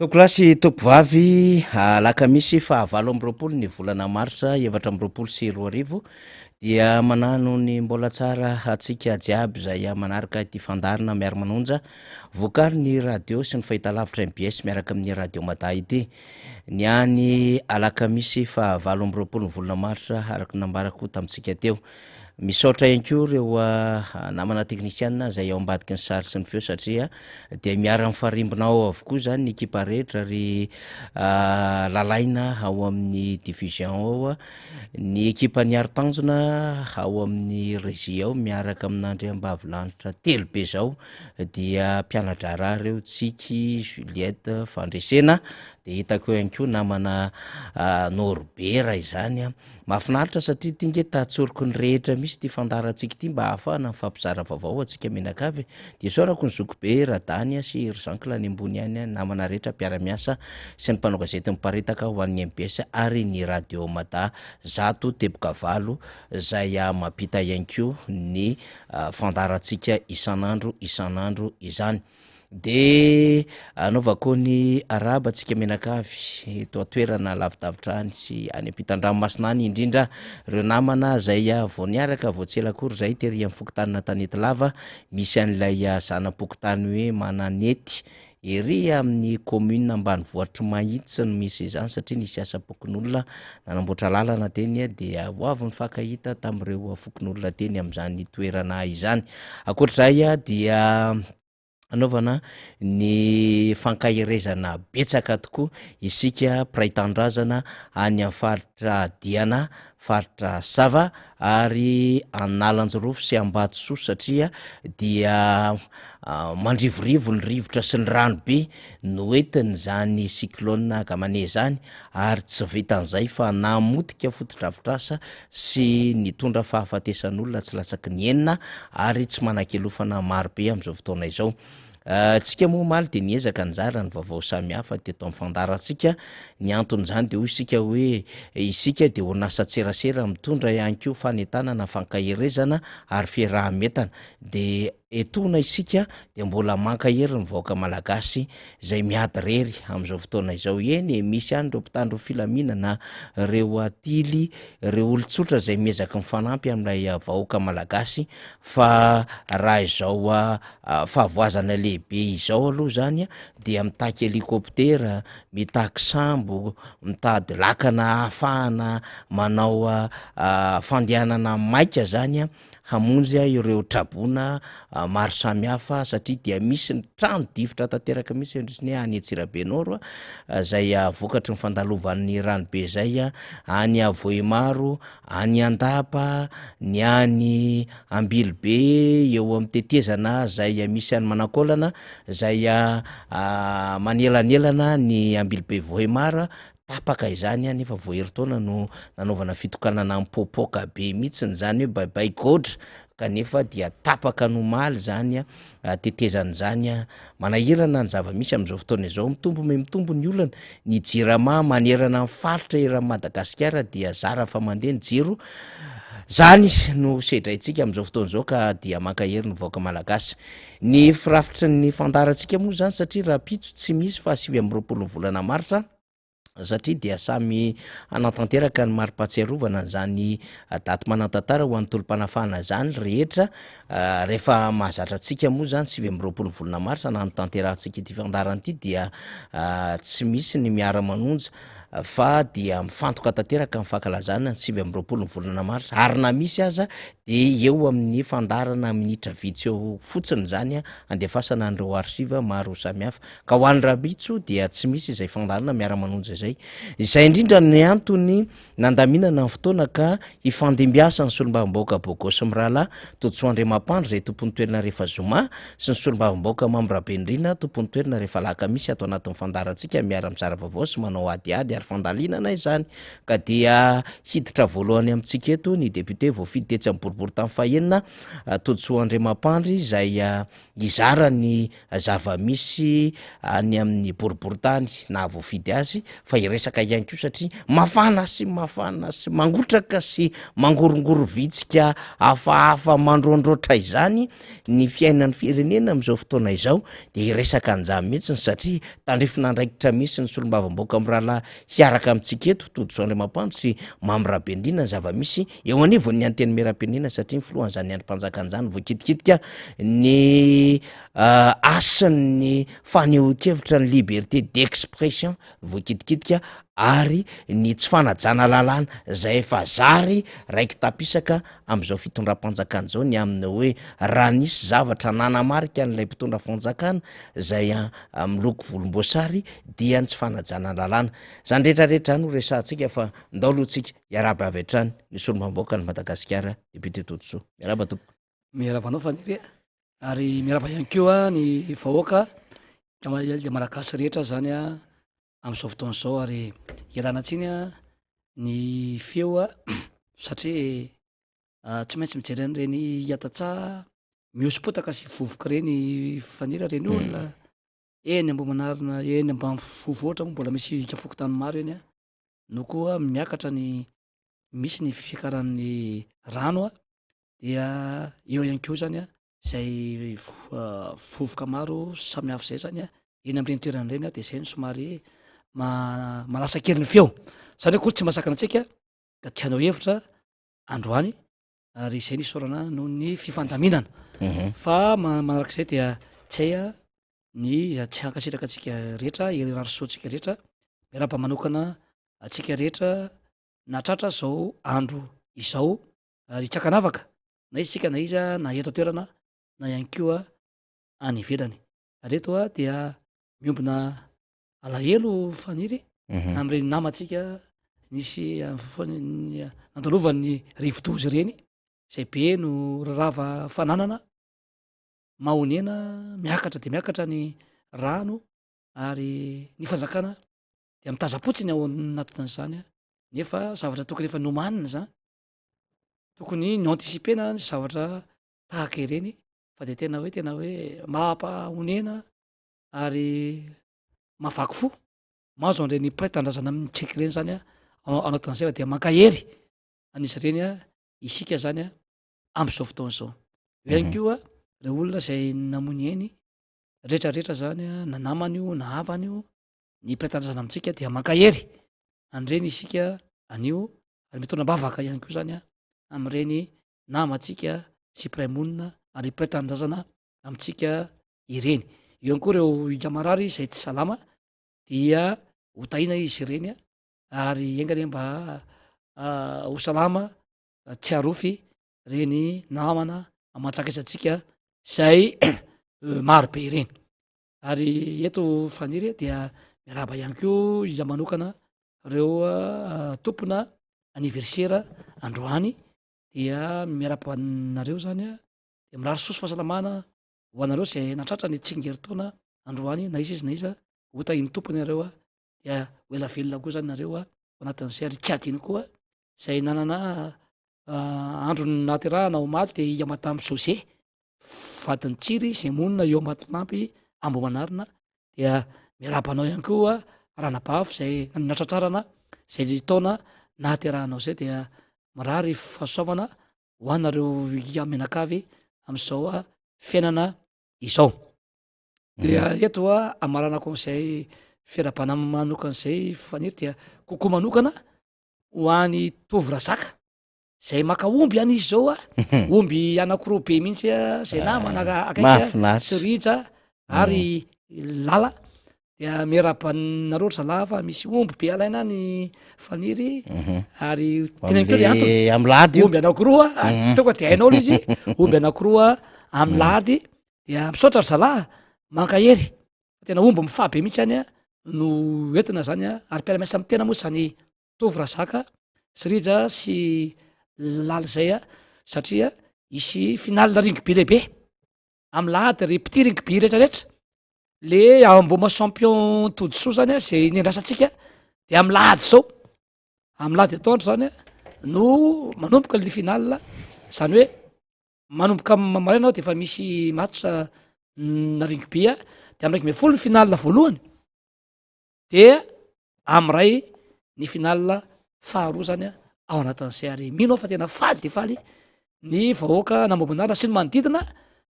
Tokolasy tokovavy alakamisy fahavalo amby roapolo ny volana marsa 2024 dia manano ny mbola tsara atsika jiaby zay manaraka ity fandarina miara-manonja voakary ny radio sy ny fahitalavitra MBS miaraka amin'ny radio Mata ity ny any alakamisy fahavalo amby roapolo ny volana marsa araka nambarako tamitsika teo. Misaotra ihany reo namana teknisianina zay ao ambadiky ny sary sy ny feo satria dia miara mifarimbonao avokoa zany ny ekipa rehetra ry lalaina ao amin'ny division ao, ny ekipa ny Artanjona ao amin'ny régie ao miaraka amin'Andre Ambavilanitra telo be zao dia mpianatra raha reo Tsiky, Juliette, Fandresena de hitako ihany koa namana Norbera izany mahafinaritra satria tinge tatsoroko ny rehetra misy ty fandarantsika ity mba ahafahana mifampizara vaovao atsika menakavy de saorako ny Zokobe Radany sy Rzanklany any ambony any namana rehetra mpiara-miasa sy ny mpanao gazety miparitaka ho an'ny MBS ary ny radio Mata zato teboka valo zay mampita ihany koa ny fandarantsika isan'andro izany. De anaovako ny araba atsika menakavy to toerana lavidavitra any sy any ampitan-dranomasina any indrindra reo namana zay vao niaraka vao tselakory zay tery amin'ny fokotanina Tanety Lava misy an'ilay zanam-pokotany hoe Mananety ery amin'ny commune ambanivohitra Mahitsy no misy izany satria nisy asa fokon'olona nanamboatra lalana teny dia voavy ny fakahita tamin'ireo fokon'olona teny amin'izany toerana izany. Akoatr'izay dia anaovana ny fankahirezana betsaka tokoa isika praitandrazana any amin'ny faritra Diana, faritra Sava ary Analanjorofo sy Ambatsoa satria dia mandrivorivo ny rivotra sy ny ranobe no entiny zany cyclone Gamane zany ary tsy vitan'izay fa namotika foto-drafitrasa sy nitondra fahafatesan'olona tsy latsaky ny enina ary tsy manan-kelofana marobe amin'izao fotoana izao. Tsika moa maly de niezaka anjara ny vaovao samihafa teto amin'ny fandarantsika ny anton'izany de hoy isika hoe isika de orinasa tserasera mitondra ihany koa fanentanana na fankahirezana ary fiaraha-mientana de etona isika de mbola mankahery ny vahoaka malagasy zay miady rery amin'izao fotoana izao eny misy any reo mpitandro filaminana reo atily reo olon-tsotra zay miezaka mifanampy amin'ilay vahoaka malagasy fa raha izao fahavoazana lehibe izao aloha zany dia mitaky helikoptera, mitaky sambo, mitady lakana ahafahana manao fandehanana maika zany hamonjy ireo trabona maro samihafa satria dia misy ny trano difotra tanteraka misy indrisy any Antsirabe Nord zay vokatry ny fandalovan'ny ranobe zay any Vohimaro, any Andapa, ny any Ambilobe eo amin'ny tetezana zay misy any Manakôlana zay manelanelana ny Ambilobe Vohimaro tapaka izany nefa voaheritaona no nanaovana fitokanana mipopoka be mihitsiny zany hoe baibay godra kanefa dia tapaka nomaly zany tetezan'izany manahirana ny zava-misy amin'izao fotoana izao mitombo ny olana ny jirama manerana ny faritra eran'ny Madagasikara dia zara fa mandeha ny jiro zany no sedraitsika amin'izao fotoana izao ka dia mankahery ny vahoaka malagasy ny firafitry ny fandarantsika moa zany satria raha pitso tsy misy fa 20 ny volana marsa satria dia samy anatanteraka ny mari-pahatsiarovana zany daty manan-tantara ho an'ny tolom-panafana zany rehetra rehefa mahazatra antsika moa zany 20 volana marsa na notanterahantsika ity fandarana ity dia tsy misy ny miara-manonja fa dia mifantoka tanteraka amin'ny fankalazana ny 20 volana marsa ary na misy aza de eo amin'ny fandarana minitra vitsy eo fotsiny zany andefasana an'ireo archive maro samihafa ka ho an'ny rabitso dia tsy misy izay fandarana miara-manonja izay indrindra ny antony nandaminana ny fotoana ka ifandimbiasa ny solombavambahoaka Bogosy Mirala Totsoandre Mampandro zay tompon'ny toerana rehefa zoma sy ny solombavambahoaka Mamirabenirina tompon'ny toerana rehefa alakamisy ato anatin'ny fandarantsika miara-mizara vaovao sy manao adiady ary fandalinana izany ka dia hiditra voalohany amintsika eto ny député voafidy tetsy amin'ny boribory tamin'ny fahenina Todsoa Andriamampandry izay izara ny zava-misy ny amin'ny boriboritany na voafidy azy fa iresaka ihany ko satria mafana sy mangotraka sy mangorongoro vitsika hafahafa mandrondrotra izany ny fiainan'ny firenena am'izao fotoana izao de iresaka anjamy mihitsiny satria tandrifina andraikitra misy ny solombavamboaka amin'ny rahalahy hiaraka amintsika eto Todsoa Andriamampandry sy Mamy Rabendrina ny zava-misy eo anivony ny anteny meram-pirenena satria ny filohan'izany androm-panjakan'izany voakitikitika ny asan'ny fanehoan-kevitra ny liberté d'expression voakitikitika ary ny tsy fanajana lalàna zay efa zary raiky tapisaka am'izao fitondram-panjakana zao ny amin'ny hoe raha nisy zavatra nanamarika n'ilay mpitondra fanjakana zay miloko volomboasary dia ny tsy fanajana lalàna zany rehetrarehetra no resantsika fa ndao alohantsika iaraba avy hatrany ny solombavamboaka ny Madagasikara député Todsoa miaraba tompoko miarabanao faniry ary miaraba ihany keo ny vahoaka malagasy rehetra zany am'izao fotoana zao ary ialana tsiny ny feo satria tsy maintsy mijery an'ireny hiatatsaha miosopotaka sy vovoka reny fanira reny olona eny ambomanarina eny ambany fovoatra moa mbola misy kafokotany maro eny no koa miakatra ny misy ny fikaran'ny rano dia eo ihany keo zany zay vovoka maro samihafa zay zany eny am'reny toeran'ireny de zay ny somary malasa kely ny feo zany hoe koa tsy masakana antsika ka tianao hevitra androany ary zay ny isorana noho ny fifandaminana fa manarak'izay dia tsy hay ny tsy hankasitraka atsika rehetra irarosoatsika rehetra miaraba manokana atsika rehetra natratra zao andro izao ary tsakanavaka na isika na iza na eto toerana na ihany koa any ivelany reto dia miombina alahelo faniry am'ireny namatsika nisy nandalovany rivodozy reny zay be no rarava fananana mahonena miakatra de miakatra ny rano ary ny fanjakana de mitazapotsiny ao anatin'izany nefa zavatra tokony efa nomanina zany tokony ny antisipena ny zavatra tahaka ireny fa de tena hoe mampahonena ary mahavaky fo mazo an'ireny pray-tandrazana amin'ny tseky reny zany anatin'izay fa dia mankahery anisy reny isika zany am'izao fotoana zao eo ihany koa reo olona zay namony eny rehetrarehetra zany na namany io na havany io ny pray-tandrazana amintsika dia mankahery an'ireny isika anio ary mitondra-bavaka ihany koa zany am'ireny namatsika sy pray-monina ary pray-tandrazana amintsika ireny eo ihany koa reo kamarary zay tsy salama dia hotahina izy ireny ary engany mba ho salama tsy arofy reny namana amantsakaizantsika zay marobe ireny ary eto faniry dia miaraba ihany ko iza manokana reo tompona anniversaira androany dia miaraba-nareo zany de mirary soso fahasalamana ho anareo zay natratra ny tsingery-taona androany na iza izy na iza hotahiny tompony nareo dia ho ela velona koa zany nareo ao anatin'izay ary tsy adiny koa zay nanana andro naterahana omaly de iamata amy Jose vadiny tsiry zay monina eo Ambatolampy Ambomanarina dia miarabanao ihany koa ranabavy zay natratrarana zay taona naterahanao zay dia mirary fahasoavana ho anareo amenakavy am'izao fiainana izao dia eto amaranako am'izay fiarabana manokan'izay faniry dia kokoa manokana ho any tovy razaka zay maka omby any izy zao omby anakiroa be mihitsy zay namana akaiky sy rija ary lala dia miarabanareo ry zalahy fa misy omby be alaina ny faniry ary tena keo le antony am'lady omby anakiroa tonga de hainao le izy omby anakiroa amy lady dia misaotra ry zalahy mankahery tena omby mifabe mihitsy any no entina zany ary mpiara-miasa amy tena moa zany tovy razaka sy rija sy lala zay satria isy finalina ringiby lehibe amy lahady ry piti ringiby rehetrarehetra le amboma champion Todsoa zany zay nendrasantsika de am'lady zao am'lady atoandro zany a no manomboka le final zany hoe manomboka maraina ao de efa misy match na rugby de am raiky amby folo ny final voalohany de am'ray ny final faharoa zany ao anatin'zay ary mino ao fa tena faly de faly ny vahoaka namboaboanarina sy ny manodidina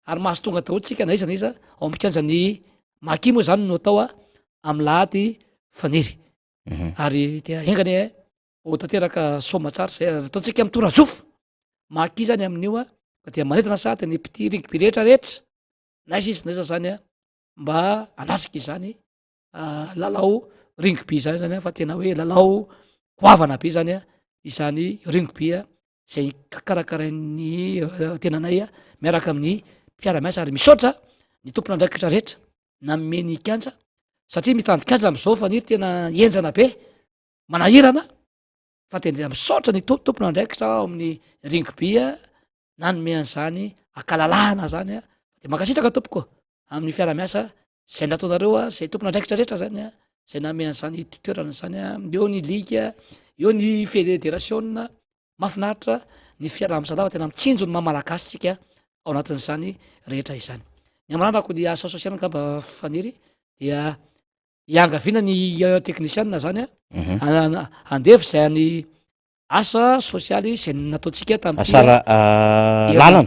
ary mahazo tonga daholo tsika na iza na iza ao ampikanjany maki moa zany no atao am'lahady faniry ary tia engany ho tanteraka somatsara zay ataontsika mitora jofo maki zany amin'io ka dia manetana sady ny piti rugby rehetrarehetra na iza izy na iza zany mba anatrika izany lalao rugby zany zany fa tena hoe lalao goavana be zany izany rugby zay karakarain'ny tenanay miaraka amin'ny mpiara-miasa ary misaotra ny tompona andraikitra rehetra na meny kanja satria mitandy kanja am'izao faniry tena enjana be manahirana fa tena misaotra ny tompona andraikitra ao amin'ny rugby na nome an'zany akalalahana zany de makasitraka tompoko amin'ny fiara-miasa zay nataonareo zay tompona andraikitra rehetra zany zay name an'zany toerana zany eo ny ligue eo ny fédération mahafinaritra ny fiara-misalava tena mitsinjo ny mahamalagasy tsika ao anatin'zany rehetra izany ny amranako ny asa sosialy ngamba faniry dia iangaviana ny teknisianina zany andevy zay any asa sosialy zay nataotsika tam'lalana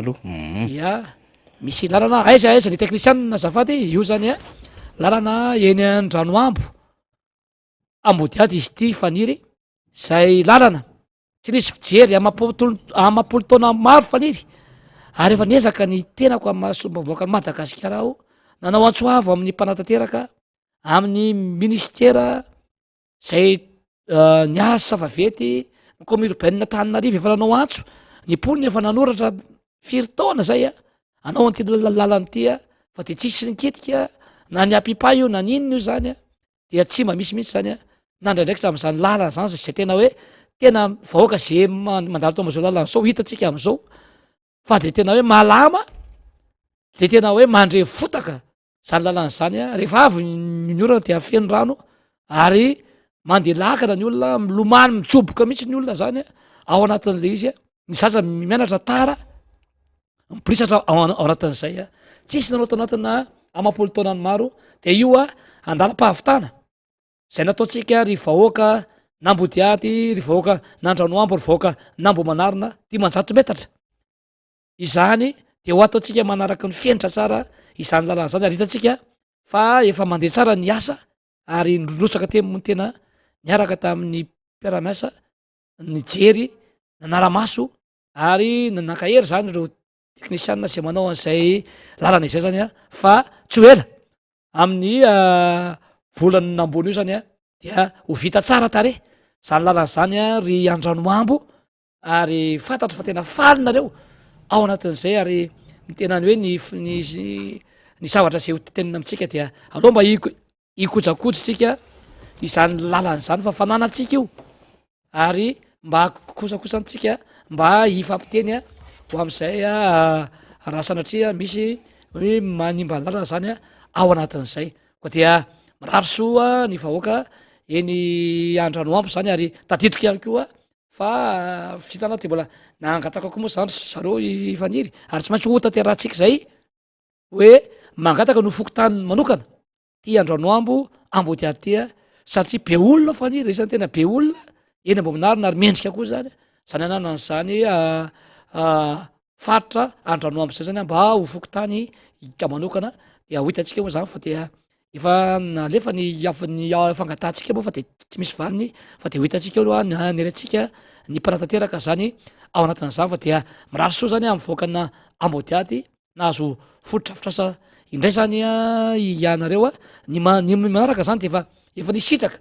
aloha ia misy lalana aiza aiza ny teknisianina zafady io zany lalana eny andranoambo ambodiady izy ty faniry zay lalana tsy nisy fijery amapolo taona maro faniry ary efa niezaka ny tenako am'mahasombavoaka ny madagasikara aho nanao antsoavo amin'ny mpanatanteraka amin'ny ministera zay niasa vavety ny commune urbaine Tananarivo efa nanao antso ny polony efa nanoratra firy taona zay anao an'ty lalany ty fa de tsisy niketika na ny apipa io na ninona io zany dia tsy mba misy mihitsy zany nandraindraikitra am'zany lalana zany zay tena hoe tena vahoaka zay mandalo to am'zao lalana zao hitatsika am'zao fa de tena hoe malama de tena hoe mandre fotaka zany lalana zany rehefa avy ny orana de afeno rano ary mandeha lakana ny olona milomany mijoboka mihitsy ny olona zany ao anatin'le izy ny zaza mianatra tara miporisatra ao anatin'zay tsisy nanao tao anatina amapolo taonany maro de io andala-pahavitana zay nataotsika ry vahoaka nambodiady ry vahoaka nandranoambo ry vahoaka nambo manarina 500 metatra izany de ho ataotsika manaraka ny fienitra tsara izany lalana zany ary hitatsika fa efa mandeha tsara ny asa ary nrotsaka temony tena niaraka tamin'ny mpiara-miasa nijery nanaramaso ary nanakahery zany reo teknisianina zay manao an'zay lalana izay zany fa tsy ho ela amin'ny volany nambony io zany dia ho vita tsara tare zany lalana zany ry andranoambo ary fantatro fa tena falinareo ao anatin'zay ary tenany hoe ny zavatra zay hotenina amitsika dia aloha mba ikojakojotsika izany lalana zany fa fananatsika io ary mba kosakosantsika mba hifampiteny ho am'zay raha sanatria misy hoe manimba lalana zany ao anatin'zay koa dia mirarosoa ny vahoaka eny andranoambo zany ary tadidiko ihany koa fa fitana de mbola nangataka ko moa zany zareo ifaniry ary tsy maintsy hotanterantsika zay hoe mangataka no fokotany manokana ty andranoambo ambodiady tya satria be olona faniry isany tena be olona eny ambominarina ary mendrika koa zany zany anana n'zany faritra andranoambo zay zany mba ho fokotany ka manokana dia ho hitatsika moa zany fa dia efa nalefa ny fangatantsika moa fa de tsy misy vaniny fa de ho hitatsika eo neratsika ny mpanatanteraka zany ao anatin'zany fa dia mirary soa zany amy voakana ambodiady nahazo fototrafotrasa indray zany ianareo ny manaraka zany de efa nisitraka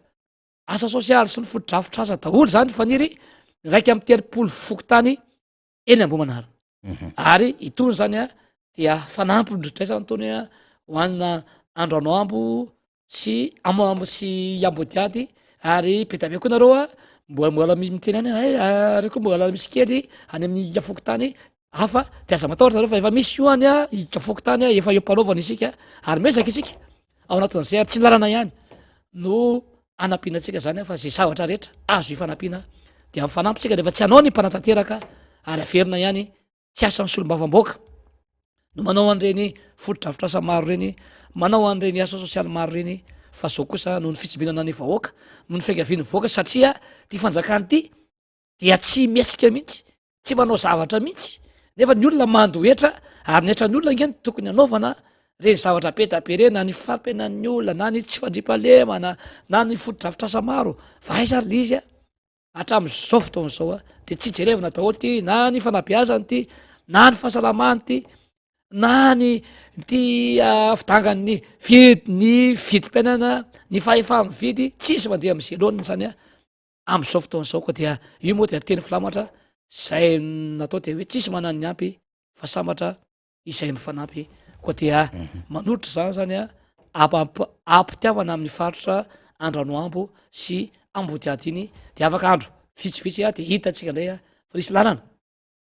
asa sosialy sy ny fotodrafotrasa daholo zany faniry raiky amy telopolo fokotany eny ambomanara ary itony zany dia fanampindray zany tony hoanina andranoambo sy sy ambodiady ary petabe koa nareo mbola miteny any ary koa mbola misy kely any amin'ny fokotany hafa de aza matahotra zareo fa efa misy io any ikafokotany efa eo mpanaovana isika ary mesaka isika ao anatin'zay ary tsy lalana ihany no anampiana antsika zany fa zay zavatra rehetra azo ifanampiana de amy fanampintsika rehefa tsy anao ny mpanatanteraka ary averina ihany tsy asan'ny solombavam-boaka no manao an'ireny fotodrafitrasa maro reny manao an'ireny asa sosialy maro reny fa zao kosa noho ny fitsibinana ny vahoaka noho ny fiangavian'ny vahoaka satria ty fanjakany ty dia tsy miatsika mihitsy tsy manao zavatra mihitsy nefa ny olona mandohetra ary netra ny olona ngeny tokony anaovana reny zavatra petabe reny na ny fampianan'ny olona na ny tsy fandripalemana na ny fotodrafitrasa maro fa aizary le izy a hatram'zao fotaon'zao a de tsy jerevina daholo ty na ny fanabeazany ty na ny fahasalamany ty na ny ty fidangany ny vidim-piainana ny fahefa mividy tsisy mandeha am'zay loany zany a am'zao fotaon'zao koa dia io moa de teny filamatra zay natao de hoe tsisy manany ny ampy fa samatra izay mifanampy koa dia manolotra zany zany a ampitiavana amin'ny faritra andranoambo sy ambodiady iny de afaka andro vitsivitsy a de hitatsika ndray a fa nisy lalana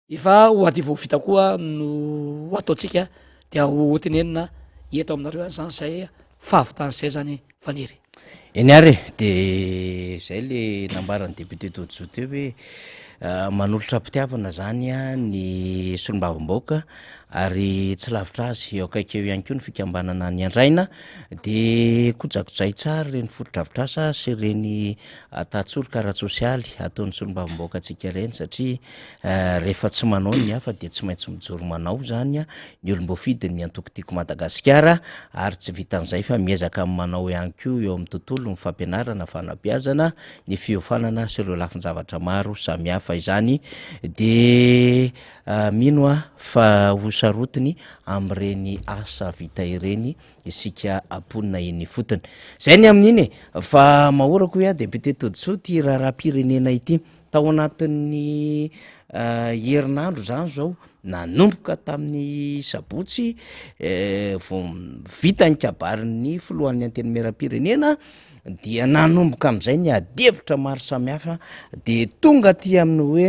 efa ho ady vo vita koa no ataotsika dia hotenenina eto aminareo any zany zay fahavitanyzay zany faniry eny ary de zay le nambaran'ny député Tojo teo hoe manolotra mpitiavana zany a ny solombavambaoka ary tsy lavitra azy eo akaiky eo ihany koa ny fikambanana ny andraina de kojakozay tsara reny fotodrafitrasa sy reny tatsoloka ara-tsosialy ataon'ny solombavambaoka atsika reny satria rehefa tsy manao ny hafa de tsy maintsy mijoro manao zany a ny olom-boafidiny ny antokotiko Madagasikara ary tsy vitan'izay fa miezaka amin'ny manao ihany koa eo amin'ny tontolo ny fampianarana fanabeazana ny fiofanana sy ireo lafin-javatra maro samy hafa izany de mino a fa hosarotiny am'ireny asa vita ireny isika amponina eny fotony zay ny amin'iny fa mahorako hoe a député Tojo ty raharam-pirenena ity tao anatin'ny herinandro zany zao nanomboka tamin'ny sabotsy vo vita ny kabarin'ny filohan'ny antenimieram-pirenena dia nanomboka am'izay ny adevitra maro samihafa de tonga ty amin'ny hoe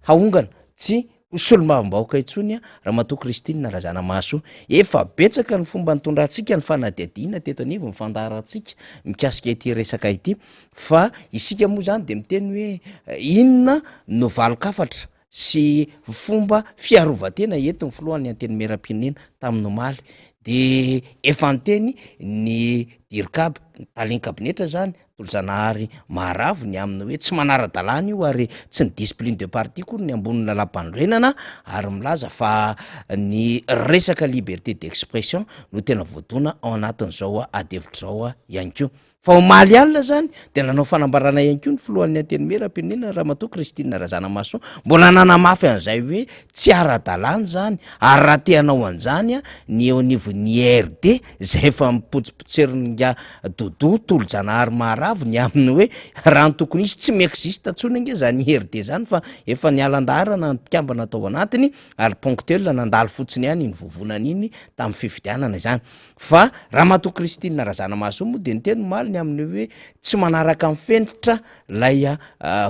haongana tsy solombavambaoka itsony a Ramatoa Christine Razanamaso efa betsaka ny fomba nitondrantsika ny fanadihadiana teto anivo ny fandarantsika mikasika ity resaka ity fa isika moa zany de miteny hoe inona no valokafatra sy fomba fiarovatena ento ny filohan'ny antenimieram-pirenena tamin'ny omaly de efa nteny ny dirikab taleny kabinetra zany tolojanahary maharavo ny aminy hoe tsy manara-dalàna io ary tsy ny discipline de parti koa ny amboniny lala-pandroenana ary milaza fa ny resaka liberté d'expression no tena voadona ao anatin'izao a adevitra zao a ihany koa fa omaly alina zany de nanao fanambarana ihany koa ny filohan'ny antenimieram-pirenena Ramatoa Christine Razanamaso mbola nanamafy an'izay hoe tsy ara-dalàna zany ary raha te hanao an'izany a ny eo anivon'ny RD zay efa mipotsipotserina dodo tolo-janahary maharavo ny aminy hoe raha ny tokony izy tsy miexiste ntsony ange zany RD zany fa efa nialan-darana ny mpikambana tao anatiny ary ponctuel nandalo fotsiny ihany ny vovonana iny tamin'ny fifidianana izany fa Ramatoa Christine Razanamaso moa de ny teny maly ny amin'ny hoe tsy manaraka mifenitra lay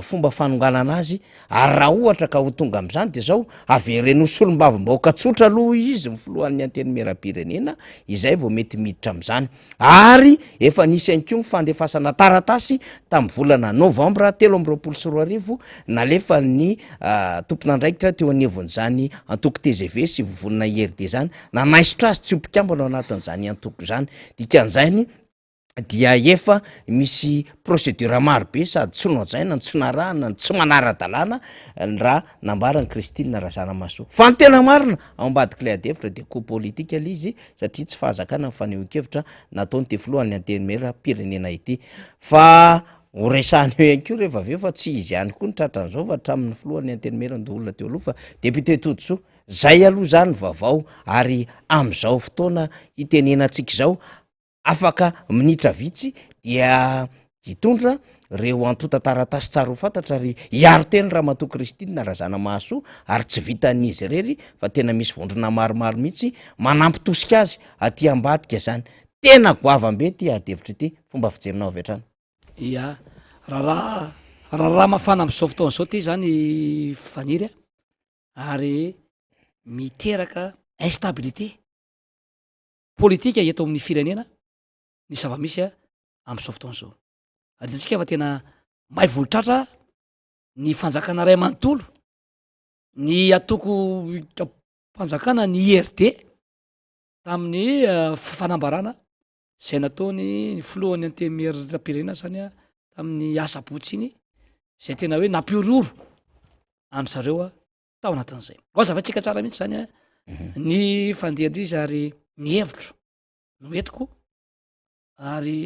fomba fanonganana azy ary raha ohatra ka ho tonga am'izany de zao avereno solombavambaoka tsotra aloha izy mifilohan'ny antenimieram-pirenena izay vao mety miditra am'izany ary efa nisy ihany koa ny fandefasana taratasy tamin'ny volana novambra 13 nalefa ny tompon'andraikitra teo anivon'izany antoko TGV sy vovonina IRD zany nanaisotra azy tsy mpikambana ao anatin'izany antoko zany dikan'izany dia efa misy procédure maro be sady tsy noajaina tsy narahana tsy manara-dalàna raha nambarany Christine Razanamaso fa ny tena marina ao ambadiky le adevitra de ko politika le izy satria tsy fahazakana fanehoan-kevitra nataony te filohan'ny antenimieram-pirenena ity fa ho resahany eo ihany koa rehefa aveo fa tsy izy ihany koa ny tratran'izao fa hatramin'ny filohan'ny antenimieran-de olona teo aloha fa député Tojo zay aloha zany vaovao ary am'izao fotoana itenenantsika izao afaka minitra vitsy dia hitondra reo antota taratasy tsara ho fantatra ary hiaro teny Ramatoa Christine Razanamaso ary tsy vitan'izy rery fa tena misy vondrona maromaro mihitsy manampitosika azy aty ambadika zany tena goavam-be ty adevitra ity fomba fijerinao avy hatrany ia raha mafana am'zao fotaon'zao ty zany faniry ary miteraka instabilité politika eto amin'ny firenena ny zava-misy a am'zao fotaon'zao ary itatsika fa tena mahay volotratra ny fanjakana ray amanontolo ny atoko mpanjakana ny IRD tamin'ny fanambarana zay nataony filohan'ny antemerapirenena zany a tamin'ny asabotsy iny zay tena hoe nampiororo amy zareo a tao anatin'izay oazavatsika tsara mihitsy zany a ny fandehandrizy ary mihevitro no etiko ary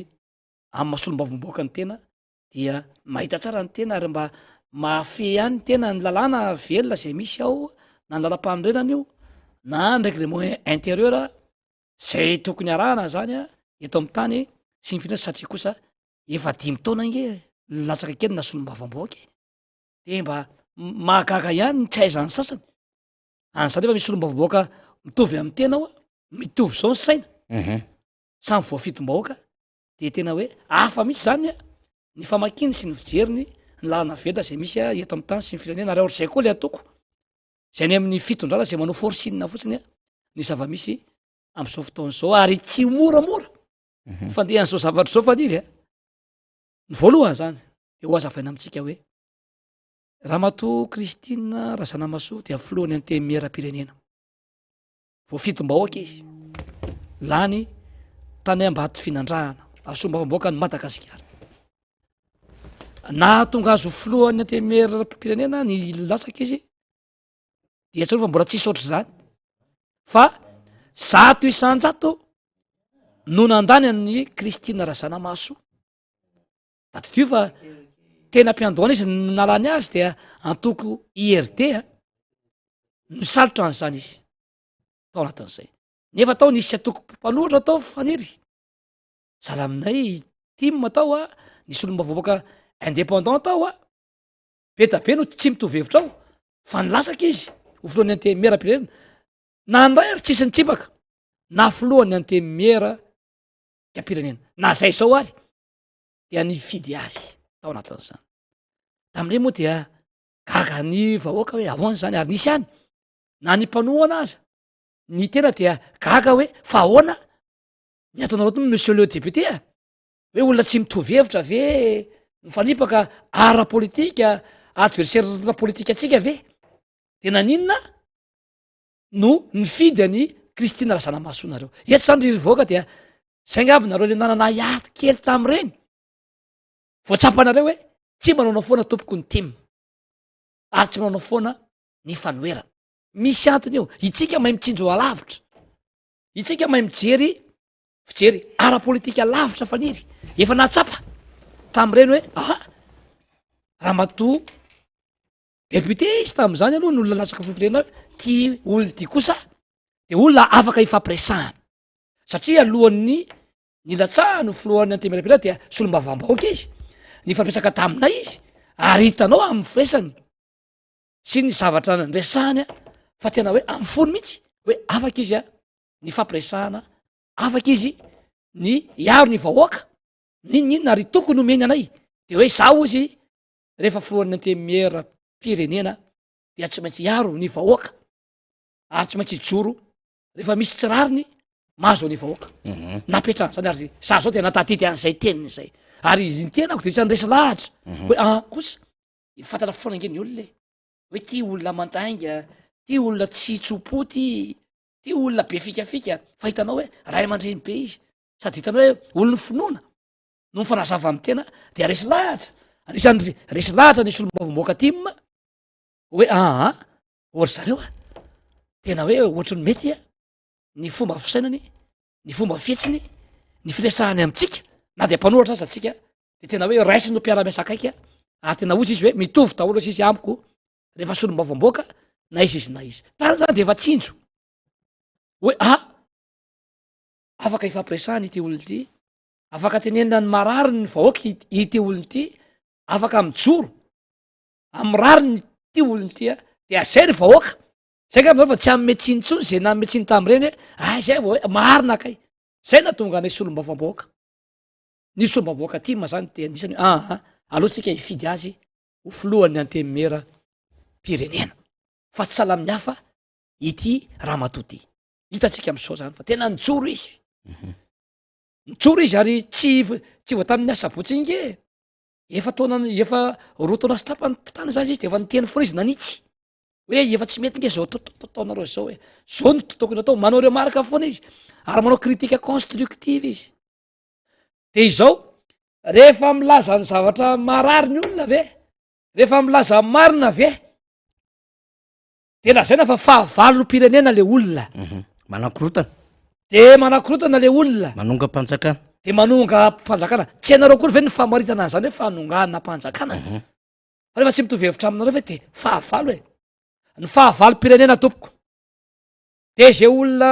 amy mahasolom-bavomboaka ny tena dia mahita tsara ny tena ary mba mahafe ihany ny tena ny lalàna velona zay misy ao na ny lalam-panorenana io na ny règlement intérieura zay tokony arahana zany a eto amy tany sy ny fihindrasa satria kosa efa 5 taona nge latsaka kely na solom-bavamboaky de mba mahagaga ihany ny tsy aizany sasany anyzany efa misy solom-bavamboaka mitovy amy tena ao a mitovy zao ny saina samy voafitom-bahoaka de tena hoe afa mihitsy zany a ny famakiny sy ny fijeriny ny lalana velona zay misy a eto amy tany sy ny firenena ary ohatrzay koa le atoko zay ny amin'ny fitondrana zay manao forsinina fotsiny a ny zava-misy am'izao fotaona zao ary tsy moramora fandehan'zao zavatra zao faniry a ny voalohany zany de ho azavaina amitsika hoe Ramatoa Kristina Razanamasoa dia filohan'ny antemera-pirenena voafitom-bahoaka izy lany tany Ambatoy Finandrahana asolom-bavamboaka ny Madagasikara na tonga azo filohan'ny antemera-pirenena ny latsaka izy dia tsy ro fa mbola tsisy ohatry zany fa 100% no nandany amin'ny Kristina Razanamasoa daty fa tena mpiandohana izy nalany azy dia antoko IRD a misalotra an'izany izy tao anatin'izay nefa tao nisy atoko mpanohitra tao faniry zala aminay tim tao a nisy olombavavoaka indépendant tao a be da be no tsy mitovhevitra ao fa nilatsaka izy ho filohan'ny antemera-pirenena na ndray ary tsisy nitsipaka na filohan'ny antemera-pirenena na zay zao ary dia nifidy azy tao anatin'izany tam'irey moa dia gaga ny vahoaka hoe ahoany zany ary nisy any na ny mpanohana aza ny tena dia gaga hoe fa ahoana ny ataonareo to monsieur le député a hoe olona tsy mitovy hevitra ve mifanipaka ara-politika adversaire politika atsika ve tena ninona no nifidy any Kristina Razanamasoa nareo eto zany ry vahoaka dia zay ngaby nareo le nanana iaty kely tam'ireny voatsapanareo hoe tsy manaonao foana tompoko ny tim ary tsy manaonao foana ny fanoerana misy antony io itsika mahay mitsinjo alavitra itsika mahay mijery fijery ara-politika lavitra faniry efa natsapa tam'ireny hoe Ramatoa député izy tam'izany aloha ny olona latsaka firenena ty olona ty kosa de olona afaka ifampiresahana satria alohan'ny nilatsahany filohan'ny antemera-pirenena dia solom-bavambahoaka izy ny fampiasaka taminay izy ary hitanao amin'ny firesany sy ny zavatra nresahany a fa tena hoe amy fony mihitsy hoe afaka izy a ny fampiresahana afaka izy ny iaro ny vahoaka ninonina ary tokony nomeny anay de hoe zaho izy rehefa filohan'ny antemera-pirenena dia tsy maintsy iaro ny vahoaka ary tsy maintsy joro rehefa misy tsirariny mahazo ny vahoaka napetrahany zany ary za zao tena tatity an'izay teniny zay ary izy ny tenako de isany resa lahatra hoe kosa fantatra foana nge ny olona hoe ty olona mantainga ty olona tsy tsopoty ty olona be fikafika fa hitanao hoe ray aman-dreny be izy sady hitanao hoe olony finoana no mifanazava amy tena de resy lahatra anisany resy lahatra nisy olombavamboaka tim hoe ohatra zareo a tena hoe ohatry ny mety a ny fomba fisainany ny fomba fietsiny ny firesahany amitsika na de mpanohatra aza atsika de tena hoe raisy no mpiara-miasa akaiky ary tena ozy izy hoe mitovy daholo sisy amiko rehefa solom-bavamboaka na izy izy na izy tany zany de efa tsinjo hoe afaka ifampiresahany ity olony ity afaka tenenina ny marariny ny vahoaka ity olony ity afaka mijoro amy rariny ty olony ity a de azay ny vahoaka zay nga fa tsy amy metsiny tsony zay na metsiny tam'ireny hoe zay vao hoe marina akay zay na tonga nay solom-bavamboaka ny solom-bavamboaka ty ma zany de anisany alohatsika hifidy azy ho filohan'ny antemera-pirenena fa tsy salamy hafa ity Ramatoa ty hitatsika am'zao zany fa tena nijoro izy nijoro izy ary tsy voatamin'ny asabotsy inge efa efa roa taona sy tapany tany zany izy de efa niteny foana izy nanitsy hoe efa tsy mety nge zao taonareo zao hoe zao no tokony atao manao reo marika foana izy ary manao kritika constructive izy de izao rehefa milaza ny zavatra marary ny olona ve rehefa milaza marina ve de lazaina fa fahavalo pirenena le olona manakorotana de manakorotana le olona manonga mpanjakana de manonga mpanjakana tsy hainareo kory ve ny famaritana zany hoe fanongana mpanjakana fa rehefa tsy mitovy hevitra aminareo ve de fahavalo e ny fahavalo pirenena tompoko de zay olona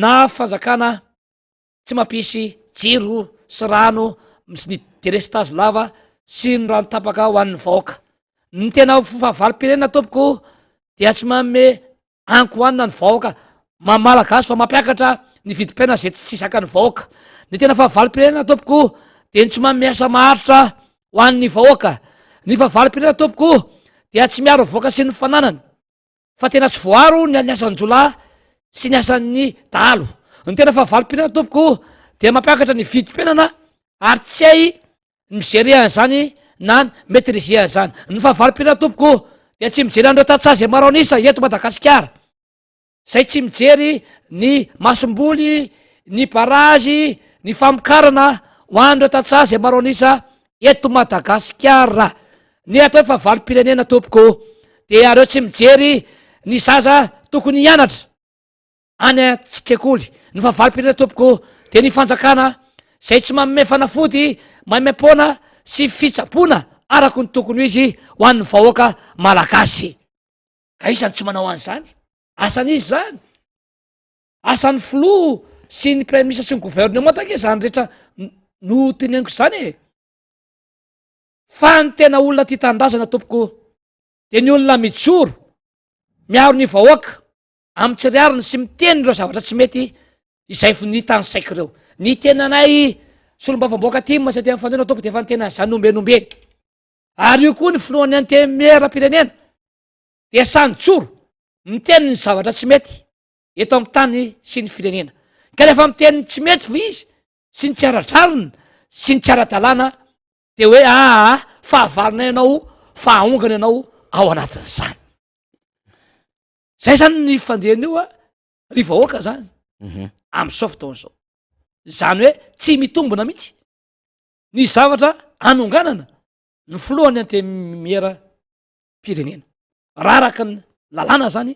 na fanjakana tsy mampisy jiro sy rano misy ny delestage lava sy ny rano tapaka ho an'ny vahoaka ny tena fahavalo pirenena tompoko dia tsy manome ankohanina ny vahoaka mamalagasy fa mampiakatra ny vidim-piaina zay tsy saka ny vahoaka ny tena fahavalo pirenena tompoko de ny tsy mameasa maharitra ho an'ny vahoaka ny fahavalo pirenena tompoko dia tsy miaro vahoaka sy ny fananany fa tena tsy voaro ny niasan'ny jola sy ny asan'ny dalo ny tena fahavalo pirenena tompoko de mampiakatra ny vidim-piainana ary tsy hay mizerean'zany na maîtrisean'zany ny fahavalo pirenena tompoko dia tsy mijery andreo tatsazy maro anisa eto Madagasikara zay tsy mijery ny masomboly ny barazy ny famokarana ho andreo tatsazy maro anisa eto Madagasikara ny atao hoe fahavalo pirenena tompoko de areo tsy mijery ny zaza tokony hianatra any tsekoly ny fahavalo pirenena tompoko de ny fanjakana zay tsy manome fanafody mamem-pona sy fitsapona araky ny tokony izy ho an'ny vahoaka malagasy ka isany tsy manao an'izany asan'izy zany asan'ny filoa sy ny premier ministre sy ny gouvernement take zany rehetra no teneniko zany e fa ny tena olona ty tandrazana tompoko de ny olona mijoro miaro ny vahoaka amy tsiriariny sy miteny reo zavatra tsy mety izay ny tany saiko reo ny tenanay solombavam-boaka ty masy ty am'fanena tompoko de efa ny tena zany nombenombeny ary io koa ny finoany antemera-pirenena de sany tsoro miteny ny zavatra tsy mety eto amy tany sy ny firenena ka rehefa miteny tsy mety fa izy sy ny tsy aradrarina sy ny tsy ara-dalàna de hoe fahavalina ianao fahaongana ianao ao anatin'izany zay zany ny fandehana io a ry vahoaka zany am'izao fotoana zao zany hoe tsy mitombona mihitsy ny zavatra anonganana ny filohany antemera pirenena raha araky ny lalàna zany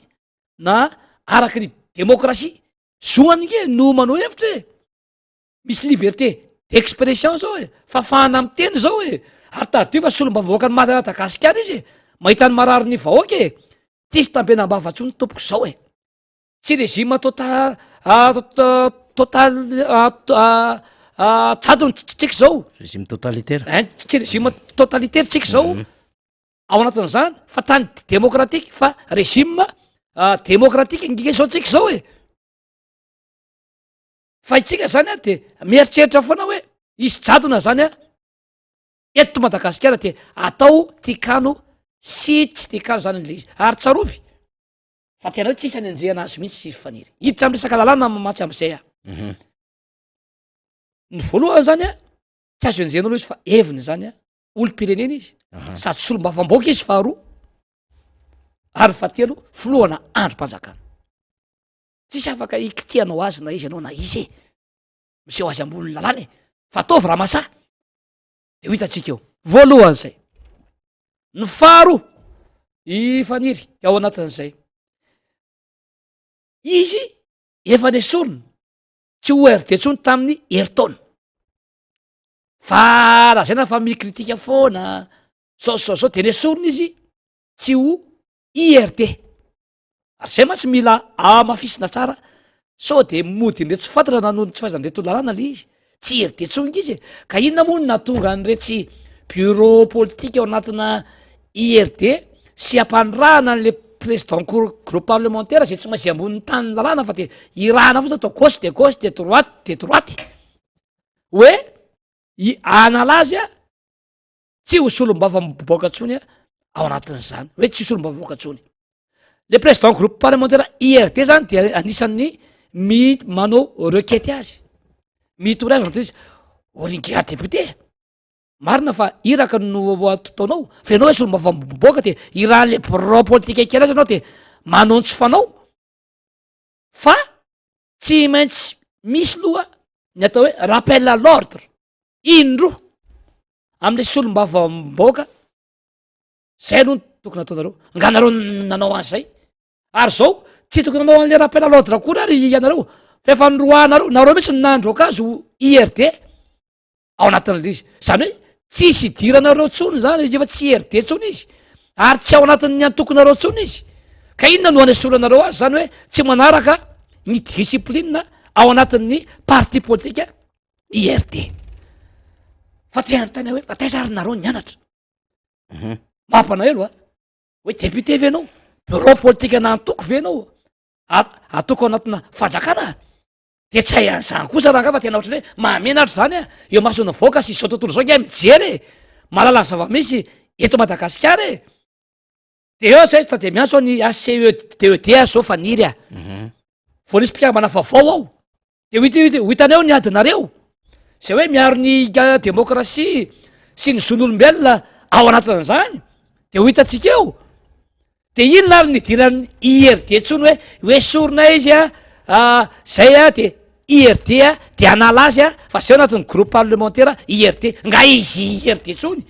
na araky ny demokrasia zoany nge no manao hevitra e misy liberté d'expression zao e fafahana miteny zao e ary tadio fa solom-bavahoaka ny Madagasikara izy e mahita ny marary ny vahoaka e tsisy tambenam-bavatsony tompoko zao e tsy rezima tsadony tsika zao régime totalitaire tsy rezima totalitaire tsika zao ao anatin'izany fa tany démocratique fa régime démocratique ngike zao tsika zao e fa itsika zany a de mieritreritra foana hoe isy jadona zany a eto Madagasikara de atao tikano sy tsy tikano zany le izy ary tsarovy fa tena hoe tsisy any anjehana azy mihitsy sy faniry hiditra amy resaka lalàna mamatsy am'izay a ny voalohany zany a tsy azo enjehan'olo izy fa eviny zany a olo-pirenena izy sady solom-bavamboaka izy faharoa ary fahatelo filohana androm-panjakana tsisy afaka ikitianao azy na izy anao na izy e miseho azy ambony lalàna e fa ataovy raha masà de ho hitatsika eo voalohany zay ny faharoa ifaniry de ao anatin'izay izy efa nesorona tsy ho rd tsony tamin'ny heritaona fa raha zay na fa mikritika foana zao de nesorona izy tsy ho ird ary zay ma tsy mila amafisina tsara sao de mody nre tsy fantatra nanony tsy fahaizanyrety lalàna le izy tsy ird tsonga izy e ka inona moa no natonga nyretsy bureau politique ao anatina ird sy ampanirahana an'le président groupe parlementaire zay tsy maintsy amboniny tany lalàna fa de irahana fotsiny atao gauche de gauche de droite hoe analazy a tsy ho solom-bava-boaka tsony a ao anatin'izany hoe tsy solom-bava-boaka tsony le président groupe parlementaire ird zany de anisan'ny manao requête azy mitory azy anat'izy oringa député marina fa iraka no atotaonao fa ianao hoe solombavam-boaka de iraha le bro politika kely azy anao de manontsy fanao fa tsy maintsy misy loha ny atao hoe rappel à l'ordre indro am'le solombavam-boaka zay aloha tokony ataonareo nganareo nanao an'izay ary zao tsy tokony nanao an'le rappel à l'ordre akory ary ianareo fa efa noroahnareo nareo mihitsy nandroaka azy ho IRD ao anatin'le izy zany hoe tsisy idiranareo tsony zany izy efa tsy IRD tsony izy ary tsy ao anatin'ny antokonareo tsony izy ka inona no anesoranareo azy zany hoe tsy manaraka ny discipline ao anatin'ny parti politika IRD fa ty antany hoe fa taizarinareo nianatra mampana elo a hoe député ve anao bureau politika nantoko ve anao atoko anatina fanjakana de tsy hay an'izany kosa raha ka fa tena ohatrany hoe mahamenatra zany a eo masona voaka sy izao tontolo zao nge mijery mahalala zava-misy eto Madagasikara de eo zay fa de miantso ny ACEDED zao fa niry a vo nisy mpikamana vaovao ao de ho hitaneo ny adinareo zay hoe miaro ny demokrasia sy ny zon'olombelona ao anatin'izany de ho hitatsika eo de inona ary nidiran'ny IRD tsony hoe sorona izy a zay a de IRD a de anala azy a fa zay ao anatin'ny groupe parlementaire IRD nga izy IRD tsony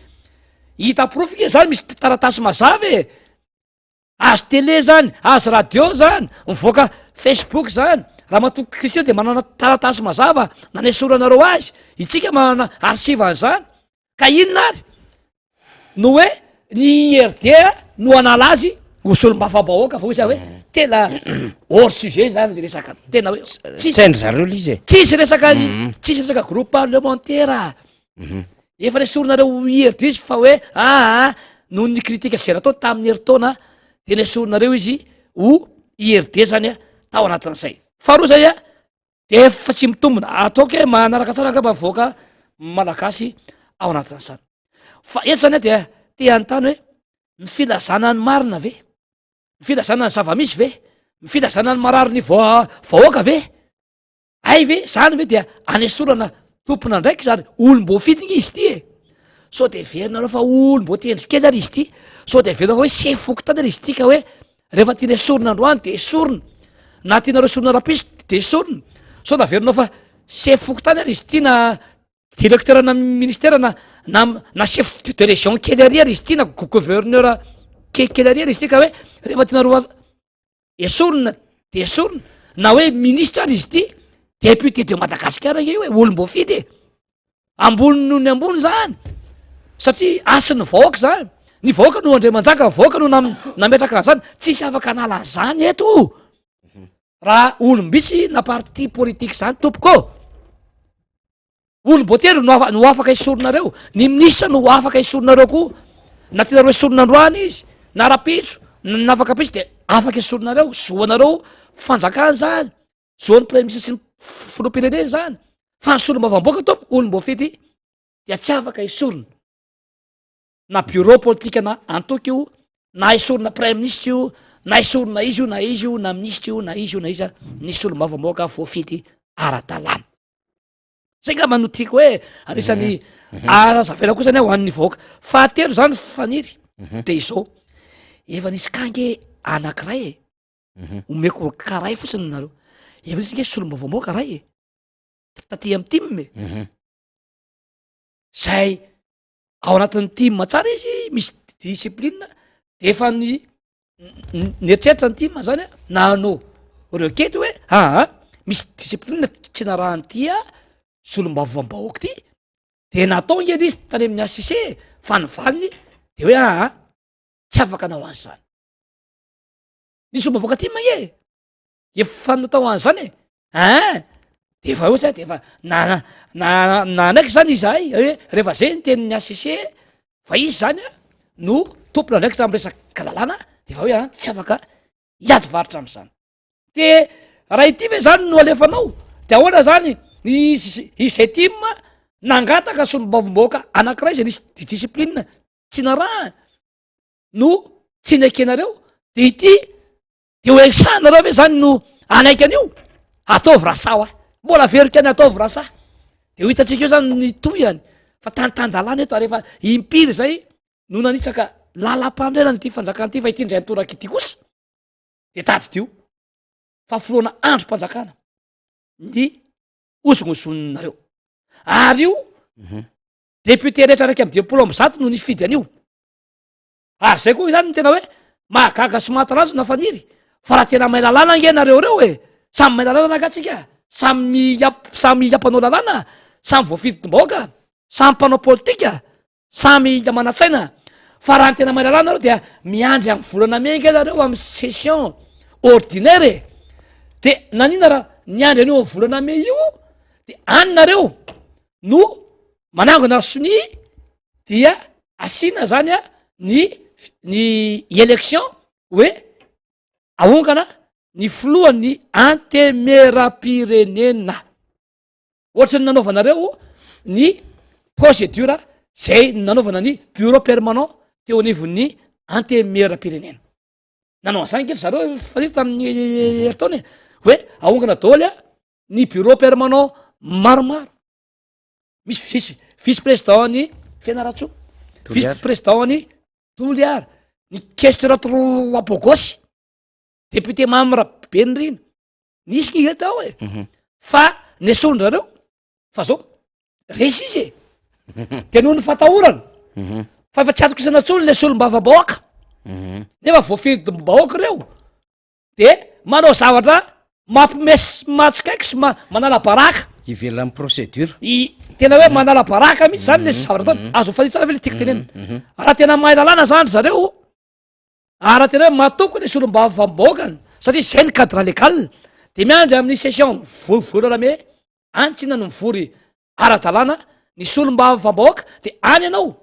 hita profika zany misy taratasy mazava azo tele zany azo radio zany mivoaka Facebook zany raha matoky Kristia de manana taratasy mazava nanesoranareo azy itsika manana arsivan'izany ka inona ary no hoe ny IRD no anala azy ho solombavam-bahoaka fa hoy hoe tena hors sujet zany le resaka tena hoe tsaindry zareo l izy tsisy resaka groupe parlementaire efa nesoronareo IRD izy fa hoe noho ny kritika zay natao tamin'ny heritaona de nesoronareo izy ho IRD zany a tao anatin'izay faharoa zay a de efa tsy mitombona ataoko hoe manaraka tsara angamba mivoaka malagasy ao anatin'izany fa eto zany a de te anontany hoe ny filazana ny marina ve ny filazana ny zava-misy ve ny filazana ny marary ny vahoaka ve ay ve zany ve dia anesorana tompona ndraiky zany olom-bo fitigny izy ty so de verinareo fa olom-bo tendrikely ary izy ty so de verinareo hoe sefoky tany ary izy ty ka hoe rehefa tia nesorona androany de esorona na tianareo sorona rapiso de esorona so da verinao fa sefoky tany ary izy ty na directeur na ministère na chef de région kely ary ary izy ty na gouverneur kely ary ary izy ty ka hoe rehefa tianareo esorona de esorona na hoe ministre ary izy ty député de Madagasikara nge hoe olom-bo fidy ambony noho ny ambony zany satria asiny vahoaka zany ny vahoaka no andre manjaka vahoaka no nametraka an'izany tsisy afaka anala an'izany eto raha olombitsy na parti politique zany tompoko olom-bo tery no afaka isoronareo ny ministre no afaka isoronareo koa na tianareo isorona androany izy na rapitso na afaka pitso de afaka isoronareo zoanareo fanjakana zany zoan'ny premier ministre sy ny filoham-pirenena zany fa ny solombavam-boaka tompoko olom-bo fity dia tsy afaka isorona na bureau politika na antoky io na isorona premier ministre io na isorona izy io na izy io na ministre io na izy io na izy ny solombavam-boaka voafity ara-dalàna zay nga manotiako hoe anisan'ny arazavela koa zany ho an'ny vahoaka fahatelo zany faniry de izao efa nisy kange anankiray omeko karay fotsiny nareo efa nisy nge solombavam-boaka ray taty amy time zay ao anatin'ny time tsara izy misy discipline de efa ny eritreritra ny time zany nano rekety hoe misy discipline tsy narahany tya solombavam-bahoaka ty de natao ngeny izy tany amin'ny asise fa nivaliny de hoe tsy afaka anao an'izany ny solombavam-boaka ty mange efa natao an'izany de efa ohatsy de efa na anaiky zany izahay hoe rehefa zay ny tenin'ny asise fa izy zany no tompona ndraiky tamy resaka lalàna de efa hoe tsy afaka hiady varitra am'izany de raha ity ve zany no alefanao de ahoana zany izay time nangataka solombavam-boaka anankiray zay nisy discipline tsy naraha no tsy naikenareo de ity de ho esanareo ve zany no anaiky an'io ataovy rasa mbola verika any ataovy rasa de ho hitatsika eo zany ny toyany fa tanytanjalana eto rehefa impiry zay no nanitsaka lalam-pandrenany ty fanjakana ty fa itindray mitoraka ity kosa de tady tio fa filoana andro mpanjakana ny ozognosonnareo ary io député rehetra raiky amy diapolo amby zato no nifidy an'io ary zay koa zany ny tena hoe mahagaga sy mahataranjo na faniry fa raha tena may lalàna nge nareo reo e samy may lalàna nagatsika samy ampanao lalàna samy voafiditom-bahoaka samy mpanao politika samy manatsaina fa raha ny tena may lalàna reo dia miandry amy volana menga nareo amy session ordinaire de nanina raha niandry an'io amy volana me io de anynareo no manangona sony dia asina zany a ny élection hoe ahongana ny filohan'ny antemera-pirenena ohatry ny nanaovanareo ny procédure zay nanaovana ny bureau permanent teo anivon'ny antemera-pirenena nanao an'izany kely zareo faniry tamin'ny eritaony hoe ahongana daoly a ny bureau permanent maromaro misy vice président ny fianaratso vice président ny toliary ny questionnateur labogosy député mamra benrina nisy ny etao e fa ny solondrareo fa zao resy izy e de noho ny fatahorana fa efa tsy atoko isanatsolo le solom-bava-bahoaka nefa voafidim-bahoaka reo de manao zavatra mampimesy matsikaiky sy manala baraka ivelany procédure tena hoe manala baraka mihitsy zany le zavatra taony azo fanitsara ve le tiako tenena raha tena mahay lalàna zany zareo raha tena hoe matoko le solom-bava-bahoakany satria zay ny cadre légal de miandry amin'ny session volana me antsina no mivory ara-dalàna ny solom-bava-bahoaka de any ianao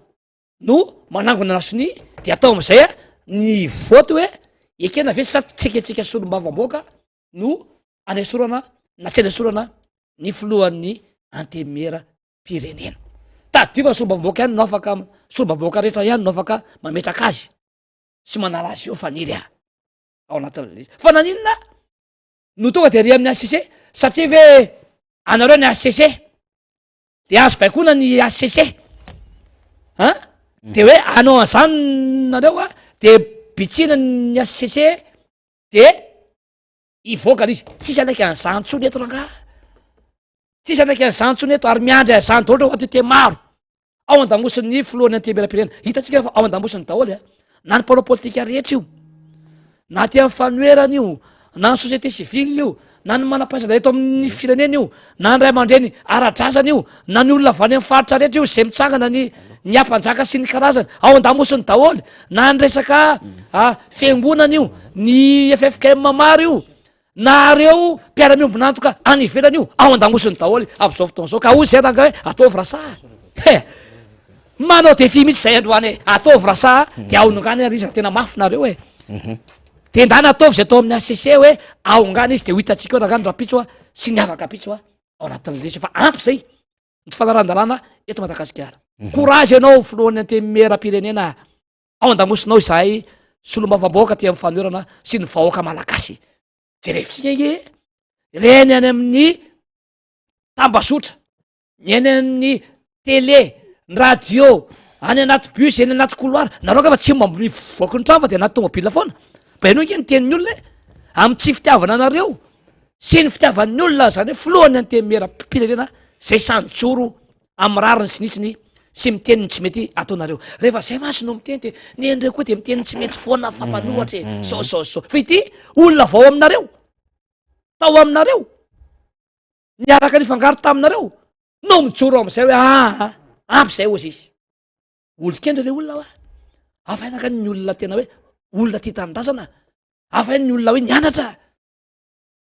no manangona nasony de atao am'izay a ny voty hoe ekena ve sady tsiketsika solom-bava-bahoaka no anesorana na tsy anesorana ny filohan'ny antemera-pirenena tady io fa solom-bava-bahoaka ihany no afaka solom-bava-bahoaka rehetra ihany no afaka mametraka azy sy manala azy eo faniry ao anatin'le fa naninona no tonga de ry amin'ny ACC satria ve anareo ny ACC de azo baikona ny ACC de hoe anao an'izany nareo a de bitsina ny ACC de ivoakana izy tsisy anaiky an'izantsony eto ranga tsisy anaiky an'izantsony eto ary miandry azany daoly reo atite maro ao an-damosiny filohan'ny antemera-pirenena hitatsika fa ao an-damosiny daholy a na ny mpanao politika rehetra io na ty amy fanoerana io na ny société civile io na ny manam-pahaizana eto amin'ny firenena io na ny ray aman-dreny ara-drasana io na ny olona avany amy faritra rehetra io zay mitsangana ny ampanjaka sy ny karazany ao an-damosiny daholy na ny resaka fiangonana io ny FFKM maro io na reo mpiara-miombonantoka any ivelany io ao an-damosiny daholy am'izao fotoana zao ka hoy zay ranga hoe ataovy rasa manao defi mihitsy zay androany e ataovy rasa de aonongany arizaka tena mafinareo e de ndany ataovy zay atao amin'ny ACC hoe aongany izy de ho hitatsika eo rangany rapitso a sy ny afaka pitso a ao anatin'le izy fa ampy zay ny fanaran-dalàna eto Madagasikara courage ianao filohan'ny antemera-pirenena ao an-damosinao izahay solom-bava-bahoaka ty amy fanoerana sy ny vahoaka malagasy jerevitsika ige reny any amin'ny tambasotra ny any amin'ny télé ny radio any anaty bus eny anaty couloir nareo ka fa tsy mivoaka ny trano fa de anaty tomobile foana bainao nge ny tenin'ny olona e amy tsy fitiavana anareo sy ny fitiavan'ny olona zany hoe filohan'ny antemera-pirenena zay sanjoro amy rariny sinitsiny sy miteniny tsy mety ataonareo rehefa zay masy no miteny de ny enreo koa de miteniny tsy mety foana fampanohatra e sao fa ity olona vao aminareo tao aminareo niaraka ny fangaro taminareo no mijoro am'izay hoe ampy zay ozy izy olo-kendra le olona a afainaka ny olona tena hoe olona ty tanindrazana afainy ny olona hoe nianatra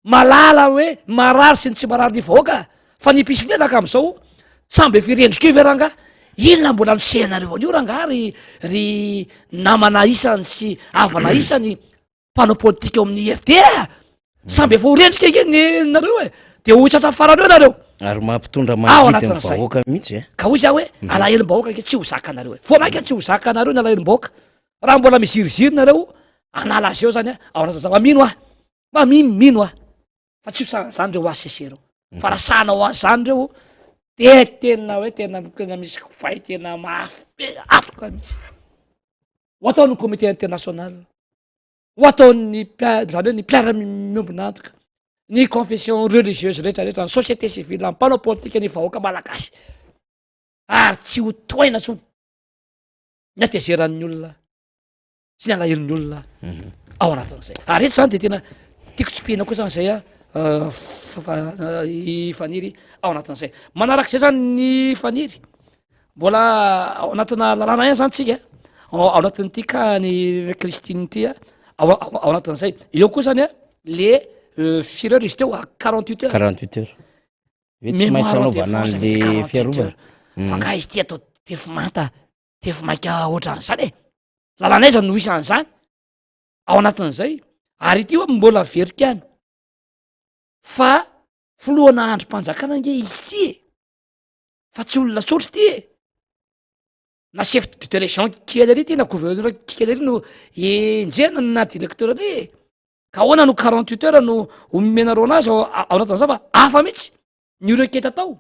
malala hoe marary sy ny tsy marary ny vahoaka fa nipisy fileraka am'izao samby firendrika io ve ranga inona mbola nosehanareo an'io ranga ry namana isany sy avana isany mpanao politika eo amin'ny RT samby efa horendrika ikeny nareo e de hohitratra farany eo nareo ary mampitondra manodiny vahoaka mihitsy e ka hoy za hoe alahelom-bahoaka ke tsy ho zaka anareo e foa maika tsy ho zaka anareo ny alahelom-bahoaka raha mbola miziriziry nareo anala azy eo zany ao anatiny za mamino mamimino fa tsy hosan'zany reo ACC reo fa raha sahanao azy zany reo de tena hoe tena misy fay tena mafy be afaka mihitsy ho ataony comité international ho ataony zany hoe ny mpiara-miombonantoka ny confession religieuse rehetrarehetra ny société civile ny mpanao politika ny vahoaka malagasy ary tsy ho toaina tsony ny atezeran'ny olona sy ny alahirin'ny olona ao anatin'izay ary eto zany de tena tiako tsipihina koa zany zay ifaniry ao anatin'izay manarak'izay zany ny faniry mbola ao anatina lalàna ihany zany tsika ao anatin'ity ka ny Christine ty ao anatin'izay eo koa zany le fireur izy teo 48 heures 48 heures ve tsy maintsy anaovana an'le fiarovana fa nga izy ty atao tefo manta tefo maika ohatran'izany e lalàna iza no isan'izany ao anatin'izay ary ity hoe mbola verika any fa filohana androm-panjakana nge izy ty e fa tsy olona tsotra ty e na chef de direction kely ary ty na gouverneur kely ary no enjena na directeur ary ka hoana no 48 heures no omenareo anazy ao anatin'izay fa hafa mihitsy ny reketa tao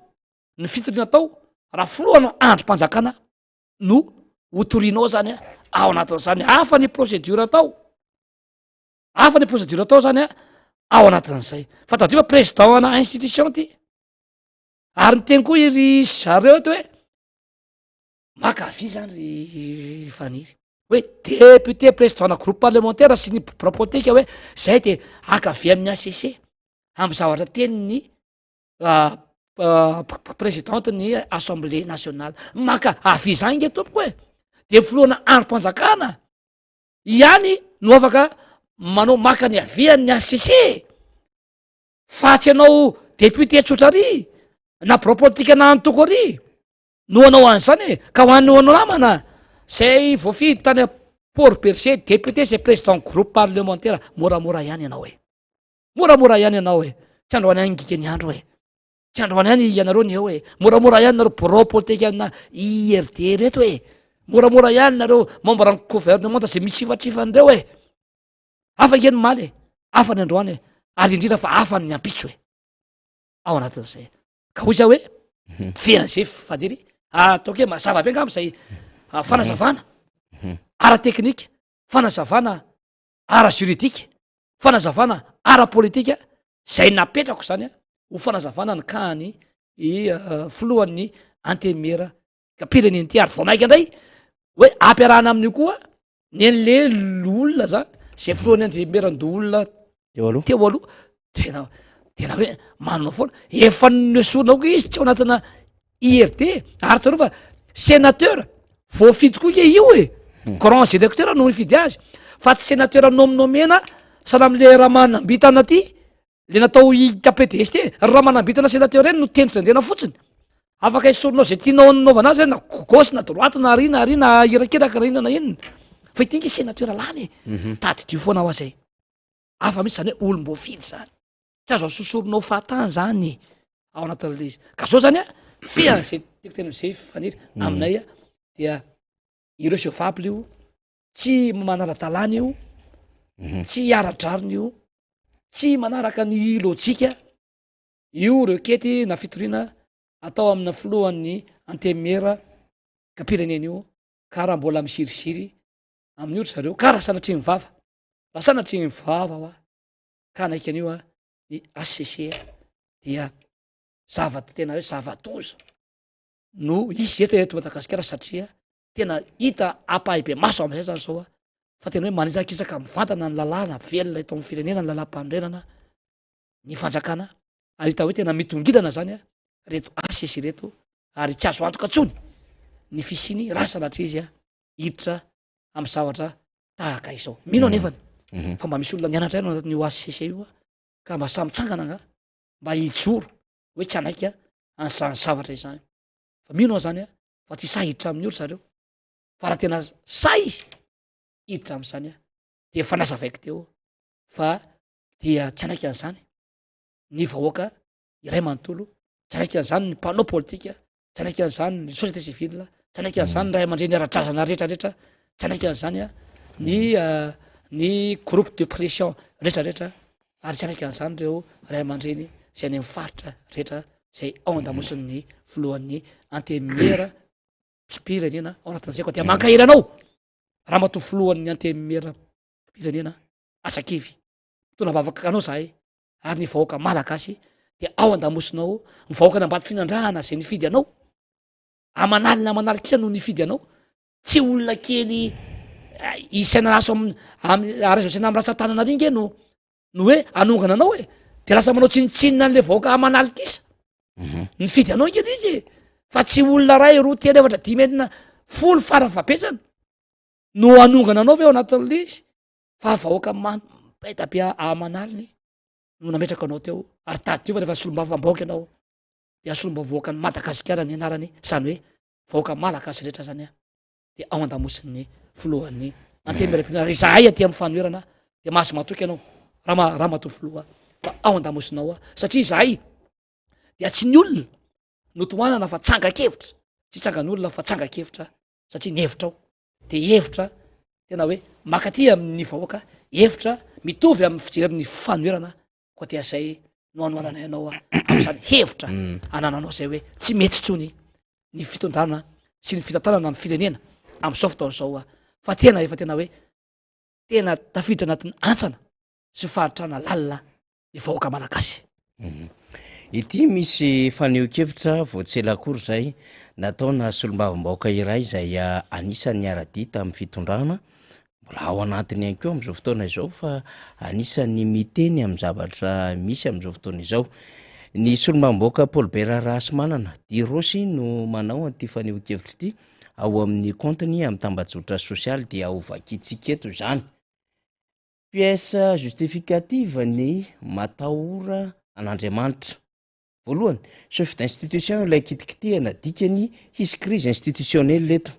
ny fitoriana tao raha filohana androm-panjakana no hotorianao zany ao anatin'izany hafa ny procédure tao hafa ny procédure tao zany ao anatin'izay fa tadrio fa président ana institution ty ary miteny koa iry zareo ty hoe makavy zany ry faniry hoe député président na groupe parlementaire sy ny prapolitika hoe zay de akavy amin'ny ACC amy zavatra teniny présidente ny assemblée nationale maka avy zany nge tompoko hoe de filohana androm-panjakana ihany no afaka manao maka ny avian'ny ACC fa tsy anao député tsotra ary na prapolitika na antoko ary no anao an'izany e ka hoan'ny anao namana zay voafidy tany port berger député zay président groupe parlementaire moramora ihany ianao e moramora ihany ianao e tsy androany any ngika ny andro e tsy androany any ianareo ny eo e moramora ihany nareo bureau politique ana IRD reto e moramora ihany nareo membre ny gouvernement zay mitsifatsifandreo e afa ngeny maly e afa ny androany e ary indrindra fa afa ny ampitso e ao anatin'izay ka hoy za hoe fian'izay fadiry ataoko hoe mazava be angamba zay fanazavana ara teknika fanazavana ara juridika fanazavana ara politika zay napetrako zany ho fanazavana ny kahany filohan'ny antemera ka pireneny ty ary vao maika indray hoe ampiarahana amin'io koa ny an'le olona zany zay filohan'ny antemeran'do olona teo aloha tena hoe manona foana efa noesorina ko izy tsy ao anatina IRD ary tsareo fa sénateur voafidy koa ke io e grand électeur no mifidy azy fa tsy sénateur nominomena sana am'le raha manambitana ty le natao KPDS ty raha manambitana sénateur eny no tendritsy andena fotsiny afaka isorinao zay tianao nanaovana azy na gauche na droite na ary na irakiraka na inona na inona fa itingy sénateur lany e tady dio foana ao azay afa mihitsy zany hoe olom-boafidy zany tsy azo sosorinao fahatany zany ao anatin'le izy ka zao zany fian'zay tiako tena am'zay faniry aminay dia irrecevable io tsy manara-dalàna io tsy ara-drariny io tsy manaraka ny lojika io rekety na fitoriana atao amina filohan'ny antemera kapireneny io ka raha mbola misirisiry amin'ny olo zareo ka raha sanatry mivava raha sanatry mivava oa ka naiky an'io ny ACC dia tena hoe zavatoza no izy eto Madagasikara satria tena hita apahibe maso am'zay zany zao fa tena hoe manizakizaka mivantana ny lalàna velona eto amin'ny firenena ny lalam-pandrenana ny fanjakana ary hita hoe tena mitongilana zany reto ACC reto ary tsy azo antoka tsony ny fisiny raha sanatria izy hiditra amy zavatra tahaka izao mino anefany fa mba misy olona nianatra ino anatin'io ACC io ka mba samy tsangana nga mba hijoro hoe tsy anaiky an'zany zavatra izany fa mino ao zany fa tsy sa hiditra amin'ny olo zareo fa raha tena sa izy hiditra am'zany de fa nazavaiko teo fa dia tsy anaiky an'zany ny vahoaka iray manontolo tsy anaiky an'zany ny mpanao politika tsy anaiky an'zany ny société civile tsy anaiky an'zany ray aman-dreny ara-drazana rehetrarehetra tsy anaiky an'zany ny groupe de pression rehetrarehetra ary tsy anaiky an'zany reo ray aman-dreny zay any amin'ny faritra rehetra zay ao an-damosin'ny filohan'ny antemera pirenena ao anatin'izay koa dia mankahiranao raha mato filohan'ny antemera pirenena asakivy tona bavaka anao zahay ary ny vahoaka malagasy de ao an-damosinao ny vahoaka nambato finandrahana zay nifidy anao amanalina amanalika no nifidy anao tsy olona kely isaina laso arezasaina amy rasa-tanana ringe no hoe anongana anao e de lasa manao tsinitsinina an'le vahoaka amanalika isa nifidy anao nkely izy fa tsy olona ray roa telo efatra dimy enina folo farafapesana no anongana anao ve ao anatin'le izy fa vahoaka mampetabe amanaliny no nametraka anao teo ary tady fa rehefa solomba-vambaoaka ianao de solomba-voaka ny madagasikara ny anarany zany hoe vahoaka malagasy rehetra zany a de ao an-damosin'ny filohan'ny antemera ry zahay aty amy fanoerana de mahazo matoky ianao raha mato filoha fa ao an-damosinao a satria zahay dia tsy ny olona no toanana fa tsangakevitra tsy tsangan'olona fa tsangakevitra satria ny hevitra ao de hevitra tena hoe makaty amin'ny vahoaka hevitra mitovy amin'ny fijerin'ny fanoerana koa tia zay no anoanana ianao am'izany hevitra anananao zay hoe tsy mety tsony ny fitondrana sy ny fitantanana amy firenena am'izao fotaon'izao fa tena efa tena hoe tena tafiditra anatin'ny antsana sy faharitrana lalina ny vahoaka malagasy ity misy faneho-kevitra voatselakory zay nataona solombavam-bahoaka iray zay anisan'ny ara-dita amy fitondrana mbola ao anatiny ihany keo am'izao fotoana izao fa anisan'ny miteny amy zavatra misy am'izao fotoana izao ny solombavam-bahoaka Paul Bera Rasimanana Dirosy no manao an'ity faneho-kevitra ity ao amin'ny compteny amy tambajotra sosialy dia ao vakitsiketo zany pièce justificative ny matahora an'Andriamanitra voalohany chef d'institution ilay kitikitihana dikany hisy crise institutionnelle eto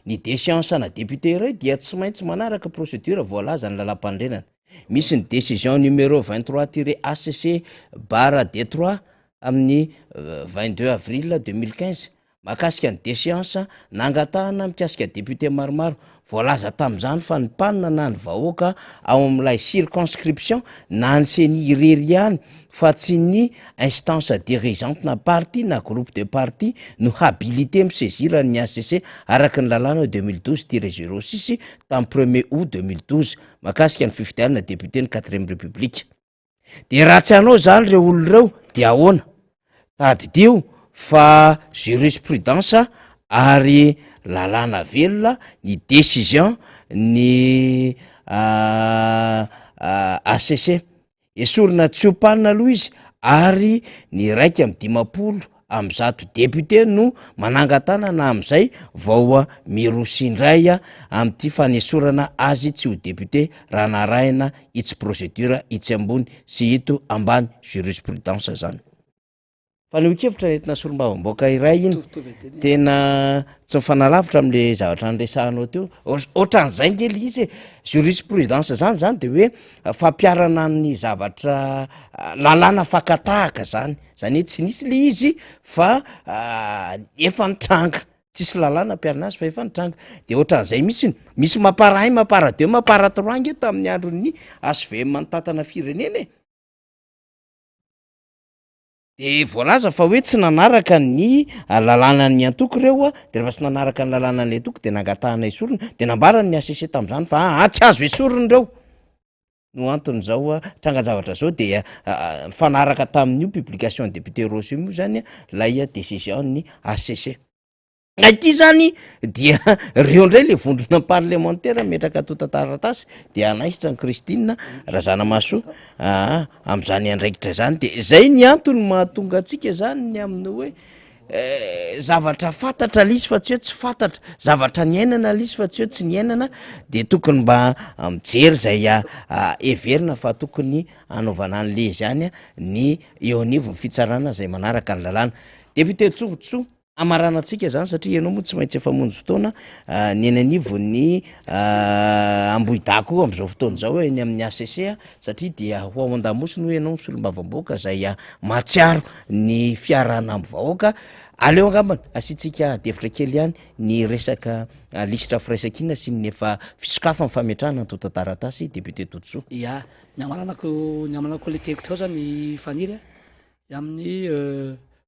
ny déchéance na député iray dia tsy maintsy manaraka procédure voalaza ny lalam-pandrenana misy ny décision numéro 23-ACC/D3 amin'ny 22 avril 2015 mahakasika ny déchéance nangatahana mikasika député maromaro voalaza tam'izany fa ny panina na ny vahoaka ao am'ilay circonscription na ny seni irery ihany fa tsy ny instance dirigeante na parti na groupe de parti no habilité misaisira ny ACC araka ny lalàna 2012-06 tam 1er août 2012 mahakasika ny fifidianana député ny 4e république de raha tsy anao zany reo olo reo de ahoana tadidio fa jurisprudence ary lalàna velona ny décision ny ACC esorina tsy hopanina aloha izy ary ny raika amy 50 amy zato député no manangatana na am'izay vao mirosindray am'ty fanesorana azy tsy ho député raha narahina itsy procédure itsy ambony sy ito ambany jurisprudence zany faneho-kevitra entina solombavam-bahoaka iray iny tena tsy mifanalavitra am'le zavatra nyresahanao teo ohatran'izay ngely izy jurisprudence zany de hoe fampiarana ny zavatra lalàna fakatahaka zany hoe tsy nisy le izy fa efa nitranga tsisy lalàna ampiarana azy fa efa nitranga de ohatran'izay misy mampara 1 mampara 2 mampara 3 nge tamin'ny andron'ny ASVM mantatana firenena de voalaza fa hoe tsy nanaraka ny lalàna ny antoko reo de rehefa tsy nanaraka ny lalàna ny antoko de nangatahana esorina de nambarany ny ACC tam'izany fa tsy azo esoriny reo no anton'izao trangan-javatra zao de fanaraka tamin'io publication député Rosy moa zany lay décision ny ACC ity zany dia reo ndray le vondrona parlementaire metraka totataratasy de anaisitra ny Christine Razanamaso am'izany andraikitra zany de zay ny antony mahatonga atsika zany ny amin'ny hoe zavatra fantatra l'izy fa tsy hoe tsy fantatra zavatra ny ainana l'izy fa tsy hoe tsy ny ainana de tokony mba mijery zay everina fa tokony anaovana an'le zany ny eo anivo ny fitsarana zay manaraka ny lalàna député Tsongontso amaranantsika zany satria ianao moa tsy maintsy efa monjy fotoana ny eny anivo ny ambohidako am'izao fotoana zao eny amin'ny ACC satria dia ho ao an-damosiny hoe ianao solombavam-bahoaka zay mahatsiaro ny fiarana amy vahoaka aleo angambany asitsika devitra kely ihany ny resaka lisitra firaisakina sy ny efa fisokafa ny fametrahana ny totataratasy député Tontsoa ya ny amaranako le teko teo zany faniry amin'ny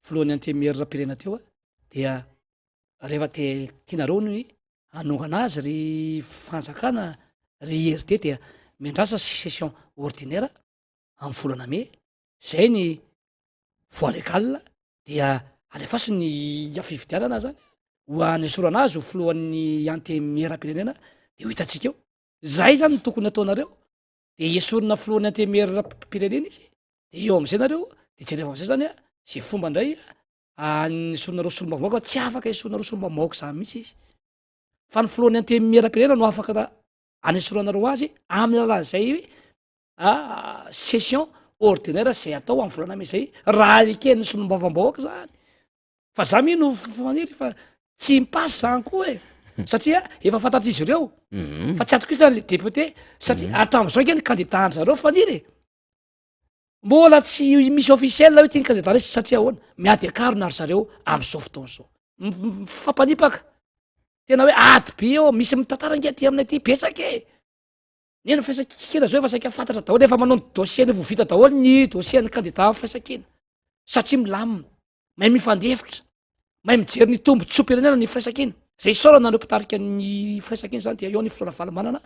filohan'ny antemeriram-pirena teo a dia rehefa tianareo ny anongana azy ry fanjakana ry herité dia miandrasa session ordinaire amin'ny volana me zay ny voie légale dia alefaso ny afividianana zany ho anesorana azy ho filohan'ny antemieram-pirenena de ho hitantsika eo zay zany ny tokony ataonareo de esorina filohan'ny antemieram-pirenena izy de eo am'izay nareo de jereva am'izay zany a zay fomba indray anesorinareo solombamoaka tsy afaka esorinareo solombamoaka zany mihitsy izy fa ny filohan'ny antemieram-pirenena no afaka anesoranareo azy amin'ny alan'izay session ordinaire zay atao amin'ny volana me zay raha eken'ny solombavam-bahoaka zany fa za mino faniry fa tsy mipasy zany koa e satria efa fantatry izy ireo fa tsy atoko izy zany le député satria atram'izao nke ny candidat zareo faniry mbola tsy misy officiel hoe tiany candidat resy satria ahoana miady akarona ary zareo am'izao fotoana zao fampanipaka tena hoe ady be eo misy mitantara nge ty aminay ty betsaka e nena fiasakina zao efa saika fantatra daholo efa manao ny dossier ny vo vita daholo ny dossier ny candidat amin'ny fiasakina satria milamina mahay mifandefitra mahay mijery ny tombo tsom-pirenena ny firesakina zay saorana nareo mpitarika ny firesakina zany dia eo ny filoana valamanana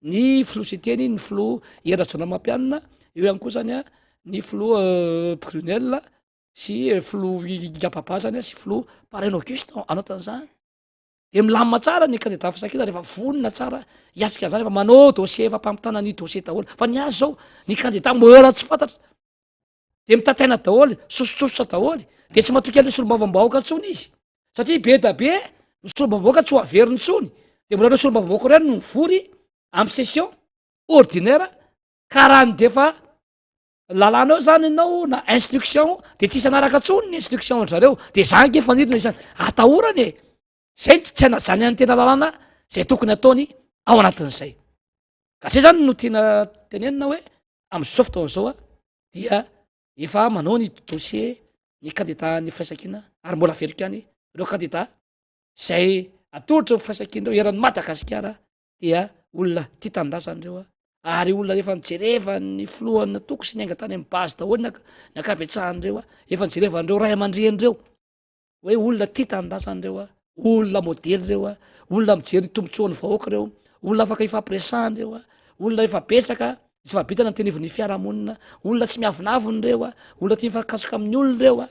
ny filositeny ny filo eratsona mampianina eo ihany koa zany a ny filo brunel sy filo gapapa zany a sy filo parrain auguste anaotan'izany de milamina tsara ny candidat fisakina rehefa vonina tsara hiatrika zany efa manao dossier efa mpamitana ny dossier daholo fa ny azy zao ny candidat moera tsy fantatra de mitataina daholy sosotsosotra daholy de tsy matoky an'le solombavam-bahoaka ntsony izy satria be da be ny solombavam-bahoaka tsy ho averiny ntsony de mbola reo solombavam-bahoaka reny no mivory amy session ordinaire karahany defa lalanao zany anao na instruction de tsisy anaraka ntsony ny instruction zareo de zange fanirina isany atahorany e zay tsy ainajany any tena lalàna zay tokony ataony ao anatin'izay ka tsy zany no tiana tenenina hoe am'zao fotoana zao a dia efa manao ny dossier ny candidat ny firesakina ary mbola veriko any reo candidat zay atolotra firesakina reo eran'ny madagasikara dia olona ty tanindrazany reo a ary olona efa nijereva ny filohana toko sy ny ainga tany amy base daholy ny akabetsahany-reo a efa nijerevan'reo ray aman-dreny-reo hoe olona ty tanindrazany reo a olona modely reo a olona mijery ny tombotsoan'ny vahoaka reo olona afaka ifampiresahany reo a olona efa betsaka tsy fabitana nytenevon'ny fiarahamonina olona tsy miavinaviny reo a olona tia mifakasoka amin'ny olona reo a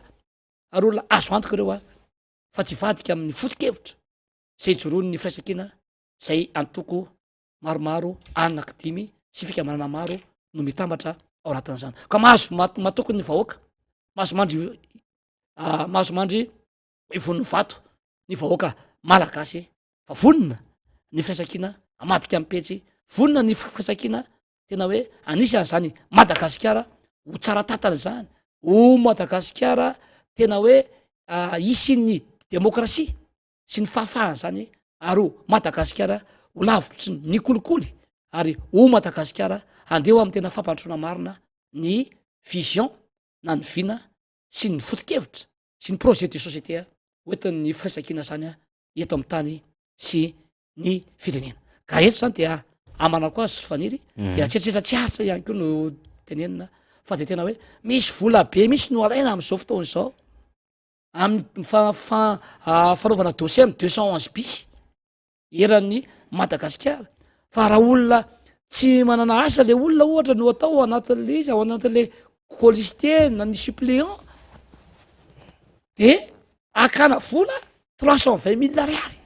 ary olona azo antoka reo a fa tsy vadika amin'ny foto-kevitra zay jorony ny firesakina zay antoko maromaro anaky dimy sy fikamanana maro no mitambatra ao anatin'izany ka mahazo matokony ny vahoaka mahazo mandry ivoniny vato ny vahoaka malagasy fa vonina ny firesakina amadika ampetsy vonina ny firesakina tena hoe anisan'zany madagasikara ho tsara tatana zany o madagasikara tena hoe isyny demokrasia sy ny fahafahany zany ary o madagasikara ho lavitry ny kolikoly ary o madagasikara andeo amy tena fampandrona marina ny vision na ny vina sy ny foto-kevitra sy ny projet de société oetin'ny firesakina zany a eto amy tany sy ny firenena ka eto zany dia amanako azy sy faniry dia tseritreritra tsy aritra ihany koa no tenenina fa de tena hoe misy vola be misy no alaina am'izao fotoana zao amy fanaovana dossier amy 211 bis eran'ny madagasikara fa raha olona tsy manana asa le olona ohatra no atao anatin'le izy ao anatin'le coliste na ny suppléant de akana vola 320 000 ariary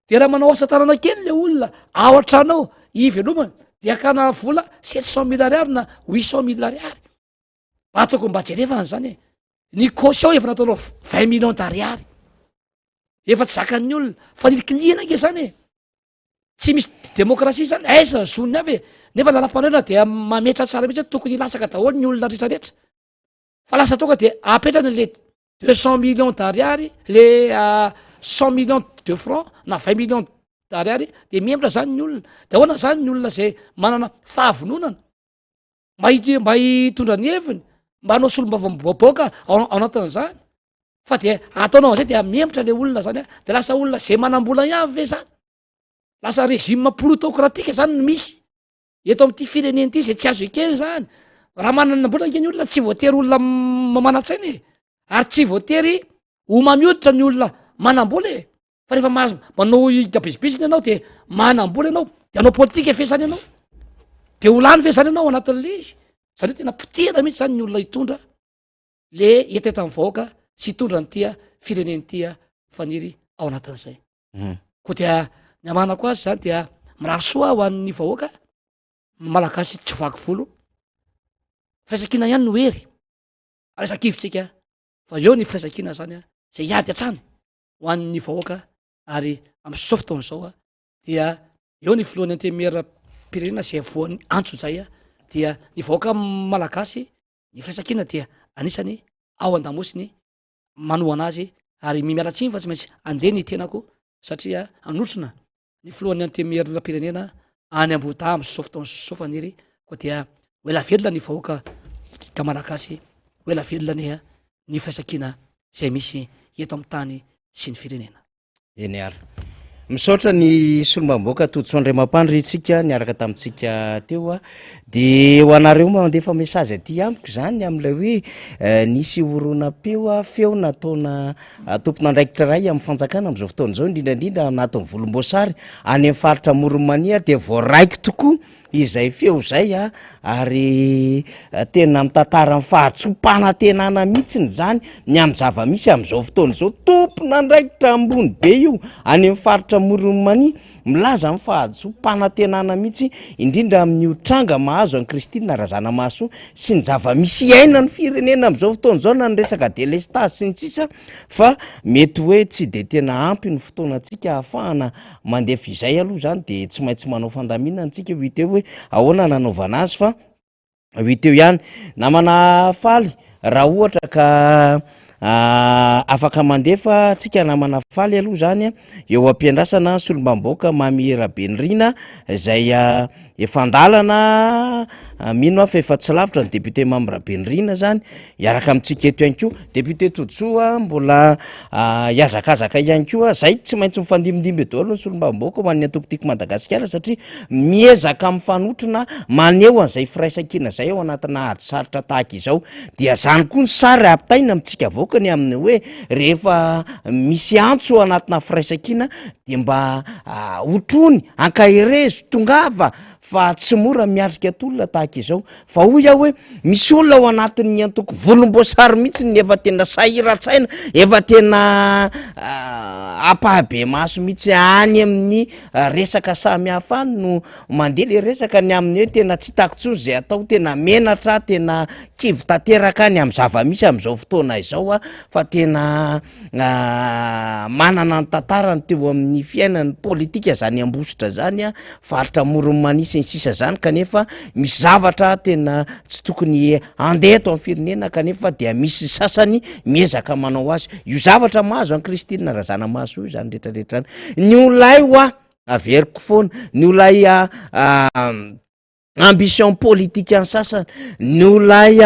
de raha manao asa tanana kely le olona ao an-tranao ivelomany de akana vola 700 000 ariary na 800 000 ariary atoko mba jerevany zany e ny caution efa nataonao 20 millions d'ariary efa tsy zakan'ny olona fa nilikiliana nke zany e tsy misy demokrasia zany aiza zoniny avy e nefa lalam-panoena dia mametra tsara mihitsy tokony hilatsaka daholo ny olona rehetrarehetra fa lasa tonga de apetrany le 200 millions d'ariary le 100 millions de francs na 20 millions d'ariary de miembra zany ny olona de ahoana zany ny olona zay manana fahavononana mba hitondra ny heviny mba hanao solombavamboaboaka ao anatin'izany fa de ataonao an'izay de miembotra le olona zany a de lasa olona zay manam-bola ihany ve zany lasa régime plutocratique zany no misy eto am'ty fireneny ty zay tsy azo ekeny zany raha manana bola nke ny olona tsy voatery olona mamana-tsaina e ary tsy voatery ho mamioditra ny olona manam-bola e fa rehefa manao itabisibisiny ianao de manam-bola ianao de anao politika fesany ianao de olany fesany ianao anatin'le izy zany hoe tena potera mihitsy zany ny olona hitondra le eteta amin'ny vahoaka sy hitondra ny tia fireneny tia faniry ao anatin'izay koa dia ny amana ko azy zany dia mirasoa ho an'ny vahoaka malagasy tsy vaky volo firaisankina ihany no hery resankivitsika fa eo ny firaisankina zany a zay iady atrany ho an'ny vahoaka ary am'izao fotoan'izao a dia eo ny filohan'ny antemera-pirenena zay voan'ny antso zay a dia ny vahoaka malagasy ny firaisankina dia anisany ao an-damosiny manohana azy ary mimiaratsiny fa tsy maintsy andeha ny tenako satria anotrona ny filohan'ny antemera-pirenena any ambota am'izao fotoan'izao faniry koa dia hoela velona ny vahoaka ka malagasy hoela velona neha ny firaisankina zay misy eto amin'ny tany sy ny firenena eny ary misaotra ny solombamboaka toditso andriamampandry tsika niaraka tamintsika teo a de ho anareo mandefa mesazy aty amiko zany am'ilay hoe nisy oronapeo a feo nataona tompon'andraikitra ray amin'ny fanjakana am'izao fotoan'izao indrindrandrindra anatin'ny volomboasary any amin'ny faritra moromania de voaraiky tokoa izay feo zay a ary tena mitantaran'ny fahatsopanantenana mihitsiny zany ny am' zava-misy am'izao fotoan'izao tompon'andraikitra ambony be io any amin'ny faritra moromania milaza amin'ny fahatsopanantenana mihitsy indrindra amin'ny otranga mahazo an'i Kristina Razanamaso sy ny zava-misy iaina ny firenena am'izao fotoan'izao na ny resaka delestage sy ny sisa fa mety hoe tsy de tena ampy ny fotoanantsika ahafahana mandefa izay aloha zany de tsy maintsy manao fandaminana antsika hoiteo hoe ahoana nanaovana azy fa hoiteo ihany namana faly raha ohatra ka afaka mandefa tsika namana faly aloha zany a eo ampiandrasana solombamboaka Mamirabenrina zay efa andalana mino fa efa tsy lavitra ny député Mamirabenrina zany iaraka amintsika eto ihany koa député Todsoa mbola iazakazaka ihany koa zay tsy maintsy mifandimindimby daholo ny solombamboaka ho an'ny antokotiko Madagasikara satria miezaka mifanotrona maneho an'izay firaisankina zay ao anatina ady sarotra tahaka izao dia zany koa ny sary apitaina amintsika vahoakany amin'ny hoe rehefa misy antso anatina firaisankina de mba otrony ankahirezo tongava fa tsy mora miatrika atolona tahaka izao fa hoy aho hoe misy olona ao anatin'ny antoko volomboasary mihitsy ny efa tena sahiratsaina efa tena apahabe maso mihitsy any amin'ny resaka samihafa no mandeha le resaka ny amin'ny hoe tena tsy takontsony zay atao tena menatra tena kivy tanteraka ny amin'ny zava-misy am'izao fotoana izao a fa tena manana ny tantarany teo amin'ny fiainan'ny politika zany ambositra zany a faritra Moromania sy ny sisa zany kanefa misy zavatra tena tsy tokony andeha eto amin'ny firenena kanefa dia misy sasany miezaka manao azy io zavatra mahazo an'i Kristina Razanamaso io zany rehetrarehetrany ny olay ho averiko foana ny olay ambition politique any sasany ny olay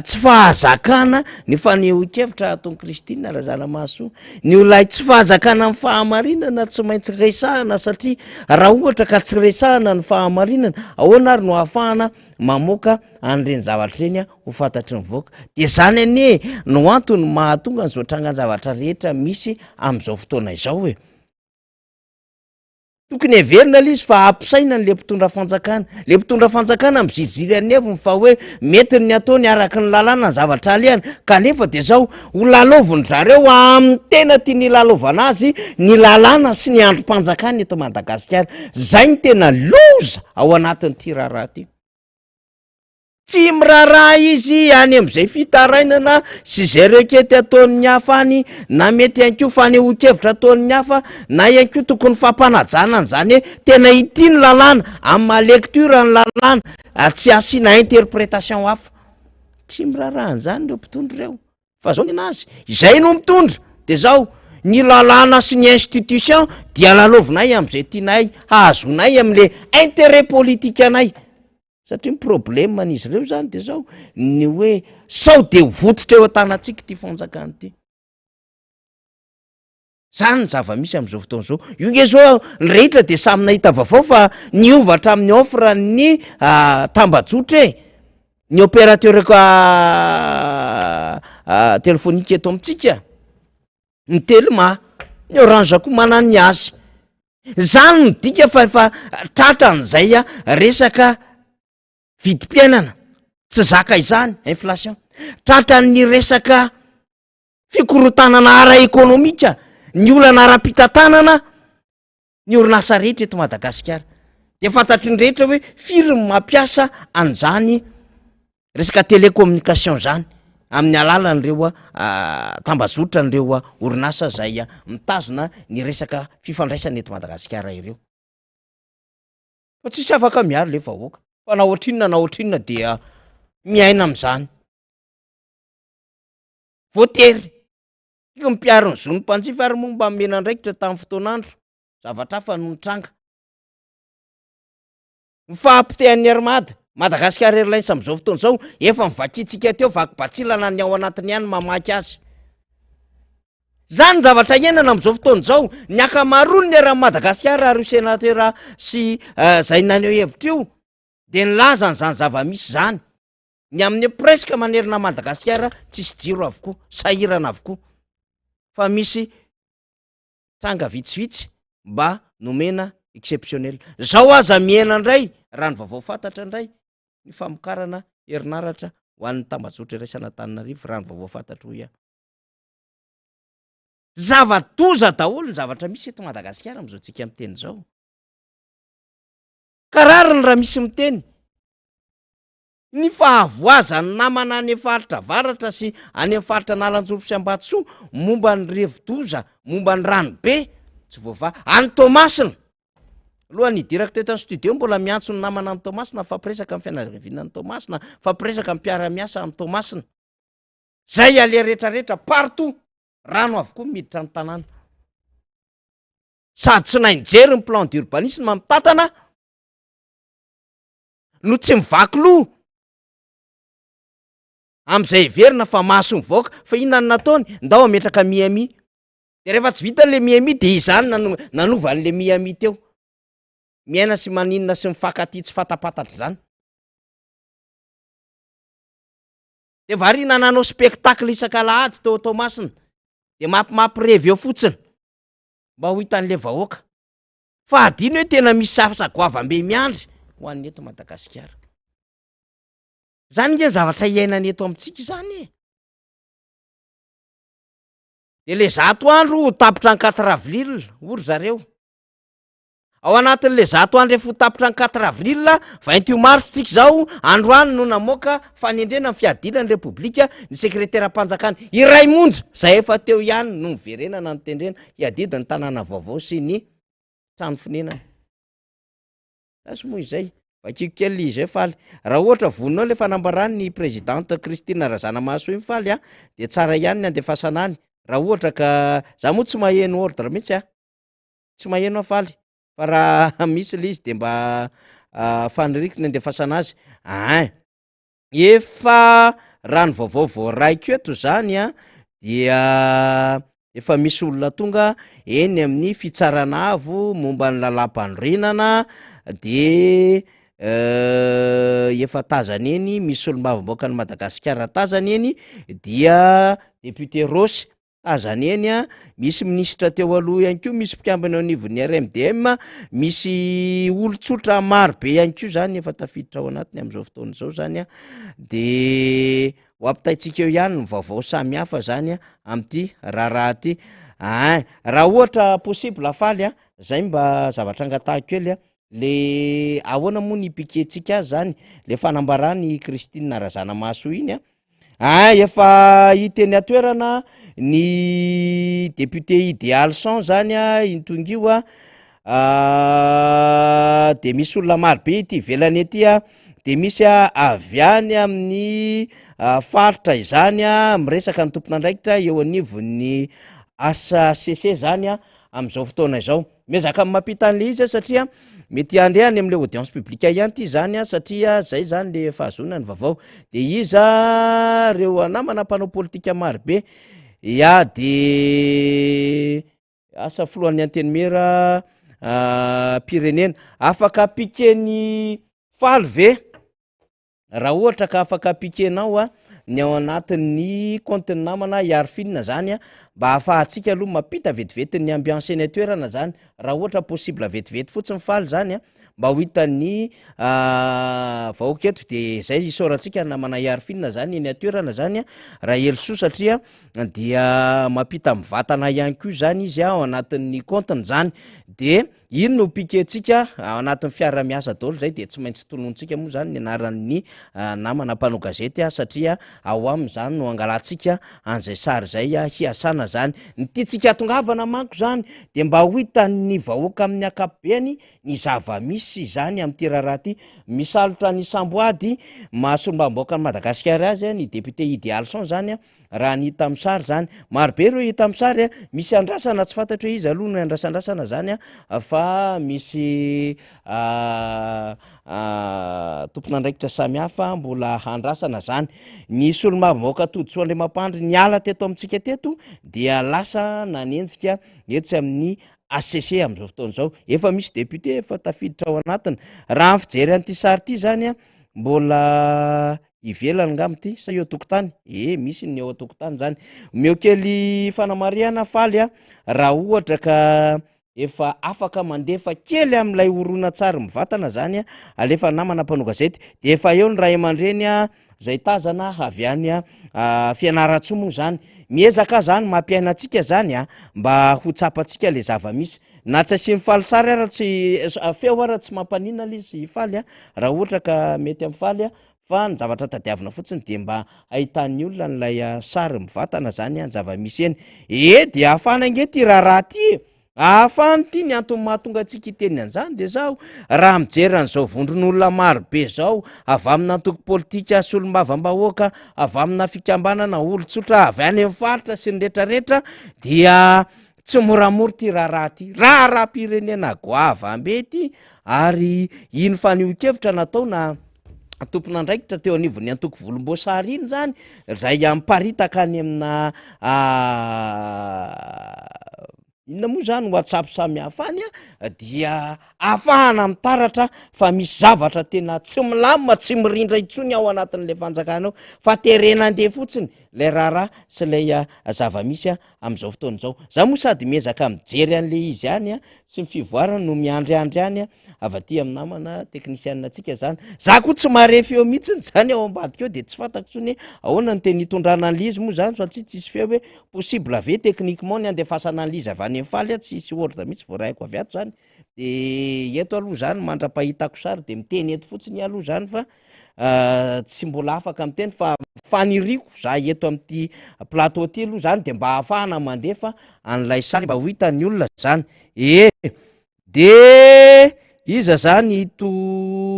tsy fahazakana ny fanehoan-kevitra ataon'i Kristina Razanamaso ny olay tsy fahazakana amin'ny fahamarinana tsy maintsy resahana satria raha ohatra ka tsy resahana ny fahamarinana ahoana ary no ahafahana mamoaka an'ireny zavatra ireny ho fantatry ny voaka de zany anie no antony mahatonga ny zoatrangan-javatra rehetra misy am'izao fotoana izao e tokony heverina l izy fa ampisaina ny le mpitondra fanjakana le mpitondra fanjakana miziriziry aneviny fa hoe mety ny ataony araka ny lalàna ny zavatra alehana kanefa de zao ho laloviny zareo amin'ny tena tia ny lalovana azy ny lalàna sy ny androm-panjakana eto Madagasikara zay ny tena loza ao anatin'ny ty raharaha ty tsy miraharaha izy any am'izay fitarainana sy zay rekety ataon'ny hafa any na mety ihany ko fanehoan-kevitra ataon'ny hafa na ihany ko tokony fampanajana zany hoe tena ity ny lalàna amin'ny maha-lecture ny lalàna tsy asiana interprétation hafa tsy miraharaha an'izany reo mpitondra ireo fa zao nena azy izay no mitondra de zao ny lalàna sy ny institution dia lalovinay am'izay tianay hahazonay am'le intérêt politique anay satria ny problème an'izy ireo zany de zao ny hoe sao de vototra eo an-tanantsika ty fanjakany ty zany ny zava-misy am'izao fotoan'izao io nge zao ny rehetra de samy nahita vaovao fa niovatra amin'ny offre ny tambajotra ny opérateur telefonika eto amitsika ny telma ny orange koa manano ny azy zany midika fa efa tratran'izay resaka vidim-piainana tsy zaka izany inflation tratran'ny resaka fikorotanana ara-ekônomika ny olana ara-pitantanana ny orinasa rehetra eto Madagasikara de fantatry ny rehetra hoe firy mampiasa an'izany resaka télécommunication zany amin'ny alalan'ireo tambazotra n'ireo orinasa zay mitazona ny resaka fifandraisana eto Madagasikara ireo fa tsisy afaka miaro le vahoaka fa na ohatrinona dia miaina am'izany voatery tika mipiaro ny zon'ny mpanjifa ary momba mena andraikitra tamin'ny fotoanandro zavatra fa no nitranga mifahampitehan'ny armada Madagasikara Airlines am'izao fotoana zao efa mivakitsika teo vaky-batsilana ny ao anatiny ihany mamaky azy zany zavatra iainana am'izao fotoana zao ny akamaroany ny ara Madagasikara ary senatera sy zay naneo hevitra io de nilazany zany zava-misy zany ny amin'ny presque manerina Madagasikara tsisy jiro avokoa sahirana avokoa fa misy tranga vitsivitsy mba nomena exceptionnel zao aza miena indray raha ny vaovao fantatra indray ny famokarana herinaratra ho an'ny tambazotra iraisana Antananarivo raha ny vaovao fantatra hoy zava-toza daholo ny zavatra misy eto Madagasikara am'izao tsika miteny zao karariny raha misy miteny ny fahavoazany namana any faritra varatra sy any faritra Analanjoro sy Ambatsoa momba ny revi-doza momba ny ranobe tsy voava any Tomasina aloha ny directeur eto studio mbola miantso ny namana any Tomasina fampiresaka amin'ny fianakaviana any Tomasina fampiresaka amin'ny mpiara-miasa amin'ny Tomasina zay ale rehetrarehetra partout rano avokoa miditra ny tanàna sady tsy nainjery ny plan d'urbanisme mitantana no tsy mivaky loha am'izay verina fa mahaso mivoaka fa inany nataony ndao ametraka Miami de rehefa tsy vita le Miami de izany nanova an'le Miami teo miaina sy maninona sy mifankaty tsy fatapatatra zany de varina nanao spectacle isan-kalahady teo Tomasina de mampirevy eo fotsiny mba ho hitan'le vahoaka fa adino hoe tena misy sagoavam-be miandry ho an'ny eto Madagasikara zany nge zavatra iainany eto amitsika zany de le 100 andro tapitra ny 4 avril ory zareo ao anatin'le 100 andro efa tapitra ny 4 avril 28 mars tsika zao androany no namoaka fanendrena ny fiadilany repoblika ny sekretera-panjakana iray monja zay efa teo ihany no miverenana ny tendrena hiadidi ny tanàna vaovao sy ny trano fonenana asy moa izay vakiko kely izay faly raha ohatra voninao le fanambarany ny présidente Christine Razanamahasoa iny faly de tsara ihany ny andefasana any raha ohatra ka za moa tsy maheno ordre mihitsy tsy maheno afaly fa raha misy le izy de mba faniriky ny andefasana azy efa raha ny vaovao voaraiko eto zany dia efa misy olona tonga eny amin'ny fitsarana avo momba ny lalam-panorenana de efa tazany eny misy olo-mavamboaka ny Madagasikara tazany eny dia député Rosy tazany eny misy ministra teo aloha ihany koa misy mpikambana anivon'ny RMDM misy olon-tsotra maro be ihany koa zany efa tafiditra ao anatiny am'izao fotoana zao zany de ho ampitaitsika eo ihany ny vaovao samy hafa zany am'ty raharaha ty raha ohatra possible afaly zay mba zavatra angatahako kely le ahoana moa ny piquetsika azy zany le fanambarany Christine Razanamahasoa iny efa hiteny atoerana ny député idéal son zany intongio de misy olona maro be ity velany ety de misy avy any amin'ny faritra izany miresaka ny tompon'andraikitra eo anivon'ny ACC zany am'izao fotoana izao miezaka amin'ny mampita an'le izy satria mety andehany am'le audience publique ihany ty zany satria zay zany le fahazona ny vaovao de iza reo namana mpanao politika maro be de asa filohan'ny antenimera pirenena afaka pikeny faly ve raha ohatra ka afaka pikenao ny ao anatin'ny compte namana iarifina zany mba hahafahantsika aloha mampita vetivety ny ambiance eny toerana zany raha ohatra possible vetivety fotsiny faly zany mba ho hitan'ny vahoaka eto de zay isaorantsika namana iarifina zany eny atoerana zany raha elisoa satria dia mampita mivatana ihany ko zany izy ao anatin'ny compteny zany de ino no piquetsika ao anatin'ny fiara-miasa daholo zay de tsy maintsy tolontsika moa zany ny anaran'ny namana mpanao gazety satria ao am'zany no angalatsika an'izay sary zay hiasana zany ny tiatsika atongavana manko zany de mba ho hitan'ny vahoaka amin'ny akapobeany ny zava-misy zany am'ty raharaha ty misalotra ny samboady mahasolombamboaka ny Madagasikara azy ny député Idy Alson zany raha ny hita amin'ny sary zany marobe ireo hita amin'ny sary misy andrasana tsy fantatra hoe izy aloha no andrasandrasana zany fa misy tompon'andraikitra samihafa mbola handrasana zany ny solombavamboaka Toditsoa Andriamampandry ny ala teto amintsika teto dia lasa nanenjika etsy amin'ny ACC am'izao fotoana zao efa misy député efa tafiditra ao anatiny raha ny fijery an'ity sary ty zany mbola ivelany ngamy ty sa eo tokotany misy ny eo tokotany zany meo kely fanamariana faly raha ohatra ka efa afaka mandefa kely am'ilay horonan-tsary mivatana zany alefa namana mpanao gazety de efa eo ny ray aman-dreny zay tazana avy any fianaratsoa moa zany miezaka zany mampiaina atsika zany mba ho tsapatsika le zava-misy na tsy asiany faly sary ara tsy feo ara tsy mampanina le izy faly raha ohatra ka mety amin'ny faly fa ny zavatra tadiavina fotsiny de mba ahitan'ny olona n'lay sary mivatana zany ny zava-misy eny de ahafana nge ty raharaha ty ahafany ty ny antony mahatonga atsika iteny an'izany de zao raha mijery an'izao vondron'olona maro be zao avy amina antoko politika solombavam-bahoaka avy amina fikambanana olo-tsotra avy any amin'ny faritra sy ny rehetrarehetra dia tsy moramora ty raharaha ty raharam-pirenena goavambe ty ary iny fanio-kevitra nataona tompon'andraikitra teo anivon'ny antoko volomboasary iny zany zay amparitaka any amina inona moa zany WhatsApp samihafa any dia ahafahana mitaratra fa misy zavatra tena tsy milamina tsy mirindra intsony ao anatin'le fanjakana ao fa terena andeha fotsiny lay raharaha sy lay zava-misy am'izao fotoana zao za moa sady miezaka mijery an'le izy any sy ny fivoarana no miandryandry any avy aty amin'ny namana teknisianina atsika zany za koa tsy marefy eo mihitsiny zany ao ambadika eo de tsy fantako tsony ahoana ny teny hitondrana an'le izy moa zany fa tsisy feo hoe possible ave techniquement ny andefasana an'le izy avy any amin'ny faly tsy hisy ordre mihitsy voarahiko avy ato zany de eto aloha zany mandra-pahitako sary de miteny eto fotsiny aloha zany fa tsy mbola afaka miteny fa faniriko za eto am'ty plateau ty aloha zany de mba ahafahana mandefa an'lay sary mba ho hitan'ny olona zany de iza zany ito